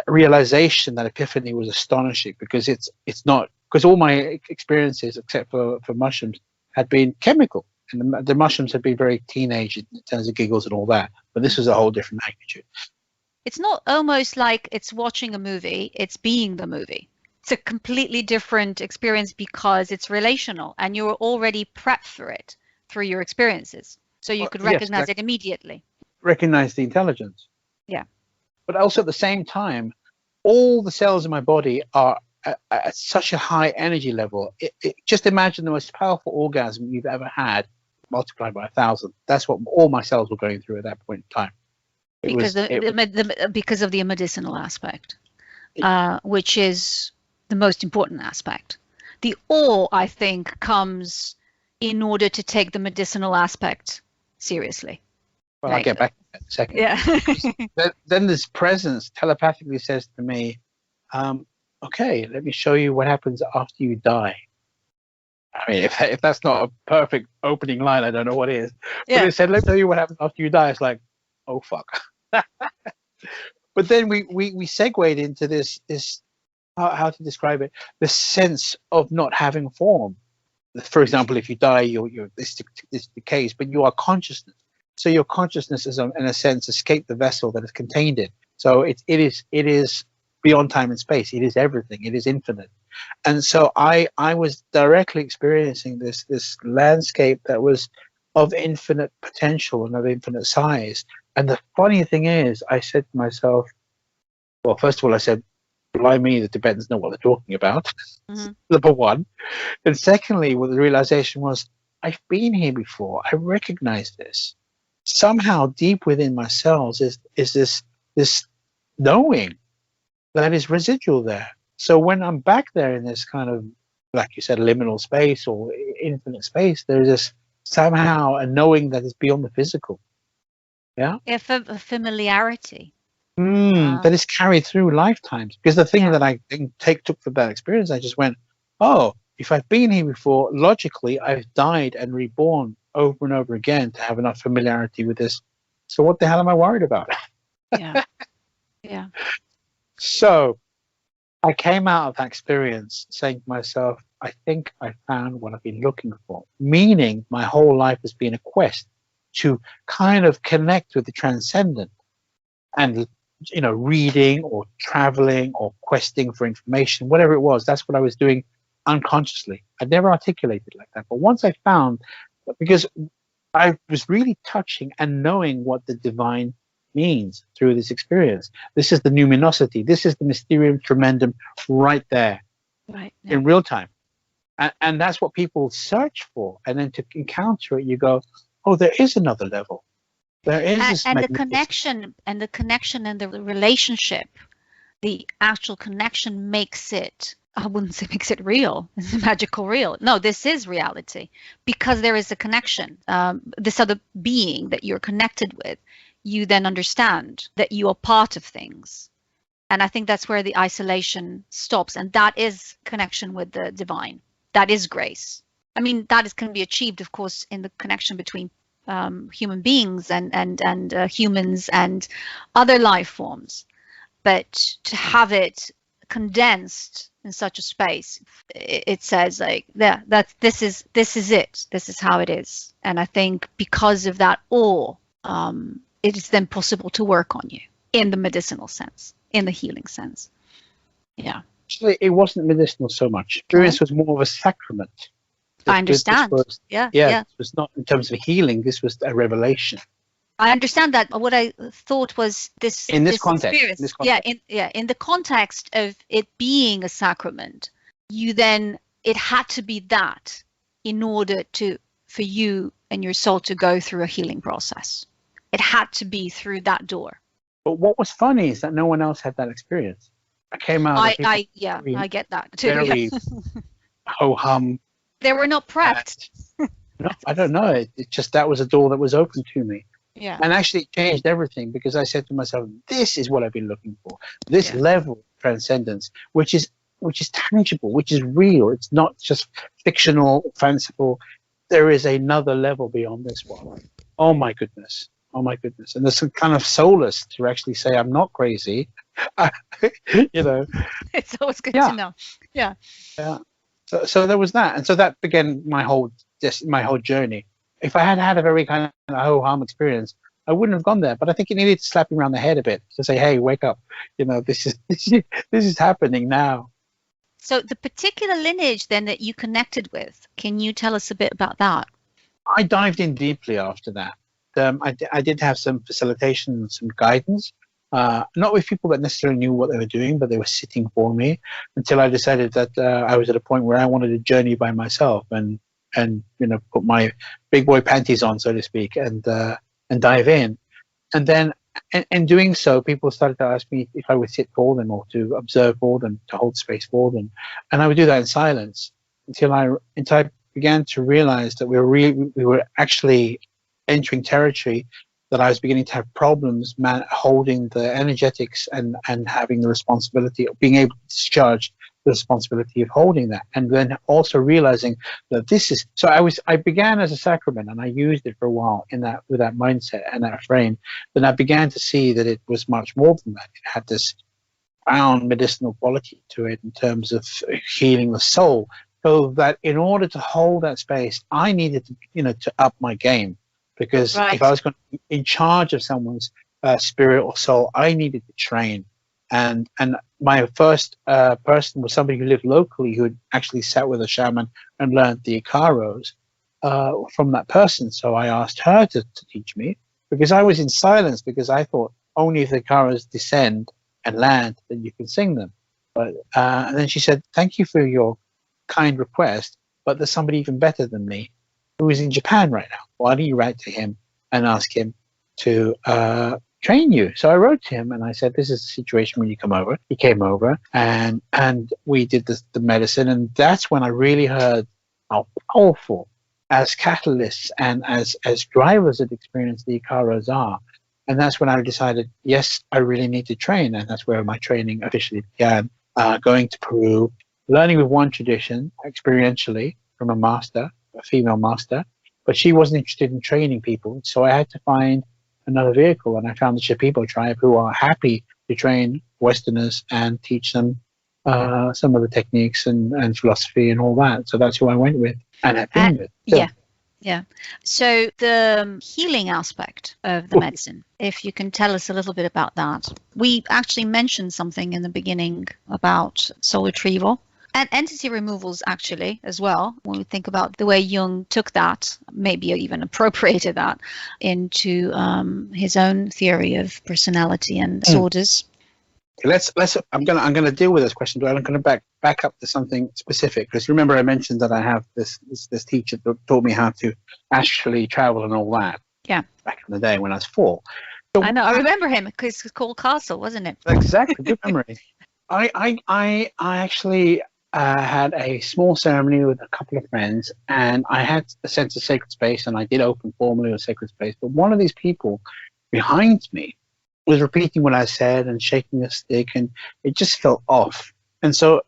realization, that epiphany was astonishing, because it's not, because all my experiences except for mushrooms had been chemical, and the mushrooms had been very teenage in terms of giggles and all that, but this was a whole different magnitude. It's not almost like it's watching a movie, it's being the movie. It's a completely different experience because it's relational and you're already prepped for it through your experiences, so you could recognize it immediately. Recognize the intelligence. Yeah. But also at the same time, all the cells in my body are at such a high energy level. Just imagine the most powerful orgasm you've ever had multiplied by 1,000. That's what all my cells were going through at that point in time. Because of the medicinal aspect, which is the most important aspect. The awe, I think, comes in order to take the medicinal aspect seriously. Well, I'll get back to that in a second. Yeah. Then this presence telepathically says to me, okay, let me show you what happens after you die. I mean, if that's not a perfect opening line, I don't know what is. Yeah. But it said, let me show you what happens after you die. It's like, oh, fuck. But then we segued into this how to describe it, the sense of not having form. For example, if you die, this decays, but you are consciousness. So your consciousness is, in a sense, escaped the vessel that is contained in. So it is beyond time and space. It is everything. It is infinite. And so I was directly experiencing this landscape that was of infinite potential and of infinite size. And the funny thing is, I said to myself, well, first of all, I said, blimey, the Tibetans know what they're talking about. Mm-hmm. Number one. And secondly, what the realization was, I've been here before. I recognize this. Somehow deep within my cells is this knowing that is residual there. So when I'm back there in this kind of, like you said, liminal space or infinite space, there's this somehow a knowing that is beyond the physical. Yeah. Yeah, familiarity. That is carried through lifetimes. Because the thing Yeah. that I took from that experience, I just went, oh, if I've been here before, logically, I've died and reborn over and over again to have enough familiarity with this. So what the hell am I worried about? Yeah. Yeah. So I came out of that experience saying to myself, I think I found what I've been looking for. Meaning my whole life has been a quest to kind of connect with the transcendent. And reading or traveling or questing for information, whatever it was, that's what I was doing unconsciously. I'd never articulated like that. But once I found, because I was really touching and knowing what the divine means through this experience. This is the numinosity. This is the mysterium tremendum right there, Right. Yeah. in real time. And that's what people search for. And then to encounter it, you go, oh, there is another level. There is this And the connection and the relationship, the actual connection makes it, I wouldn't say makes it real. It's magical real. No, this is reality because there is a connection. This other being that you're connected with, you then understand that you are part of things. And I think that's where the isolation stops. And that is connection with the divine. That is grace. I mean, can be achieved, of course, in the connection between human beings and humans and other life forms, but to have it condensed in such a space, it says like, yeah, this is it. This is how it is. And I think because of that awe, it is then possible to work on you in the medicinal sense, in the healing sense. Yeah. Actually, it wasn't medicinal so much. Experience was more of a sacrament. I understand. Yeah. It was not in terms of healing. This was a revelation. I understand that. What I thought was this in this context. Experience, in the context of it being a sacrament, it had to be that in order for you and your soul to go through a healing process. It had to be through that door. But what was funny is that no one else had that experience. I came out. I get that too. Very ho hum. They were not prepped. No, I don't know. It just, that was a door that was open to me. Yeah. And actually it changed everything because I said to myself, this is what I've been looking for. This level of transcendence, which is tangible, which is real. It's not just fictional, fanciful. There is another level beyond this one. Oh my goodness. And there's some kind of solace to actually say, I'm not crazy. It's always good to know. Yeah. So there was that, and so that began my whole journey. If I had had a very kind of ho-hum experience, I wouldn't have gone there. But I think it needed to slap me around the head a bit to say, "Hey, wake up! This is happening now." So the particular lineage then that you connected with, can you tell us a bit about that? I dived in deeply after that. I did have some facilitation and some guidance. Not with people that necessarily knew what they were doing, but they were sitting for me until I decided that I was at a point where I wanted to journey by myself and put my big boy panties on, so to speak, and dive in. And then in doing so, people started to ask me if I would sit for them or to observe for them, to hold space for them, and I would do that in silence until I began to realize that we were actually entering territory that I was beginning to have problems holding the energetics and having the responsibility of being able to discharge the responsibility of holding that. And then also realizing that I began as a sacrament and I used it for a while with that mindset and that frame. Then I began to see that it was much more than that. It had this profound medicinal quality to it in terms of healing the soul. So that in order to hold that space, I needed to up my game. Because if I was going to be in charge of someone's spirit or soul, I needed to train. And my first person was somebody who lived locally who had actually sat with a shaman and learned the Icaros from that person. So I asked her to teach me because I was in silence because I thought only if the Icaros descend and land that you can sing them. But and then she said, "Thank you for your kind request, but there's somebody even better than me who is in Japan right now. Why don't you write to him and ask him to train you?" So I wrote to him and I said, "This is the situation when you come over." He came over and we did the medicine, and that's when I really heard how powerful as catalysts and as drivers of experience the Icaros are. And that's when I decided, yes, I really need to train. And that's where my training officially began, going to Peru, learning with one tradition experientially from a master, a female master, but she wasn't interested in training people. So I had to find another vehicle, and I found the Shipibo tribe, who are happy to train Westerners and teach them some of the techniques and philosophy and all that. So that's who I went with and have been with. So, yeah. So the healing aspect of the medicine, if you can tell us a little bit about that. We actually mentioned something in the beginning about soul retrieval and entity removals, actually, as well. When we think about the way Jung took that, maybe even appropriated that into his own theory of personality and disorders. Let's. I'm gonna deal with this question, but I'm gonna back up to something specific, because remember I mentioned that I have this teacher that taught me how to astrally travel and all that. Yeah. Back in the day when I was 4. So, I know. I remember him, because it's called Castle, wasn't it? Exactly. Good memory. I actually had a small ceremony with a couple of friends, and I had a sense of sacred space, and I did open formally a sacred space. But one of these people behind me was repeating what I said and shaking a stick, and it just felt off. And so,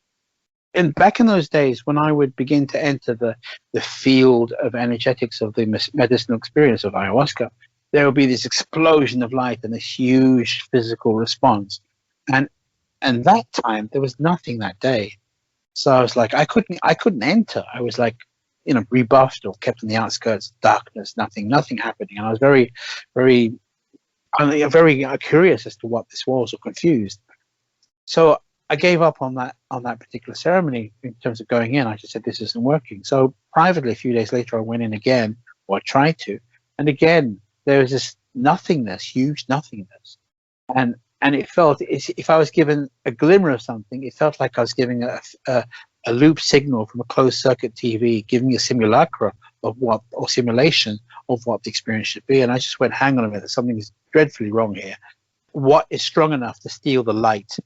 back in those days, when I would begin to enter the field of energetics of the medicinal experience of ayahuasca, there would be this explosion of light and this huge physical response. And that time, there was nothing that day. So I was like, I couldn't enter. I was like, rebuffed or kept on the outskirts, darkness, nothing happening. And I was very, very, very curious as to what this was, or confused. So I gave up on that particular ceremony in terms of going in. I just said, this isn't working. So privately, a few days later, I went in again, or I tried to, and again there was this nothingness, huge nothingness, and it felt, if I was given a glimmer of something, it felt like I was giving a loop signal from a closed circuit TV, giving me a simulacra of what, or simulation of what the experience should be. And I just went, hang on a minute, something is dreadfully wrong here. What is strong enough to steal the light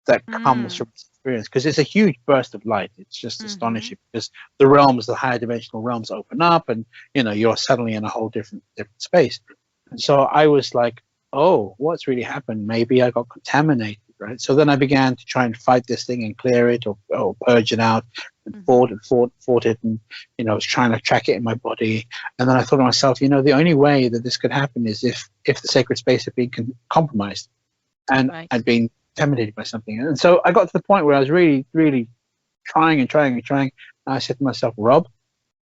that comes from this experience? Because it's a huge burst of light. It's just astonishing, because the realms, the higher dimensional realms, open up, and you're suddenly in a whole different space. And so I was like, oh, what's really happened? Maybe I got contaminated, right? So then I began to try and fight this thing and clear it, or purge it out, and fought it, and I was trying to track it in my body. And then I thought to myself, the only way that this could happen is if the sacred space had been compromised, and I'd been contaminated by something. And so I got to the point where I was really, really trying. And I said to myself, Rob,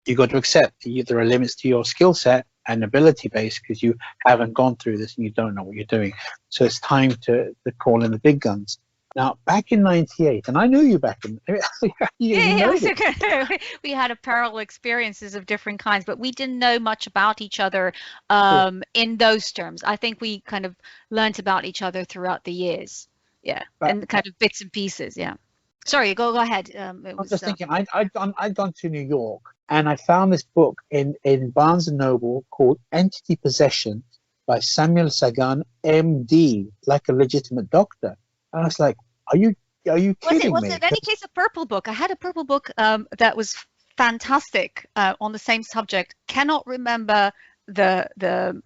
you got to accept there are limits to your skill set and ability base, because you haven't gone through this and you don't know what you're doing. So it's time to call in the big guns. Now, back in '98, and I knew you back in. We had a parallel experiences of different kinds, but we didn't know much about each other in those terms. I think we kind of learned about each other throughout the years. Yeah, and kind of bits and pieces. Yeah. Sorry, go ahead. I was just thinking, I'd gone to New York, and I found this book in Barnes & Noble called Entity Possession by Samuel Sagan, MD, like a legitimate doctor. And I was like, are you kidding me? Was it in any case a purple book? I had a purple book that was fantastic on the same subject. Cannot remember the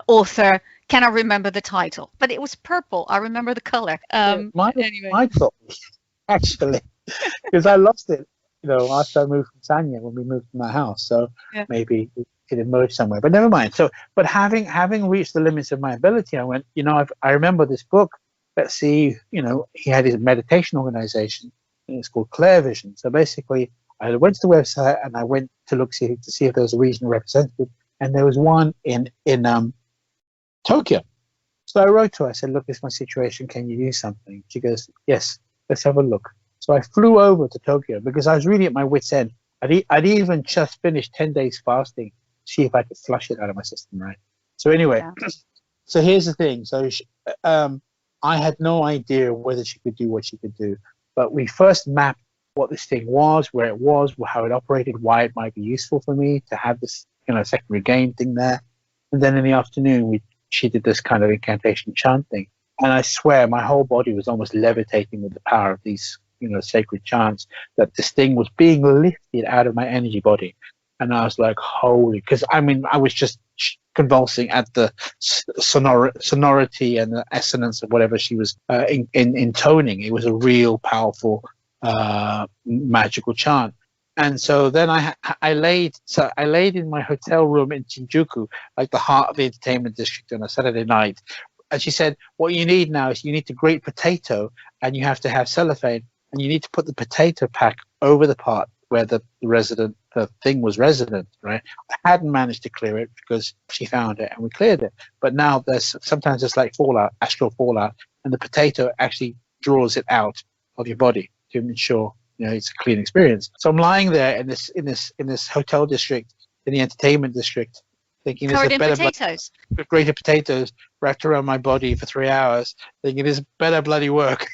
author. Cannot remember the title, but it was purple. I remember the color. Anyway. I thought, actually, because I lost it, after I moved from Sanya, when we moved from my house. So maybe it emerged somewhere, but never mind. So, but having reached the limits of my ability, I went, I remember this book. Let's see, he had his meditation organization, and it's called Clear Vision. So basically, I went to the website and I went to look to see if there was a regional representative, and there was one in Tokyo. So I wrote to her. I said, look, this is my situation. Can you do something? She goes, yes, let's have a look. So I flew over to Tokyo because I was really at my wit's end. I'd even just finished 10 days fasting, see if I could flush it out of my system, right? So anyway, so here's the thing. So I had no idea whether she could do what she could do. But we first mapped what this thing was, where it was, how it operated, why it might be useful for me to have this, secondary gain thing there. And then in the afternoon, she did this kind of incantation chant thing. And I swear my whole body was almost levitating with the power of these, sacred chants, that this thing was being lifted out of my energy body. And I was like, holy, because I was just convulsing at the sonority and the assonance of whatever she was intoning. It was a real powerful magical chant. And so then I laid in my hotel room in Shinjuku, like the heart of the entertainment district, on a Saturday night. And she said, what you need now is you need to grate potato, and you have to have cellophane, and you need to put the potato pack over the part where the thing was resident, right? I hadn't managed to clear it because she found it and we cleared it. But now sometimes it's like fallout, astral fallout, and the potato actually draws it out of your body to ensure it's a clean experience. So I'm lying there in this hotel district, in the entertainment district, thinking covered in potatoes, with grated potatoes wrapped around my body for 3 hours, thinking this better bloody work.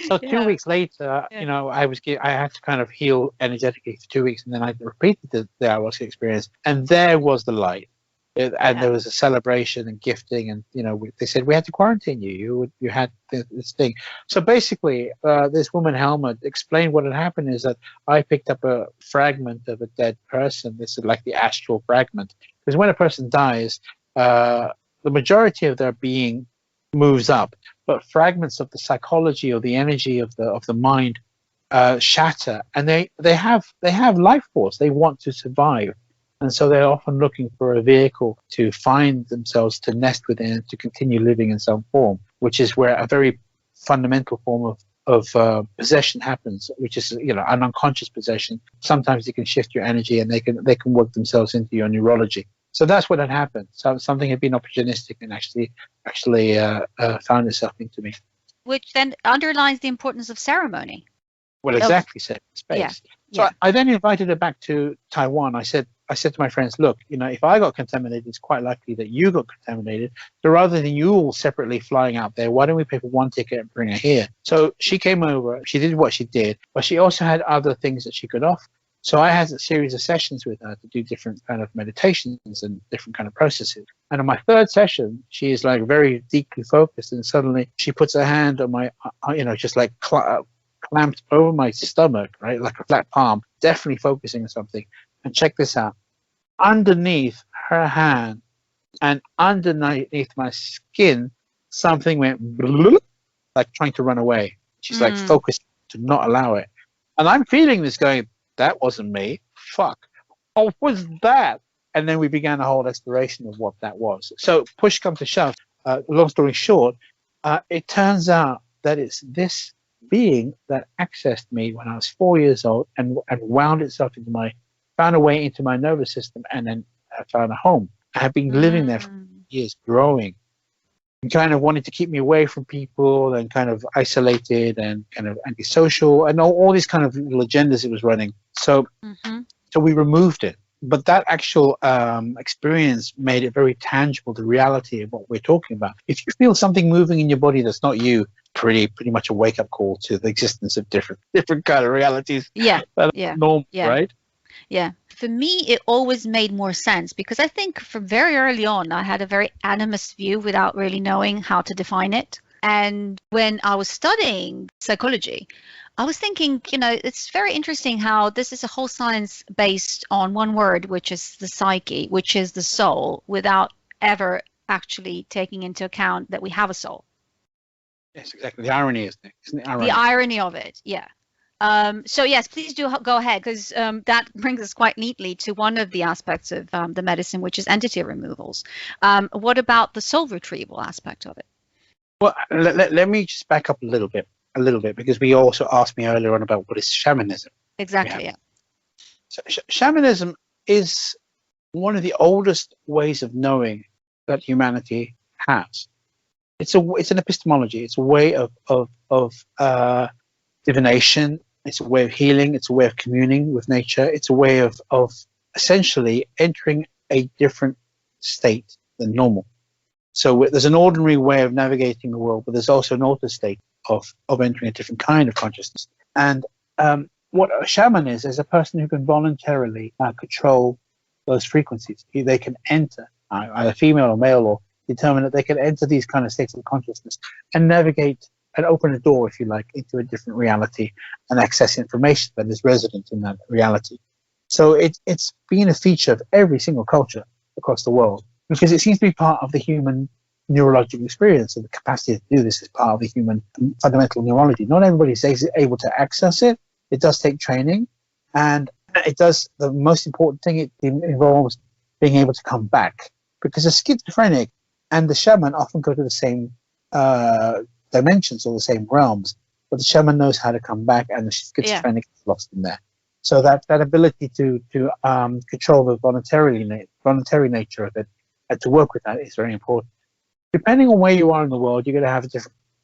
So 2 weeks later, I had to kind of heal energetically for 2 weeks, and then I repeated the ayahuasca experience, and there was the light. There was a celebration and gifting, and they said we had to quarantine you. You had this thing. So basically, this woman Helma explained what had happened is that I picked up a fragment of a dead person. This is like the astral fragment, because when a person dies, the majority of their being moves up, but fragments of the psychology or the energy of the mind shatter, and they have life force. They want to survive. And so they're often looking for a vehicle to find themselves, to nest within, to continue living in some form, which is where a very fundamental form of possession happens, which is an unconscious possession. Sometimes it can shift your energy, and they can work themselves into your neurology. So that's what had happened. So something had been opportunistic and actually found itself into me. Which then underlines the importance of ceremony. Well, exactly, space. Yeah. So I then invited her back to Taiwan. I said to my friends, look, if I got contaminated, it's quite likely that you got contaminated. So rather than you all separately flying out there, why don't we pay for one ticket and bring her here? So she came over, she did what she did, but she also had other things that she could offer. So I had a series of sessions with her to do different kind of meditations and different kind of processes. And on my third session, she is like very deeply focused, and suddenly she puts her hand on my, just like clamped over my stomach, right, like a flat palm, definitely focusing on something. And check this out. Underneath her hand and underneath my skin, something went like trying to run away. She's like focused to not allow it. And I'm feeling this going, that wasn't me. Fuck. Oh, what was that? And then we began a whole exploration of what that was. So push comes to shove. Long story short, it turns out that it's this being that accessed me when I was 4 years old and wound itself found a way into my nervous system, and then found a home. I have been living there for years, growing, and kind of wanted to keep me away from people, and kind of isolated and kind of antisocial, and all these kind of little agendas it was running. So we removed it. But that actual experience made it very tangible, the reality of what we're talking about. If you feel something moving in your body that's not you, pretty much a wake-up call to the existence of different kind of realities. Normal, right? Yeah. For me, it always made more sense, because I think from very early on, I had a very animist view without really knowing how to define it. And when I was studying psychology, I was thinking, it's very interesting how this is a whole science based on one word, which is the psyche, which is the soul, without ever actually taking into account that we have a soul. Yes, exactly. The irony, isn't it? The irony of it, yeah. So yes, please do go ahead, because that brings us quite neatly to one of the aspects of the medicine, which is entity removals. What about the soul retrieval aspect of it? Well, let me just back up a little bit, because we also asked me earlier on about what is shamanism. Exactly, yeah. So shamanism is one of the oldest ways of knowing that humanity has. It's an epistemology. It's a way of divination. It's a way of healing. It's a way of communing with nature. It's a way of essentially entering a different state than normal. So there's an ordinary way of navigating the world, but there's also an altered state of entering a different kind of consciousness. And what a shaman is a person who can voluntarily control those frequencies. They can enter, either female or male, or determine that they can enter these kind of states of consciousness and navigate and open a door, if you like, into a different reality and access information that is resident in that reality. So it's been a feature of every single culture across the world because it seems to be part of the human neurological experience, and the capacity to do this is part of the human fundamental neurology. Not everybody is able to access it. It does take training, and it does. The most important thing, it involves being able to come back, because a schizophrenic and the shaman often go to the same dimensions or the same realms, but the shaman knows how to come back, and the schizophrenic is lost in there. So that ability to control the voluntary nature of it and to work with that is very important. Depending on where you are in the world, you're going to have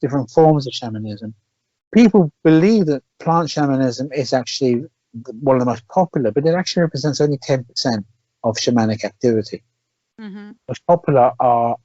different forms of shamanism. People believe that plant shamanism is actually one of the most popular, but it actually represents only 10% of shamanic activity. Mm-hmm. Most popular are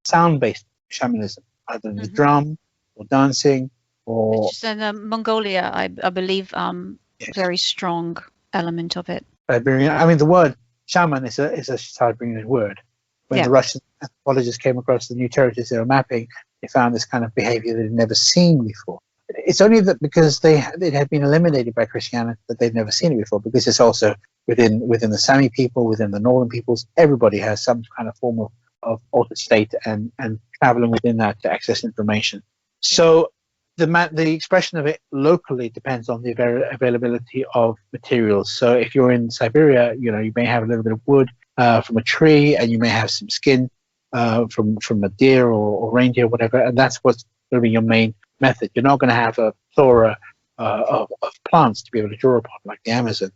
sound-based shamanism, either in the drum or dancing or... It's just in Mongolia, I believe, yes. Very strong element of it. Siberian. I mean, the word shaman is a Siberian word. When the Russian anthropologists came across the new territories they were mapping, they found this kind of behavior they'd never seen before. It's only that because it had been eliminated by Christianity that they'd never seen it before, because it's also within the Sami people, within the northern peoples, everybody has some kind of form of altered state and traveling within that to access information. So the expression of it locally depends on the availability of materials. So if you're in Siberia, you may have a little bit of wood from a tree, and you may have some skin from a deer or reindeer, whatever, and that's what's going to be your main method. You're not going to have a flora of plants to be able to draw upon like the Amazon.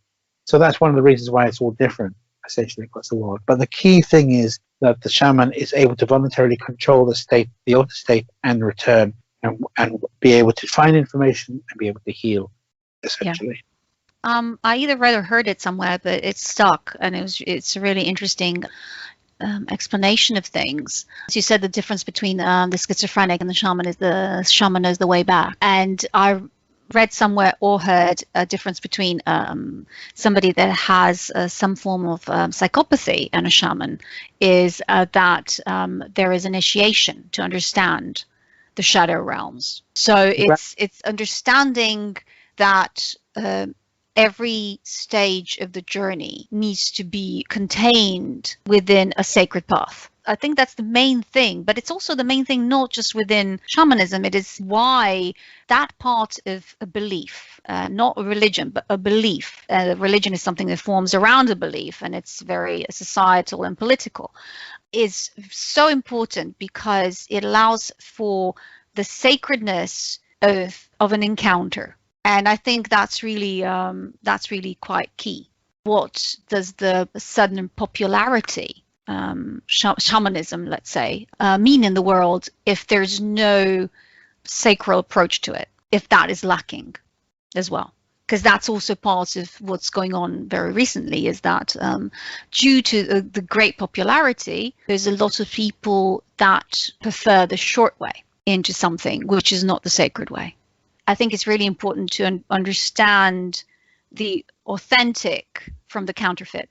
So that's one of the reasons why it's all different, essentially, across the world. But the key thing is that the shaman is able to voluntarily control the altered state, and return, and be able to find information and be able to heal, essentially. I either read or heard it somewhere, but it stuck, and it's a really interesting explanation of things. As you said, the difference between the schizophrenic and the shaman knows the way back. And I read somewhere or heard a difference between somebody that has some form of psychopathy and a shaman is that there is initiation to understand the shadow realms. So it's understanding that every stage of the journey needs to be contained within a sacred path. I think that's the main thing, but it's also the main thing not just within shamanism. It is why that part of a belief, not a religion, but a belief. Religion is something that forms around a belief, and it's very societal and political, is so important because it allows for the sacredness of an encounter. And I think that's really quite key. What does the sudden popularity, shamanism, let's say, mean in the world if there's no sacral approach to it, if that is lacking as well? Because that's also part of what's going on very recently, is that due to the great popularity, there's a lot of people that prefer the short way into something, which is not the sacred way. I think it's really important to understand the authentic from the counterfeit.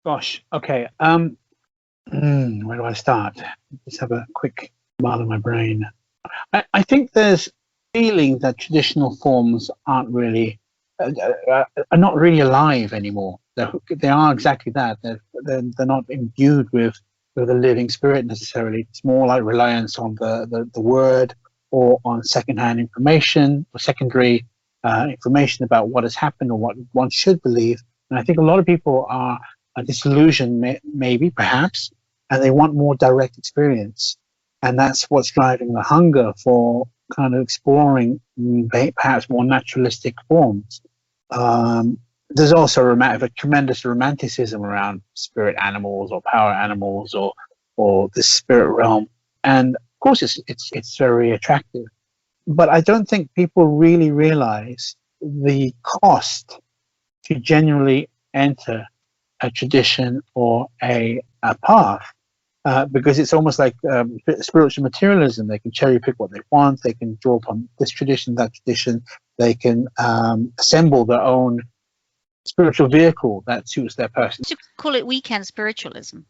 Gosh, okay. Where do I start? Let's have a quick while in my brain. I think there's feeling that traditional forms aren't really are not really alive anymore. They are exactly that. They're not imbued with a living spirit necessarily. It's more like reliance on the word, or on secondhand information or secondary information about what has happened or what one should believe. And I think a lot of people are disillusioned, maybe, perhaps, and they want more direct experience. And that's what's driving the hunger for kind of exploring perhaps more naturalistic forms. There's also a tremendous romanticism around spirit animals or power animals or the spirit realm. And of course, it's very attractive, but I don't think people really realize the cost to genuinely enter a tradition or a path, because it's almost like spiritual materialism. They can cherry pick what they want. They can draw upon this tradition, that tradition. They can assemble their own spiritual vehicle that suits their person. You call it weekend spiritualism.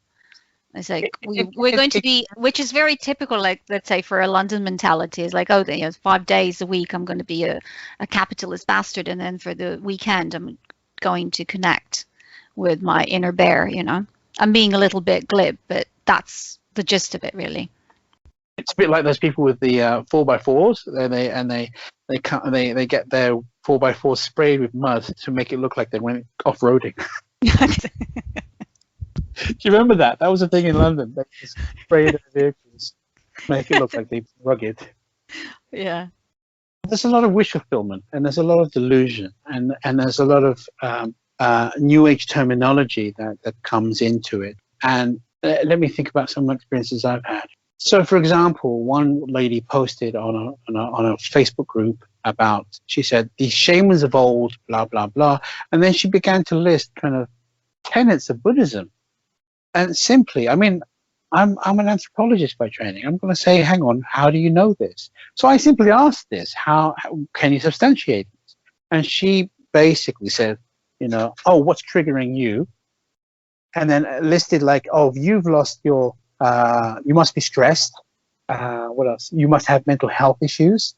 It's like we're going to be, which is very typical, like, let's say, for a London mentality. It's like, 5 days a week I'm going to be a capitalist bastard, and then for the weekend I'm going to connect with my inner bear, you know. I'm being a little bit glib, but that's the gist of it, really. It's a bit like those people with the 4x4s, they get their 4x4 sprayed with mud to make it look like they went off-roading. Do you remember that? That was a thing in London. They just sprayed their vehicles, make it look like they're rugged. Yeah. There's a lot of wish fulfillment, and there's a lot of delusion, and there's a lot of New Age terminology that comes into it. And let me think about some experiences I've had. So, for example, one lady posted on a Facebook group about, she said, the shamans of old, blah, blah, blah. And then she began to list kind of tenets of Buddhism. And simply, I mean, I'm an anthropologist by training. I'm going to say, hang on, how do you know this? So I simply asked this, how can you substantiate this? And she basically said, you know, oh, what's triggering you? And then listed like, oh, if you've lost your, you must be stressed. What else? You must have mental health issues.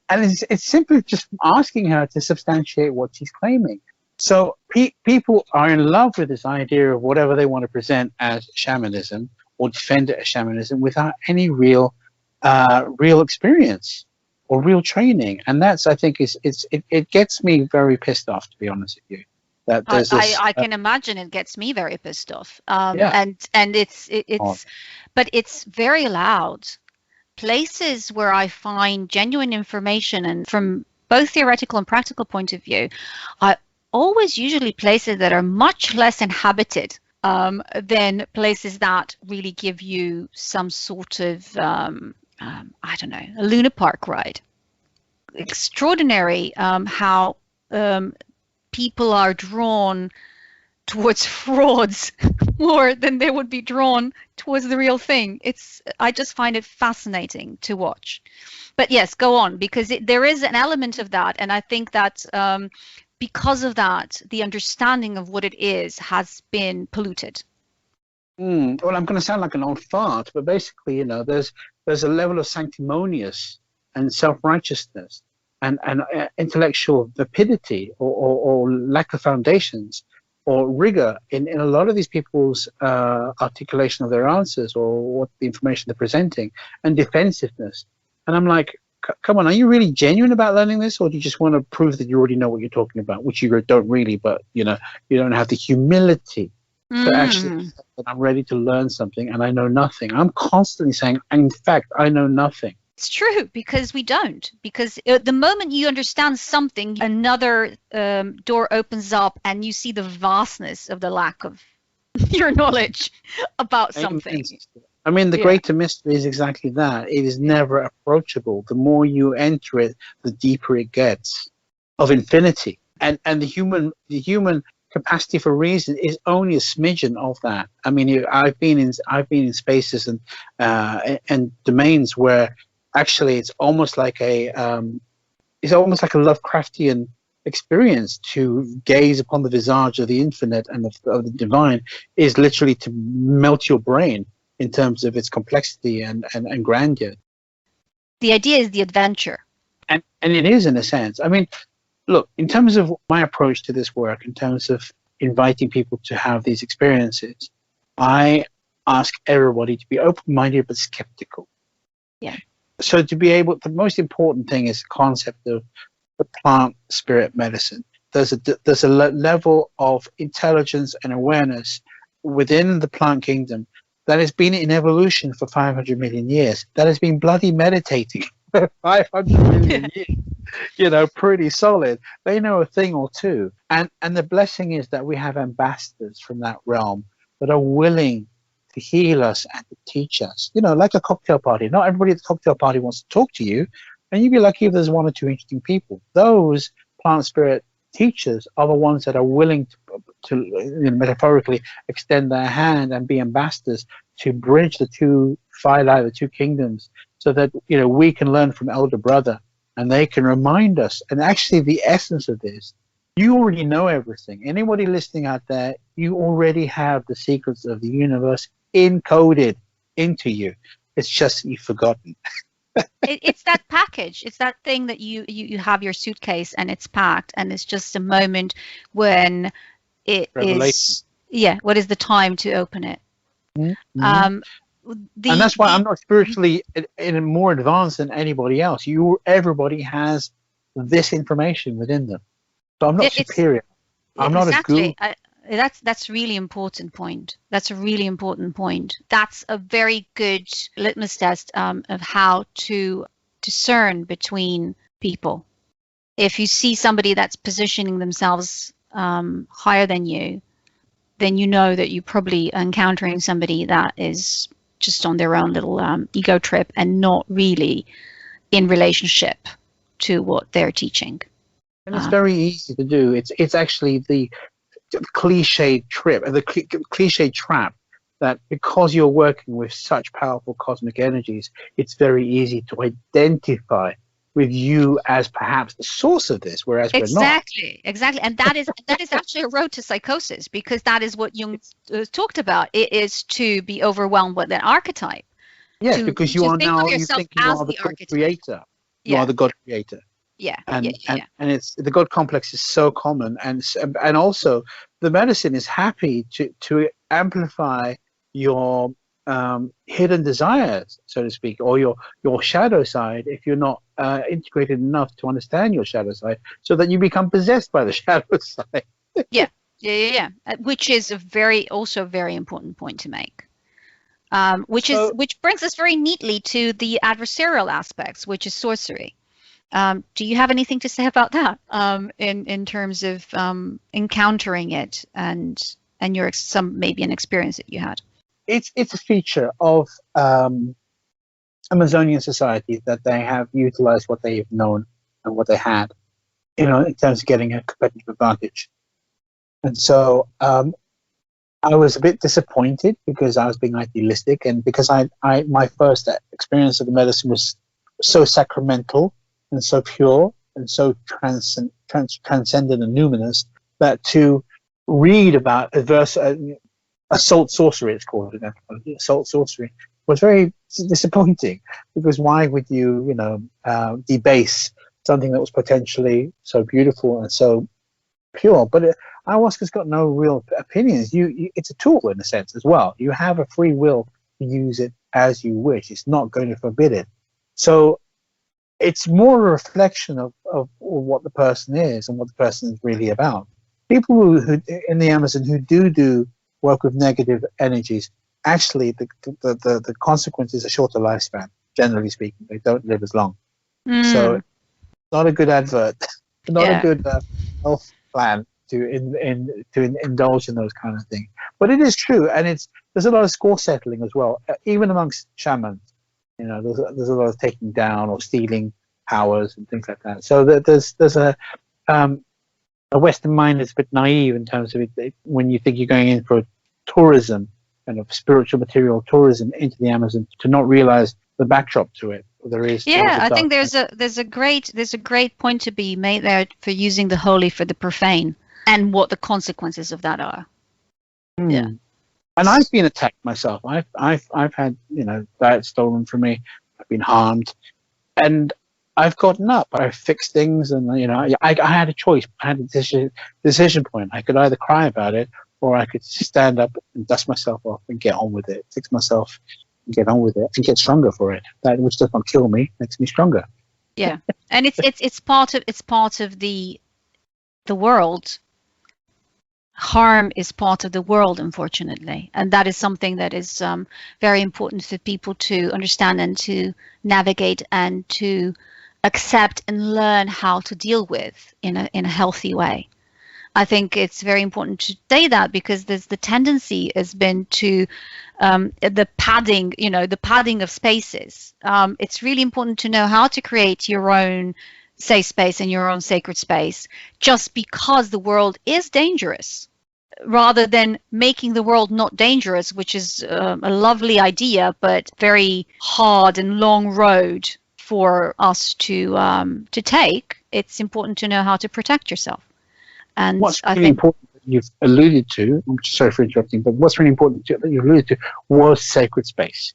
And it's simply just asking her to substantiate what she's claiming. So people are in love with this idea of whatever they want to present as shamanism or defend it as shamanism without any real experience or real training. And that's, I think, it gets me very pissed off, to be honest with you. That there's I can imagine it gets me very pissed off. Yeah. And it's but it's very loud. Places where I find genuine information, and from both theoretical and practical point of view, are always usually places that are much less inhabited than places that really give you some sort of, I don't know, a Luna Park ride. Extraordinary how people are drawn towards frauds more than they would be drawn towards the real thing. I just find it fascinating to watch. But yes, go on, because there is an element of that, and I think that because of that, the understanding of what it is has been polluted. Well, I'm going to sound like an old fart, but basically, you know, there's a level of sanctimonious and self-righteousness and intellectual vapidity or lack of foundations or rigor in a lot of these people's articulation of their answers or what the information they're presenting, and defensiveness. And I'm like, come on, are you really genuine about learning this, or do you just want to prove that you already know what you're talking about, which you don't really, but you know, you don't have the humility to actually say that I'm ready to learn something and I know nothing. I'm constantly saying, in fact, I know nothing. It's true, because we don't. Because the moment you understand something, another door opens up and you see the vastness of the lack of your knowledge about something. I mean, the greater mystery is exactly that. It is never approachable. The more you enter it, the deeper it gets, of infinity. And the human capacity for reason is only a smidgen of that. I mean, I've been in spaces and domains where actually it's almost like a Lovecraftian experience. To gaze upon the visage of the infinite and of the divine is literally to melt your brain in terms of its complexity and grandeur. The idea is the adventure. And it is, in a sense. I mean, look, in terms of my approach to this work, in terms of inviting people to have these experiences, I ask everybody to be open-minded but skeptical. Yeah. So to be able, the most important thing is the concept of the plant spirit medicine. There's a level of intelligence and awareness within the plant kingdom that has been in evolution for 500 million years, that has been bloody meditating for 500 million years, you know, pretty solid. They know a thing or two. And the blessing is that we have ambassadors from that realm that are willing to heal us and to teach us, you know, like a cocktail party. Not everybody at the cocktail party wants to talk to you, and you'd be lucky if there's one or two interesting people. Those plant spirit teachers are the ones that are willing to you know, metaphorically extend their hand and be ambassadors to bridge the two phyla, the two kingdoms, so that, you know, we can learn from elder brother and they can remind us. And actually the essence of this, you already know everything. Anybody listening out there, you already have the secrets of the universe encoded into you. It's just that you've forgotten. It's that package. It's that thing that you have your suitcase and it's packed, and it's just a moment when it Revelation. is. Yeah. What is the time to open it? Mm-hmm. And that's why I'm not spiritually in more advanced than anybody else. Everybody has this information within them, so I'm not superior. I'm not a guru. That's really important point. That's a really important point. That's a very good litmus test of how to discern between people. If you see somebody that's positioning themselves higher than you, then you know that you're probably encountering somebody that is just on their own little ego trip and not really in relationship to what they're teaching. And it's very easy to do. It's actually the cliche trap that because you're working with such powerful cosmic energies, it's very easy to identify with you as perhaps the source of this, whereas we're not. Exactly. And that is actually a road to psychosis, because that is what Jung talked about. It is to be overwhelmed with an archetype. Yes, because you think you are the God creator. You are the God creator. Yeah. And it's the God complex is so common, and also the medicine is happy to amplify your hidden desires, so to speak, or your shadow side, if you're not integrated enough to understand your shadow side, so that you become possessed by the shadow side. Yeah. Which is a very important point to make. Which brings us very neatly to the adversarial aspects, which is sorcery. Do you have anything to say about that in terms of encountering it and maybe an experience that you had? It's a feature of Amazonian society that they have utilized what they've known and what they had, in terms of getting a competitive advantage. And so I was a bit disappointed because I was being idealistic, and because my first experience of the medicine was so sacramental and so pure and so transcendent and numinous, that to read about assault sorcery, it's called in anthropology, assault sorcery, was very disappointing, because why would you debase something that was potentially so beautiful and so pure? But ayahuasca's got no real opinions. It's a tool in a sense as well. You have a free will to use it as you wish. It's not going to forbid it. So it's more a reflection of what the person is and what the person is really about. People who in the Amazon who do work with negative energies, actually the consequence is a shorter lifespan, generally speaking. They don't live as long. So it's not a good advert, not a good health plan to indulge in those kind of things. But it is true, and there's a lot of score settling as well, even amongst shamans. There's a lot of taking down or stealing powers and things like that. So there's a Western mind is a bit naive in terms of it, when you think you're going in for tourism, kind of spiritual material tourism into the Amazon, to not realize the backdrop to it. There is. Yeah, I think there's a great point to be made there for using the holy for the profane, and what the consequences of that are. Yeah. And I've been attacked myself. I've had diet stolen from me. I've been harmed, and I've gotten up. I've fixed things, and I had a choice. I had a decision point. I could either cry about it, or I could stand up and dust myself off and get on with it. Fix myself and get on with it and get stronger for it. That which does not kill me makes me stronger. Yeah, and it's part of the world. Harm is part of the world, unfortunately, and that is something that is very important for people to understand and to navigate and to accept and learn how to deal with in a healthy way. I think it's very important to say that, because there's the tendency has been to the padding of spaces. It's really important to know how to create your own safe space and your own sacred space, just because the world is dangerous, rather than making the world not dangerous, which is a lovely idea, but very hard and long road for us to take. It's important to know how to protect yourself. And what's really important that you've alluded to, I'm sorry for interrupting, but what's really important that you've alluded to was sacred space.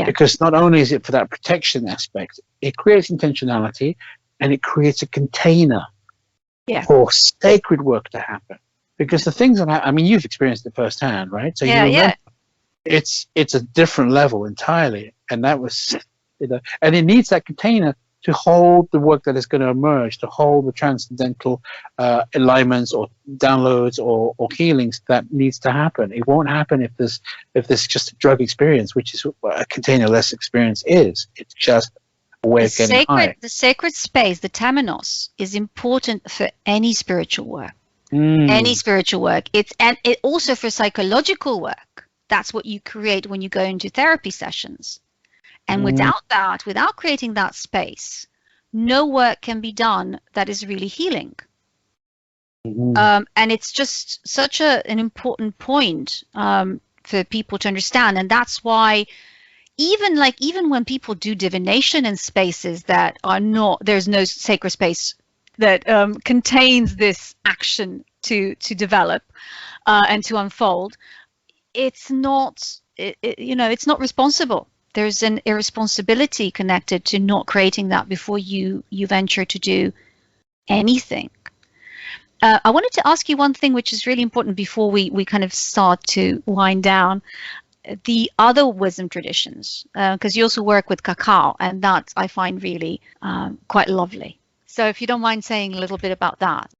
Because not only is it for that protection aspect, it creates intentionality, and it creates a container for sacred work to happen. Because the things that I mean, you've experienced it firsthand, right? So you remember it's a different level entirely, and that was, and it needs that container to hold the work that is going to emerge, to hold the transcendental alignments or downloads or healings that needs to happen. It won't happen if there's just a drug experience, which is what a containerless experience is. It's just a way of getting high. The sacred space, the temenos, is important for any spiritual work. Any spiritual work. And it also for psychological work. That's what you create when you go into therapy sessions. And without creating that space, no work can be done that is really healing. And it's just such an important point for people to understand. And that's why even when people do divination in spaces that are not, there's no sacred space that contains this action to develop and to unfold, it's not, it's not responsible. There's an irresponsibility connected to not creating that before you venture to do anything. I wanted to ask you one thing, which is really important before we kind of start to wind down. The other wisdom traditions, because you also work with cacao, and that I find really quite lovely. So if you don't mind saying a little bit about that.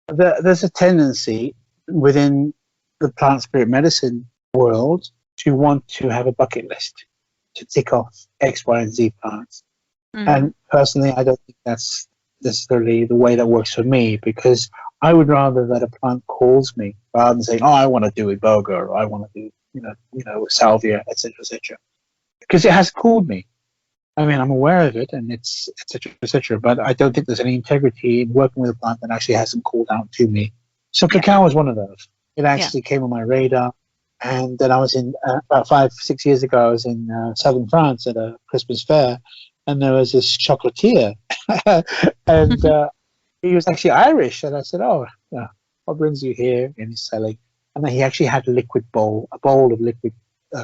There's a tendency within the plant spirit medicine world to want to have a bucket list, to tick off X, Y, and Z plants. And personally, I don't think that's necessarily the way that works for me, because I would rather that a plant calls me rather than saying, "Oh, I want to do iboga," or "I want to do, salvia," etc., etc. Because it has called me. I mean, I'm aware of it, and it's etc., etc. But I don't think there's any integrity in working with a plant that actually hasn't called out to me. So cacao was one of those. It actually came on my radar. And then I was in, about 5-6 years ago, I was in southern France at a Christmas fair, and there was this chocolatier, and he was actually Irish. And I said, "Oh, what brings you here?" And he's selling. And then he actually had a bowl of liquid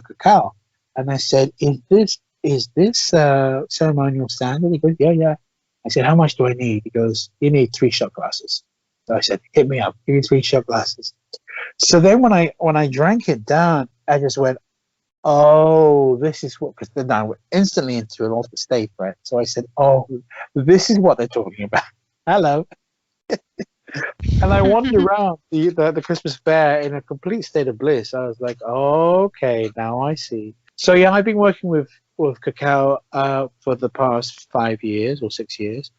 cacao. And I said, "Is this ceremonial standard?" He goes, "Yeah." I said, "How much do I need?" He goes, "You need 3 shot glasses." So I said, "Hit me up. You need 3 shot glasses." So then when I drank it down, I just went, "Oh, this is what," because then I went instantly into an altered state, right? So I said, "Oh, this is what they're talking about." Hello. And I wandered around the Christmas fair in a complete state of bliss. I was like, "Okay, now I see." So yeah, I've been working with cacao for the past 5 years or 6 years.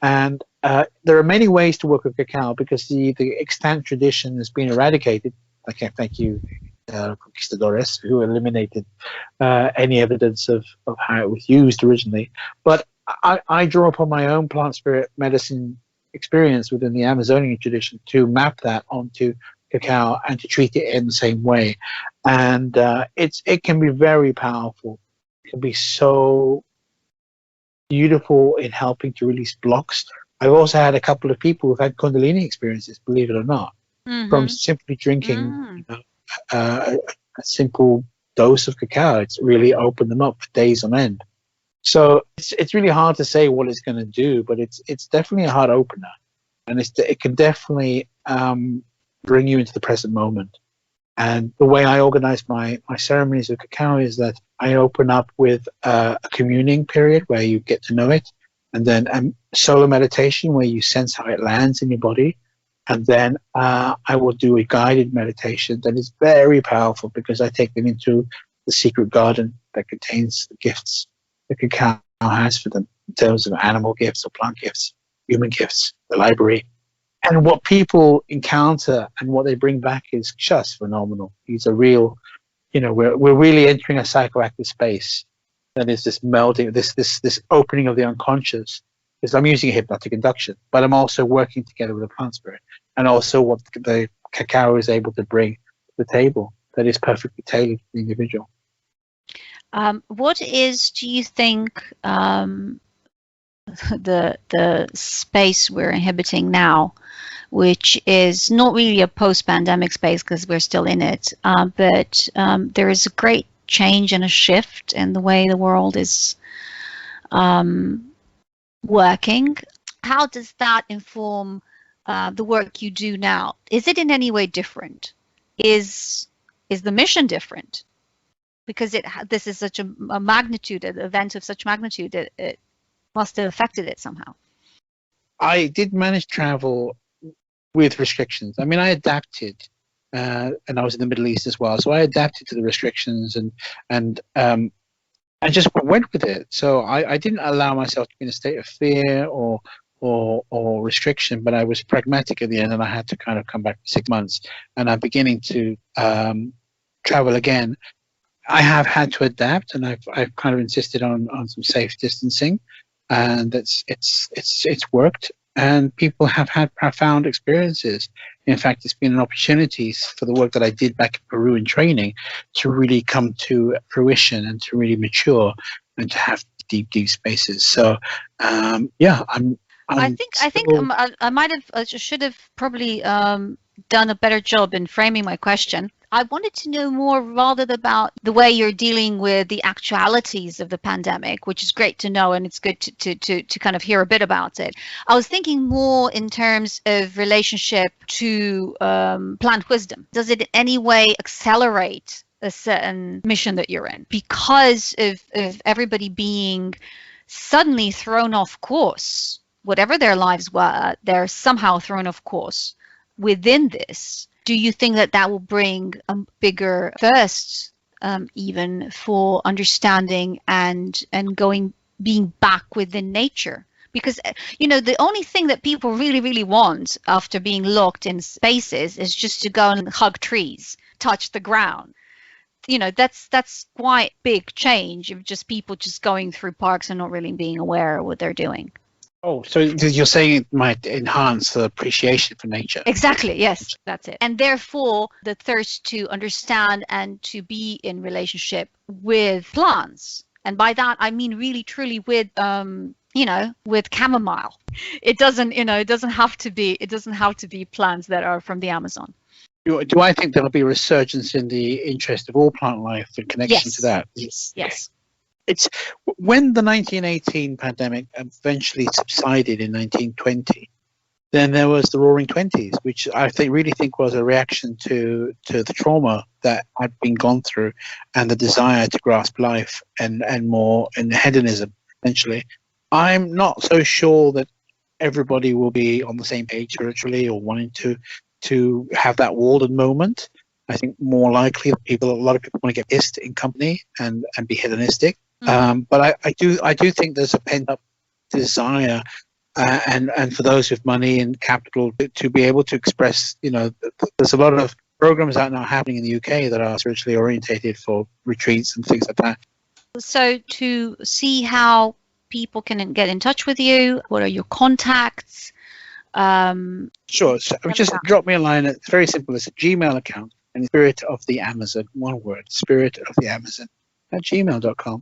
And there are many ways to work with cacao, because the extant tradition has been eradicated. Okay, thank you, conquistadores, who eliminated any evidence of how it was used originally. But I draw upon my own plant spirit medicine experience within the Amazonian tradition to map that onto cacao and to treat it in the same way. And it can be very powerful. It can be so beautiful in helping to release blocks. I've also had a couple of people who've had Kundalini experiences, believe it or not, from simply drinking a simple dose of cacao. It's really opened them up for days on end. So it's really hard to say what it's going to do, but it's definitely a heart opener, and it can definitely bring you into the present moment. And the way I organize my ceremonies of cacao is that I open up with a communing period where you get to know it, and then a solo meditation where you sense how it lands in your body. And then I will do a guided meditation that is very powerful, because I take them into the secret garden that contains the gifts that cacao has for them, in terms of animal gifts or plant gifts, human gifts, the library. And what people encounter and what they bring back is just phenomenal. These are real, we're really entering a psychoactive space that is this melding, this opening of the unconscious. Because I'm using hypnotic induction, but I'm also working together with a plant spirit, and also what the cacao is able to bring to the table that is perfectly tailored to the individual. What is, do you think, the space we're inhabiting now, which is not really a post-pandemic space because we're still in it, but there is a great change and a shift in the way the world is working. How does that inform the work you do now? Is it in any way different? Is the mission different? Because this is such a magnitude, an event of such magnitude, that it must have affected it somehow. I did manage travel with restrictions. I mean, I adapted, and I was in the Middle East as well, so I adapted to the restrictions and I just went with it. So I didn't allow myself to be in a state of fear or restriction, but I was pragmatic at the end, and I had to kind of come back for 6 months, and I'm beginning to travel again. I have had to adapt, and I've kind of insisted on some safe distancing, and it's worked, and people have had profound experiences. In fact, it's been an opportunity for the work that I did back in Peru in training to really come to fruition and to really mature and to have deep spaces. So yeah, I think I should have probably done a better job in framing my question. I wanted to know more rather about the way you're dealing with the actualities of the pandemic, which is great to know, and it's good to kind of hear a bit about it. I was thinking more in terms of relationship to plant wisdom. Does it in any way accelerate a certain mission that you're in because of everybody being suddenly thrown off course? Whatever their lives were, they're somehow thrown off course within this. Do you think that will bring a bigger thirst even for understanding and being back within nature? Because, the only thing that people really, really want after being locked in spaces is just to go and hug trees, touch the ground. That's quite big change of just people just going through parks and not really being aware of what they're doing. Oh, so you're saying it might enhance the appreciation for nature? Exactly, yes, that's it. And therefore, the thirst to understand and to be in relationship with plants. And by that, I mean really, truly with, with chamomile. It doesn't have to be plants that are from the Amazon. Do I think there'll be a resurgence in the interest of all plant life in connection to that? Yes. It's when the 1918 pandemic eventually subsided in 1920, then there was the Roaring Twenties, which I really think was a reaction to the trauma that had been gone through and the desire to grasp life and more in hedonism, essentially. I'm not so sure that everybody will be on the same page spiritually or wanting to have that Walden moment. I think more likely a lot of people want to get pissed in company and be hedonistic. But I do think there's a pent-up desire, and for those with money and capital to be able to express, there's a lot of programs out now happening in the UK that are spiritually orientated for retreats and things like that. So to see how people can get in touch with you, what are your contacts? Sure. So just drop me a line. It's very simple. It's a Gmail account, and Spirit of the Amazon, one word, Spirit of the Amazon @gmail.com.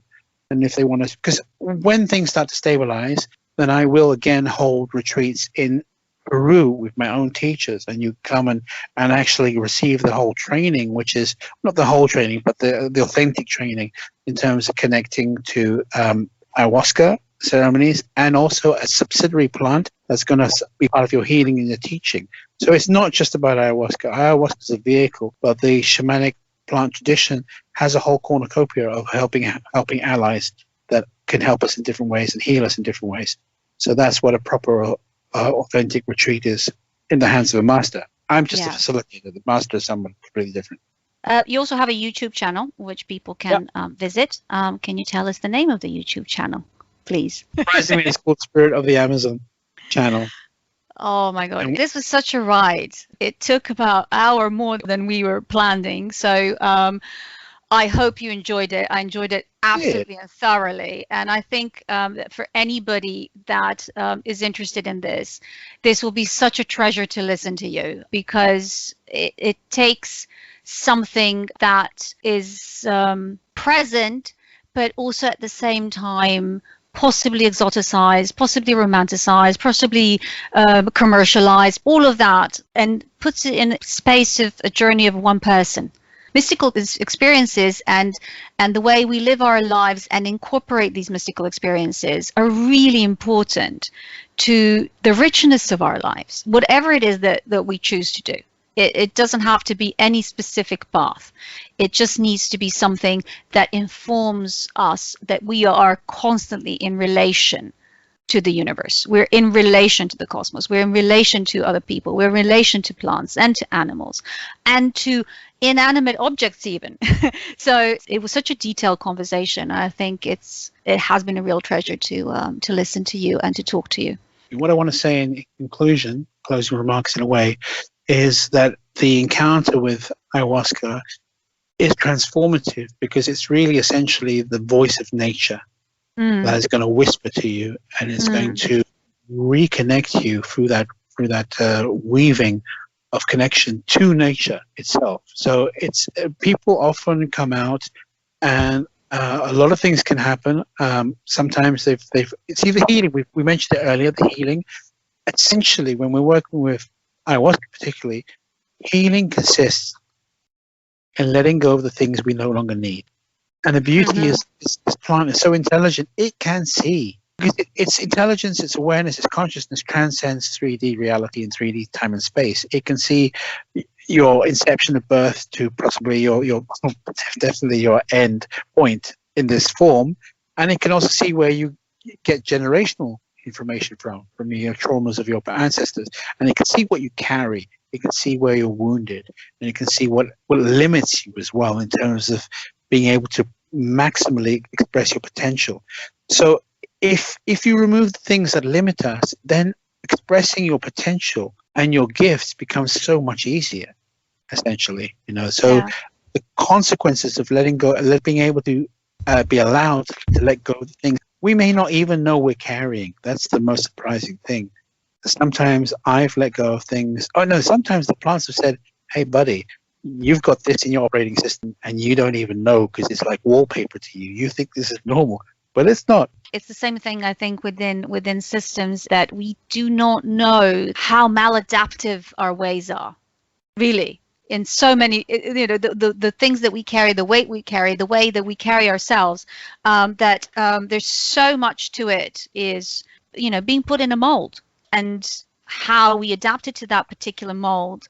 And if they want to, because when things start to stabilize, then I will again hold retreats in Peru with my own teachers, and you come and actually receive the whole training, which is not the whole training, but the authentic training in terms of connecting to ayahuasca ceremonies, and also a subsidiary plant that's going to be part of your healing and your teaching. So it's not just about ayahuasca. Ayahuasca is a vehicle, but the shamanic plant tradition has a whole cornucopia of helping allies that can help us in different ways and heal us in different ways. So that's what a proper authentic retreat is in the hands of a master. I'm just a facilitator. The master is someone completely different. You also have a YouTube channel which people can visit. Can you tell us the name of the YouTube channel, please? Surprisingly, it's called Spirit of the Amazon channel. Oh my God, this was such a ride. It took about an hour more than we were planning. So I hope you enjoyed it. I enjoyed it absolutely and thoroughly. And I think that for anybody that is interested in this will be such a treasure to listen to you, because it takes something that is present, but also at the same time possibly exoticized, possibly romanticized, possibly commercialized, all of that, and puts it in space of a journey of one person. mystical experiences and the way we live our lives and incorporate these mystical experiences are really important to the richness of our lives, whatever it is that we choose to do. It doesn't have to be any specific path. It just needs to be something that informs us that we are constantly in relation to the universe. We're in relation to the cosmos. We're in relation to other people. We're in relation to plants and to animals and to inanimate objects even. So it was such a detailed conversation. I think it has been a real treasure to listen to you and to talk to you. What I want to say in conclusion, closing remarks in a way, is that the encounter with ayahuasca is transformative because it's really essentially the voice of nature that is going to whisper to you, and it's going to reconnect you through that weaving of connection to nature itself. So it's people often come out, and a lot of things can happen. Sometimes it's either healing. We mentioned it earlier, the healing. Essentially, when we're working with ayahuasca, particularly, healing consists in letting go of the things we no longer need. And the beauty is this plant is so intelligent, it can see. Because its intelligence, its awareness, its consciousness transcends 3D reality and 3D time and space. It can see your inception of birth to possibly your definitely your end point in this form. And it can also see where you get generational information from your traumas of your ancestors. And it can see what you carry. It can see where you're wounded. And it can see what limits you as well in terms of being able to maximally express your potential. So if you remove the things that limit us, then expressing your potential and your gifts becomes so much easier, essentially. So the consequences of letting go, being able to be allowed to let go of the things we may not even know we're carrying. That's the most surprising thing. Sometimes I've let go of things. Sometimes the plants have said, hey, buddy, you've got this in your operating system and you don't even know because it's like wallpaper to you. You think this is normal, but it's not. It's the same thing, I think, within systems, that we do not know how maladaptive our ways are, really. In so many, the things that we carry, the weight we carry, the way that we carry ourselves, that there's so much to it is, being put in a mold. And how we adapted to that particular mold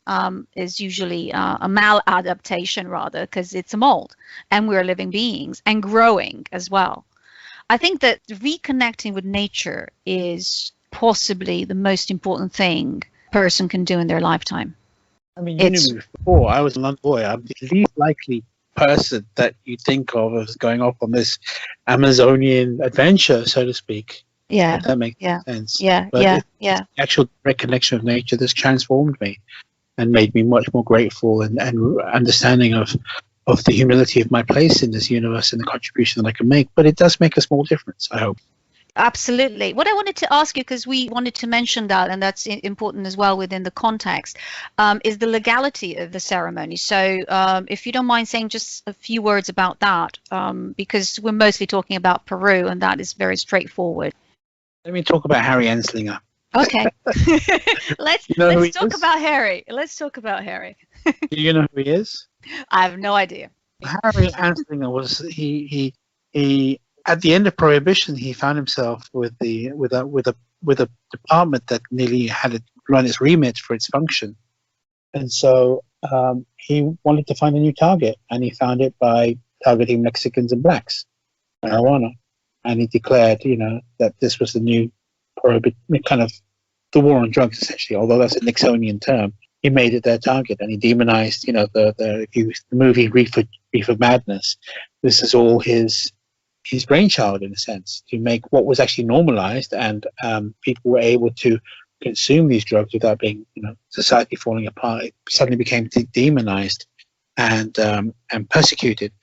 is usually a maladaptation, rather, because it's a mold and we're living beings and growing as well. I think that reconnecting with nature is possibly the most important thing a person can do in their lifetime. I mean, you knew me before. I was a London boy. I'm the least likely person that you think of as going off on this Amazonian adventure, so to speak. Yeah, if that makes sense. Yeah. The actual direct connection of nature that's transformed me and made me much more grateful and understanding of the humility of my place in this universe and the contribution that I can make. But it does make a small difference, I hope. Absolutely. What I wanted to ask you, because we wanted to mention that, and that's important as well within the context, is the legality of the ceremony. So if you don't mind saying just a few words about that, because we're mostly talking about Peru, and that is very straightforward. Let me talk about Harry Anslinger. Okay. Let's talk about Harry. Let's talk about Harry. Do you know who he is? I have no idea. Harry Anslinger was he at the end of Prohibition, he found himself with a department that nearly had run its remit for its function, and so he wanted to find a new target, and he found it by targeting Mexicans and blacks, marijuana, and he declared, that this was the new kind of the war on drugs, essentially. Although that's a Nixonian term, he made it their target, and he demonized, the movie Reefer Madness. This is all his brainchild, in a sense, to make what was actually normalized, and people were able to consume these drugs without being, society falling apart. It suddenly became demonized and persecuted.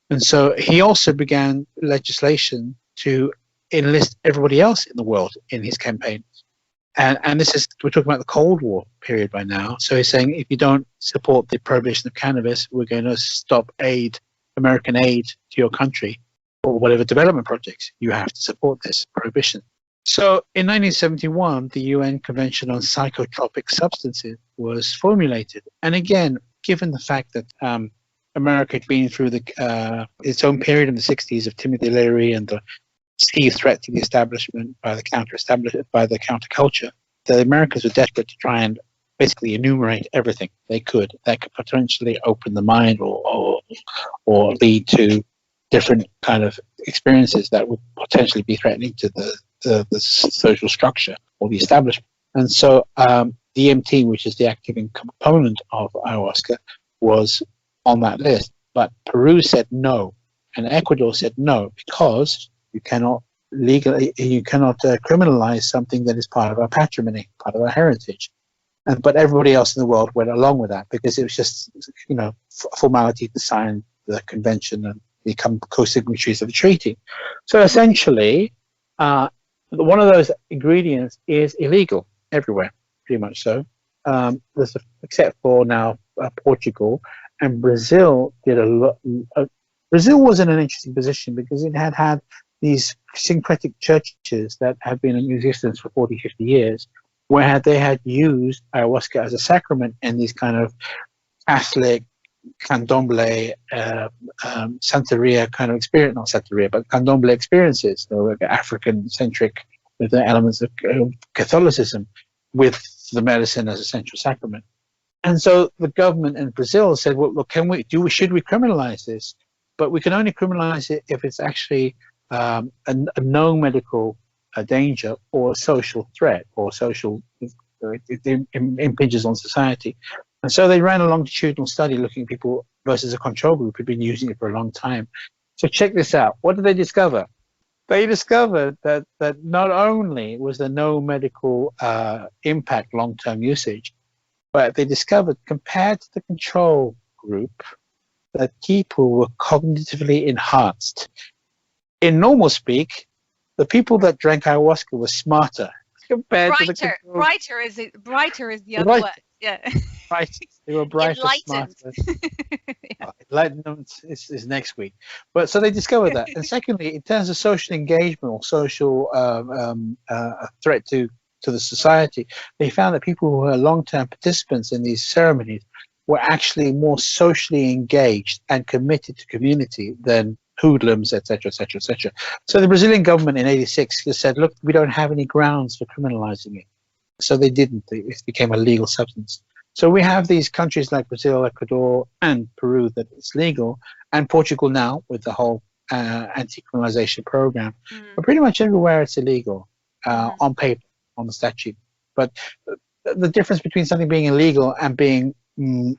And so he also began legislation to enlist everybody else in the world in his campaign. And we're talking about the Cold War period by now. So he's saying, if you don't support the prohibition of cannabis, we're going to stop American aid to your country, or whatever development projects. You have to support this prohibition. So in 1971, the UN Convention on Psychotropic Substances was formulated. And again, given the fact that America had been through its own period in the 60s of Timothy Leary and the perceived threat to the establishment by the counterculture, the Americans were desperate to try and basically enumerate everything they could that could potentially open the mind or lead to different kind of experiences that would potentially be threatening to the social structure or the establishment. And so DMT, which is the active component of ayahuasca, was on that list. But Peru said no, and Ecuador said no, because you cannot criminalize something that is part of our patrimony, part of our heritage. But everybody else in the world went along with that because it was just, formality to sign the convention and become co-signatories of the treaty. So essentially, one of those ingredients is illegal everywhere, pretty much so. Except for now Portugal and Brazil did a lot. Brazil was in an interesting position because it had these syncretic churches that had been in existence for 40, 50 years, where they had used ayahuasca as a sacrament in these kind of Catholic, candomblé, Santeria kind of experience, not Santeria, but candomblé experiences, African-centric with the elements of Catholicism, with the medicine as a central sacrament. And so the government in Brazil said, well, look, should we criminalize this? But we can only criminalize it if it's actually a known medical danger or a social threat or social it impinges on society. And so they ran a longitudinal study looking at people versus a control group who'd been using it for a long time. So check this out. What did they discover? They discovered that not only was there no medical impact long-term usage, but they discovered compared to the control group that people were cognitively enhanced. In normal speak, the people that drank ayahuasca were smarter compared to the control. Brighter is the other word. Yeah. Right. They were brighter, Enlightened. smarter. Yeah. Enlightenment is next week. But so they discovered that. And secondly, in terms of social engagement or social threat to the society, they found that people who were long-term participants in these ceremonies were actually more socially engaged and committed to community than hoodlums, etc., etc., etc. So the Brazilian government in '86 just said, look, we don't have any grounds for criminalizing it. So they didn't. It became a legal substance. So we have these countries like Brazil, Ecuador, and Peru that it's legal, and Portugal now with the whole anti-criminalization program. But pretty much everywhere it's illegal on paper, on the statute. But the difference between something being illegal and being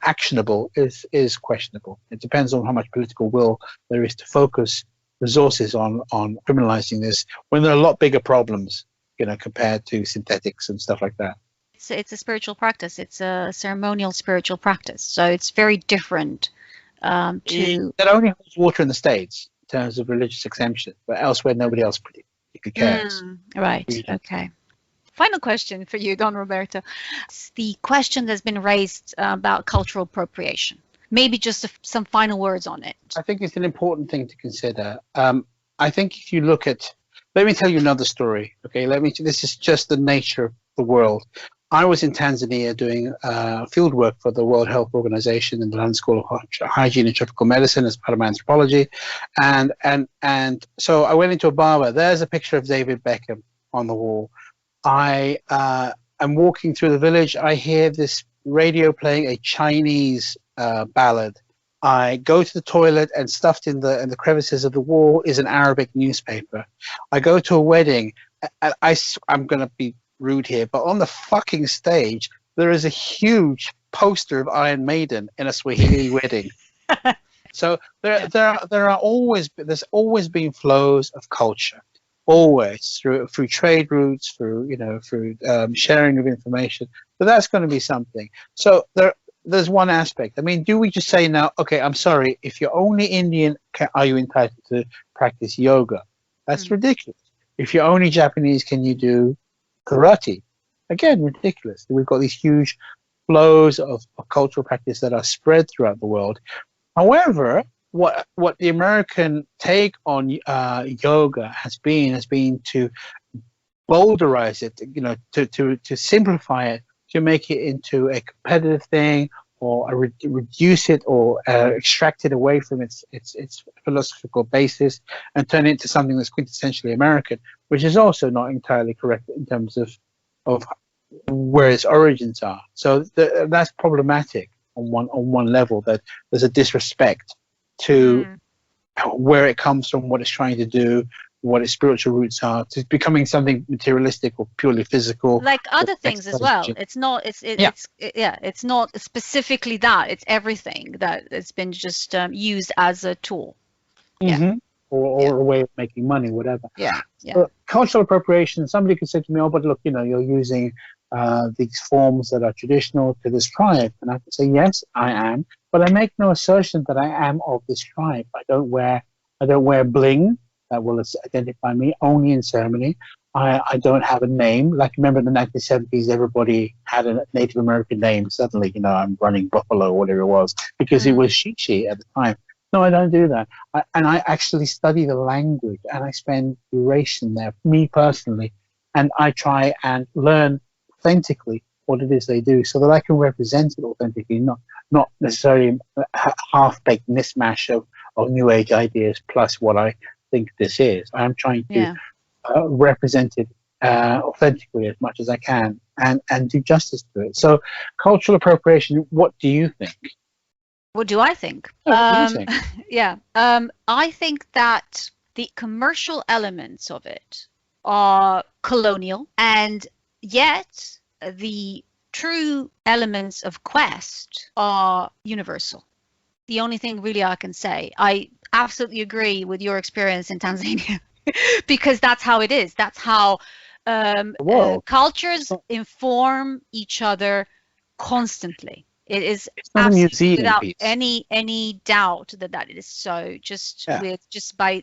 actionable is questionable. It depends on how much political will there is to focus resources on criminalizing this when there are a lot bigger problems, compared to synthetics and stuff like that. It's a spiritual practice. It's a ceremonial spiritual practice. So it's very different to... That only holds water in the States in terms of religious exemption, but elsewhere nobody else particularly cares. Right, okay. Final question for you, Don Roberto. It's the question that's been raised about cultural appropriation. Maybe just some final words on it. I think it's an important thing to consider. I think if you look at... Let me tell you another story, okay? This is just the nature of the world. I was in Tanzania doing field work for the World Health Organization in the London School of Hygiene and Tropical Medicine as part of my anthropology. And so I went into a barber. There's a picture of David Beckham on the wall. I am walking through the village. I hear this radio playing a Chinese ballad. I go to the toilet, and stuffed in the crevices of the wall is an Arabic newspaper. I go to a wedding. And I'm going to be rude here, but on the fucking stage, there is a huge poster of Iron Maiden in a Swahili wedding. So there's always been flows of culture. Always through trade routes, through sharing of information, but that's going to be something. So there's one aspect. I mean, do we just say now, okay, I'm sorry, if you're only Indian, are you entitled to practice yoga? That's ridiculous. If you're only Japanese, can you do karate? Again, ridiculous. We've got these huge flows of cultural practice that are spread throughout the world. However, what the American take on yoga has been to boulderize it, to simplify it, to make it into a competitive thing reduce it or extract it away from its philosophical basis and turn it into something that's quintessentially American, which is also not entirely correct in terms of where its origins are. So that's problematic on one level, that there's a disrespect to where it comes from, what it's trying to do, what its spiritual roots are, to becoming something materialistic or purely physical, like other things as well. It's not it's not specifically that, it's everything that it's been just used as a tool. Or a way of making money, whatever. But cultural appropriation, somebody could say to me, oh, but look, you're using these forms that are traditional to this tribe, and I could say, yes, I am, but I make no assertion that I am of this tribe. I don't wear bling that will identify me, only in ceremony. I don't have a name. Like, remember in the 1970s, everybody had a Native American name. Suddenly, I'm running Buffalo or whatever it was, because it was Shishi at the time. No, I don't do that. And I actually study the language, and I spend duration there, me personally, and I try and learn authentically what it is they do, so that I can represent it authentically, not necessarily a half-baked mismatch of New Age ideas plus what I think this is. I'm trying to represent it authentically as much as I can and do justice to it. So cultural appropriation, what do you think? What do I think? What do you think? I think that the commercial elements of it are colonial, and yet the true elements of quest are universal. The only thing really I can say, I absolutely agree with your experience in Tanzania, because that's how it is. That's how cultures inform each other constantly. It is absolutely without any doubt that it is so. Just by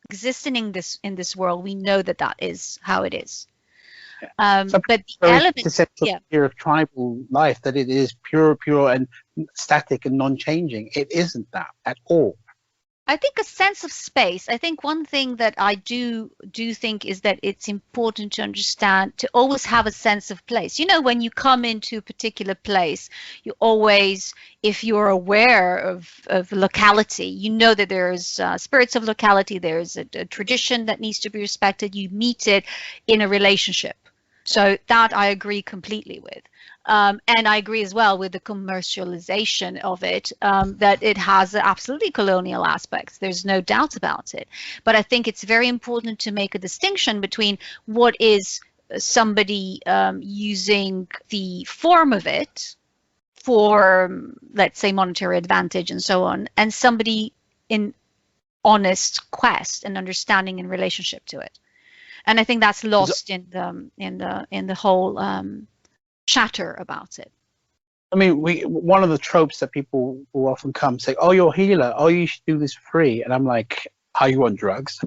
existing in this world, we know that is how it is. But the elements, fear of tribal life, that it is pure and static and non-changing. It isn't that at all. I think a sense of space. I think one thing that I do think is that it's important to understand, to always have a sense of place. When you come into a particular place, you always, if you're aware of locality, you know that there's spirits of locality, there's a tradition that needs to be respected. You meet it in a relationship. So that I agree completely with. And I agree as well with the commercialization of it, that it has absolutely colonial aspects. There's no doubt about it. But I think it's very important to make a distinction between what is somebody using the form of it for, let's say, monetary advantage and so on, and somebody in honest quest and understanding in relationship to it. And I think that's lost in the whole chatter about it. I mean, one of the tropes that people will often come say, "Oh, you're a healer. Oh, you should do this free." And I'm like, "Are you on drugs?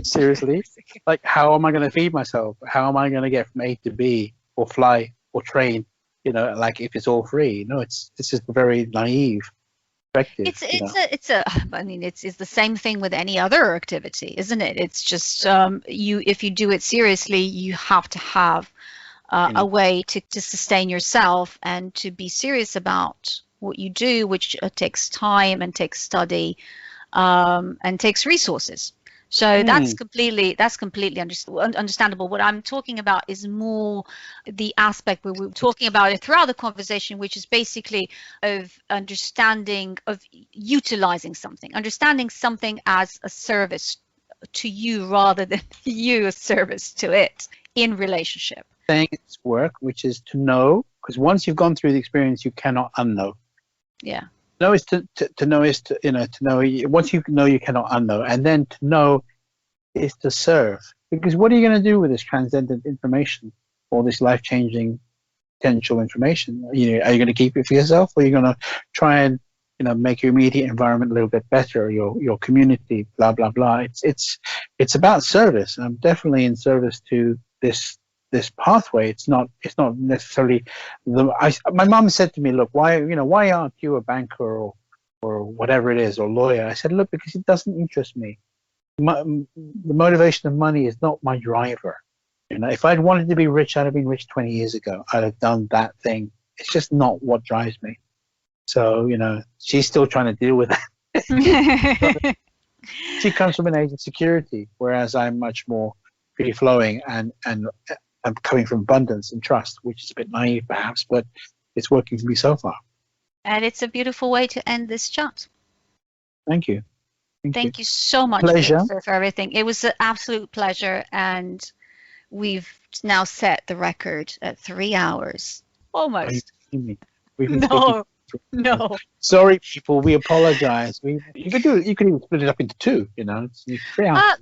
Seriously? Like, how am I going to feed myself? How am I going to get from A to B or fly or train? Like, if it's all free? No, it's just very naive. It's the same thing with any other activity, isn't it? It's just if you do it seriously, you have to have a way to sustain yourself and to be serious about what you do, which takes time and takes study and takes resources. So that's completely understandable. What I'm talking about is more the aspect where we're talking about it throughout the conversation, which is basically of understanding, of utilizing something, understanding something as a service to you rather than you a service to it in relationship. Saying it's work, which is to know, because once you've gone through the experience, you cannot unknow. Yeah. Know is to know is to know. Once you know, you cannot unknow, and then to know is to serve. Because what are you going to do with this transcendent information or this life-changing potential information? Are you going to keep it for yourself, or are you going to try and make your immediate environment a little bit better, your community, blah blah blah? It's about service. I'm definitely in service to this pathway. It's not necessarily my mom said to me, look, why aren't you a banker or whatever it is, or lawyer? I said, look, because it doesn't interest me. The motivation of money is not my driver. If I'd wanted to be rich, I'd have been rich 20 years ago. I'd have done that thing. It's just not what drives me. So, she's still trying to deal with that. She comes from an age of security, whereas I'm much more free-flowing and I'm coming from abundance and trust, which is a bit naive perhaps, but it's working for me so far. And it's a beautiful way to end this chat. Thank you. Thank you so much for everything. It was an absolute pleasure, and we've now set the record at 3 hours. Almost. No. Sorry, people. We apologize. You can even split it up into 2. It's 3 hours.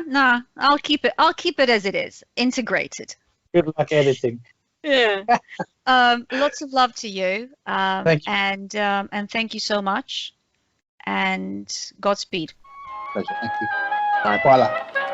No. I'll keep it as it is, integrated. Good luck editing. Yeah. Lots of love to you. Thank you. And thank you so much. And Godspeed. Pleasure. Thank you. Bye. Voila.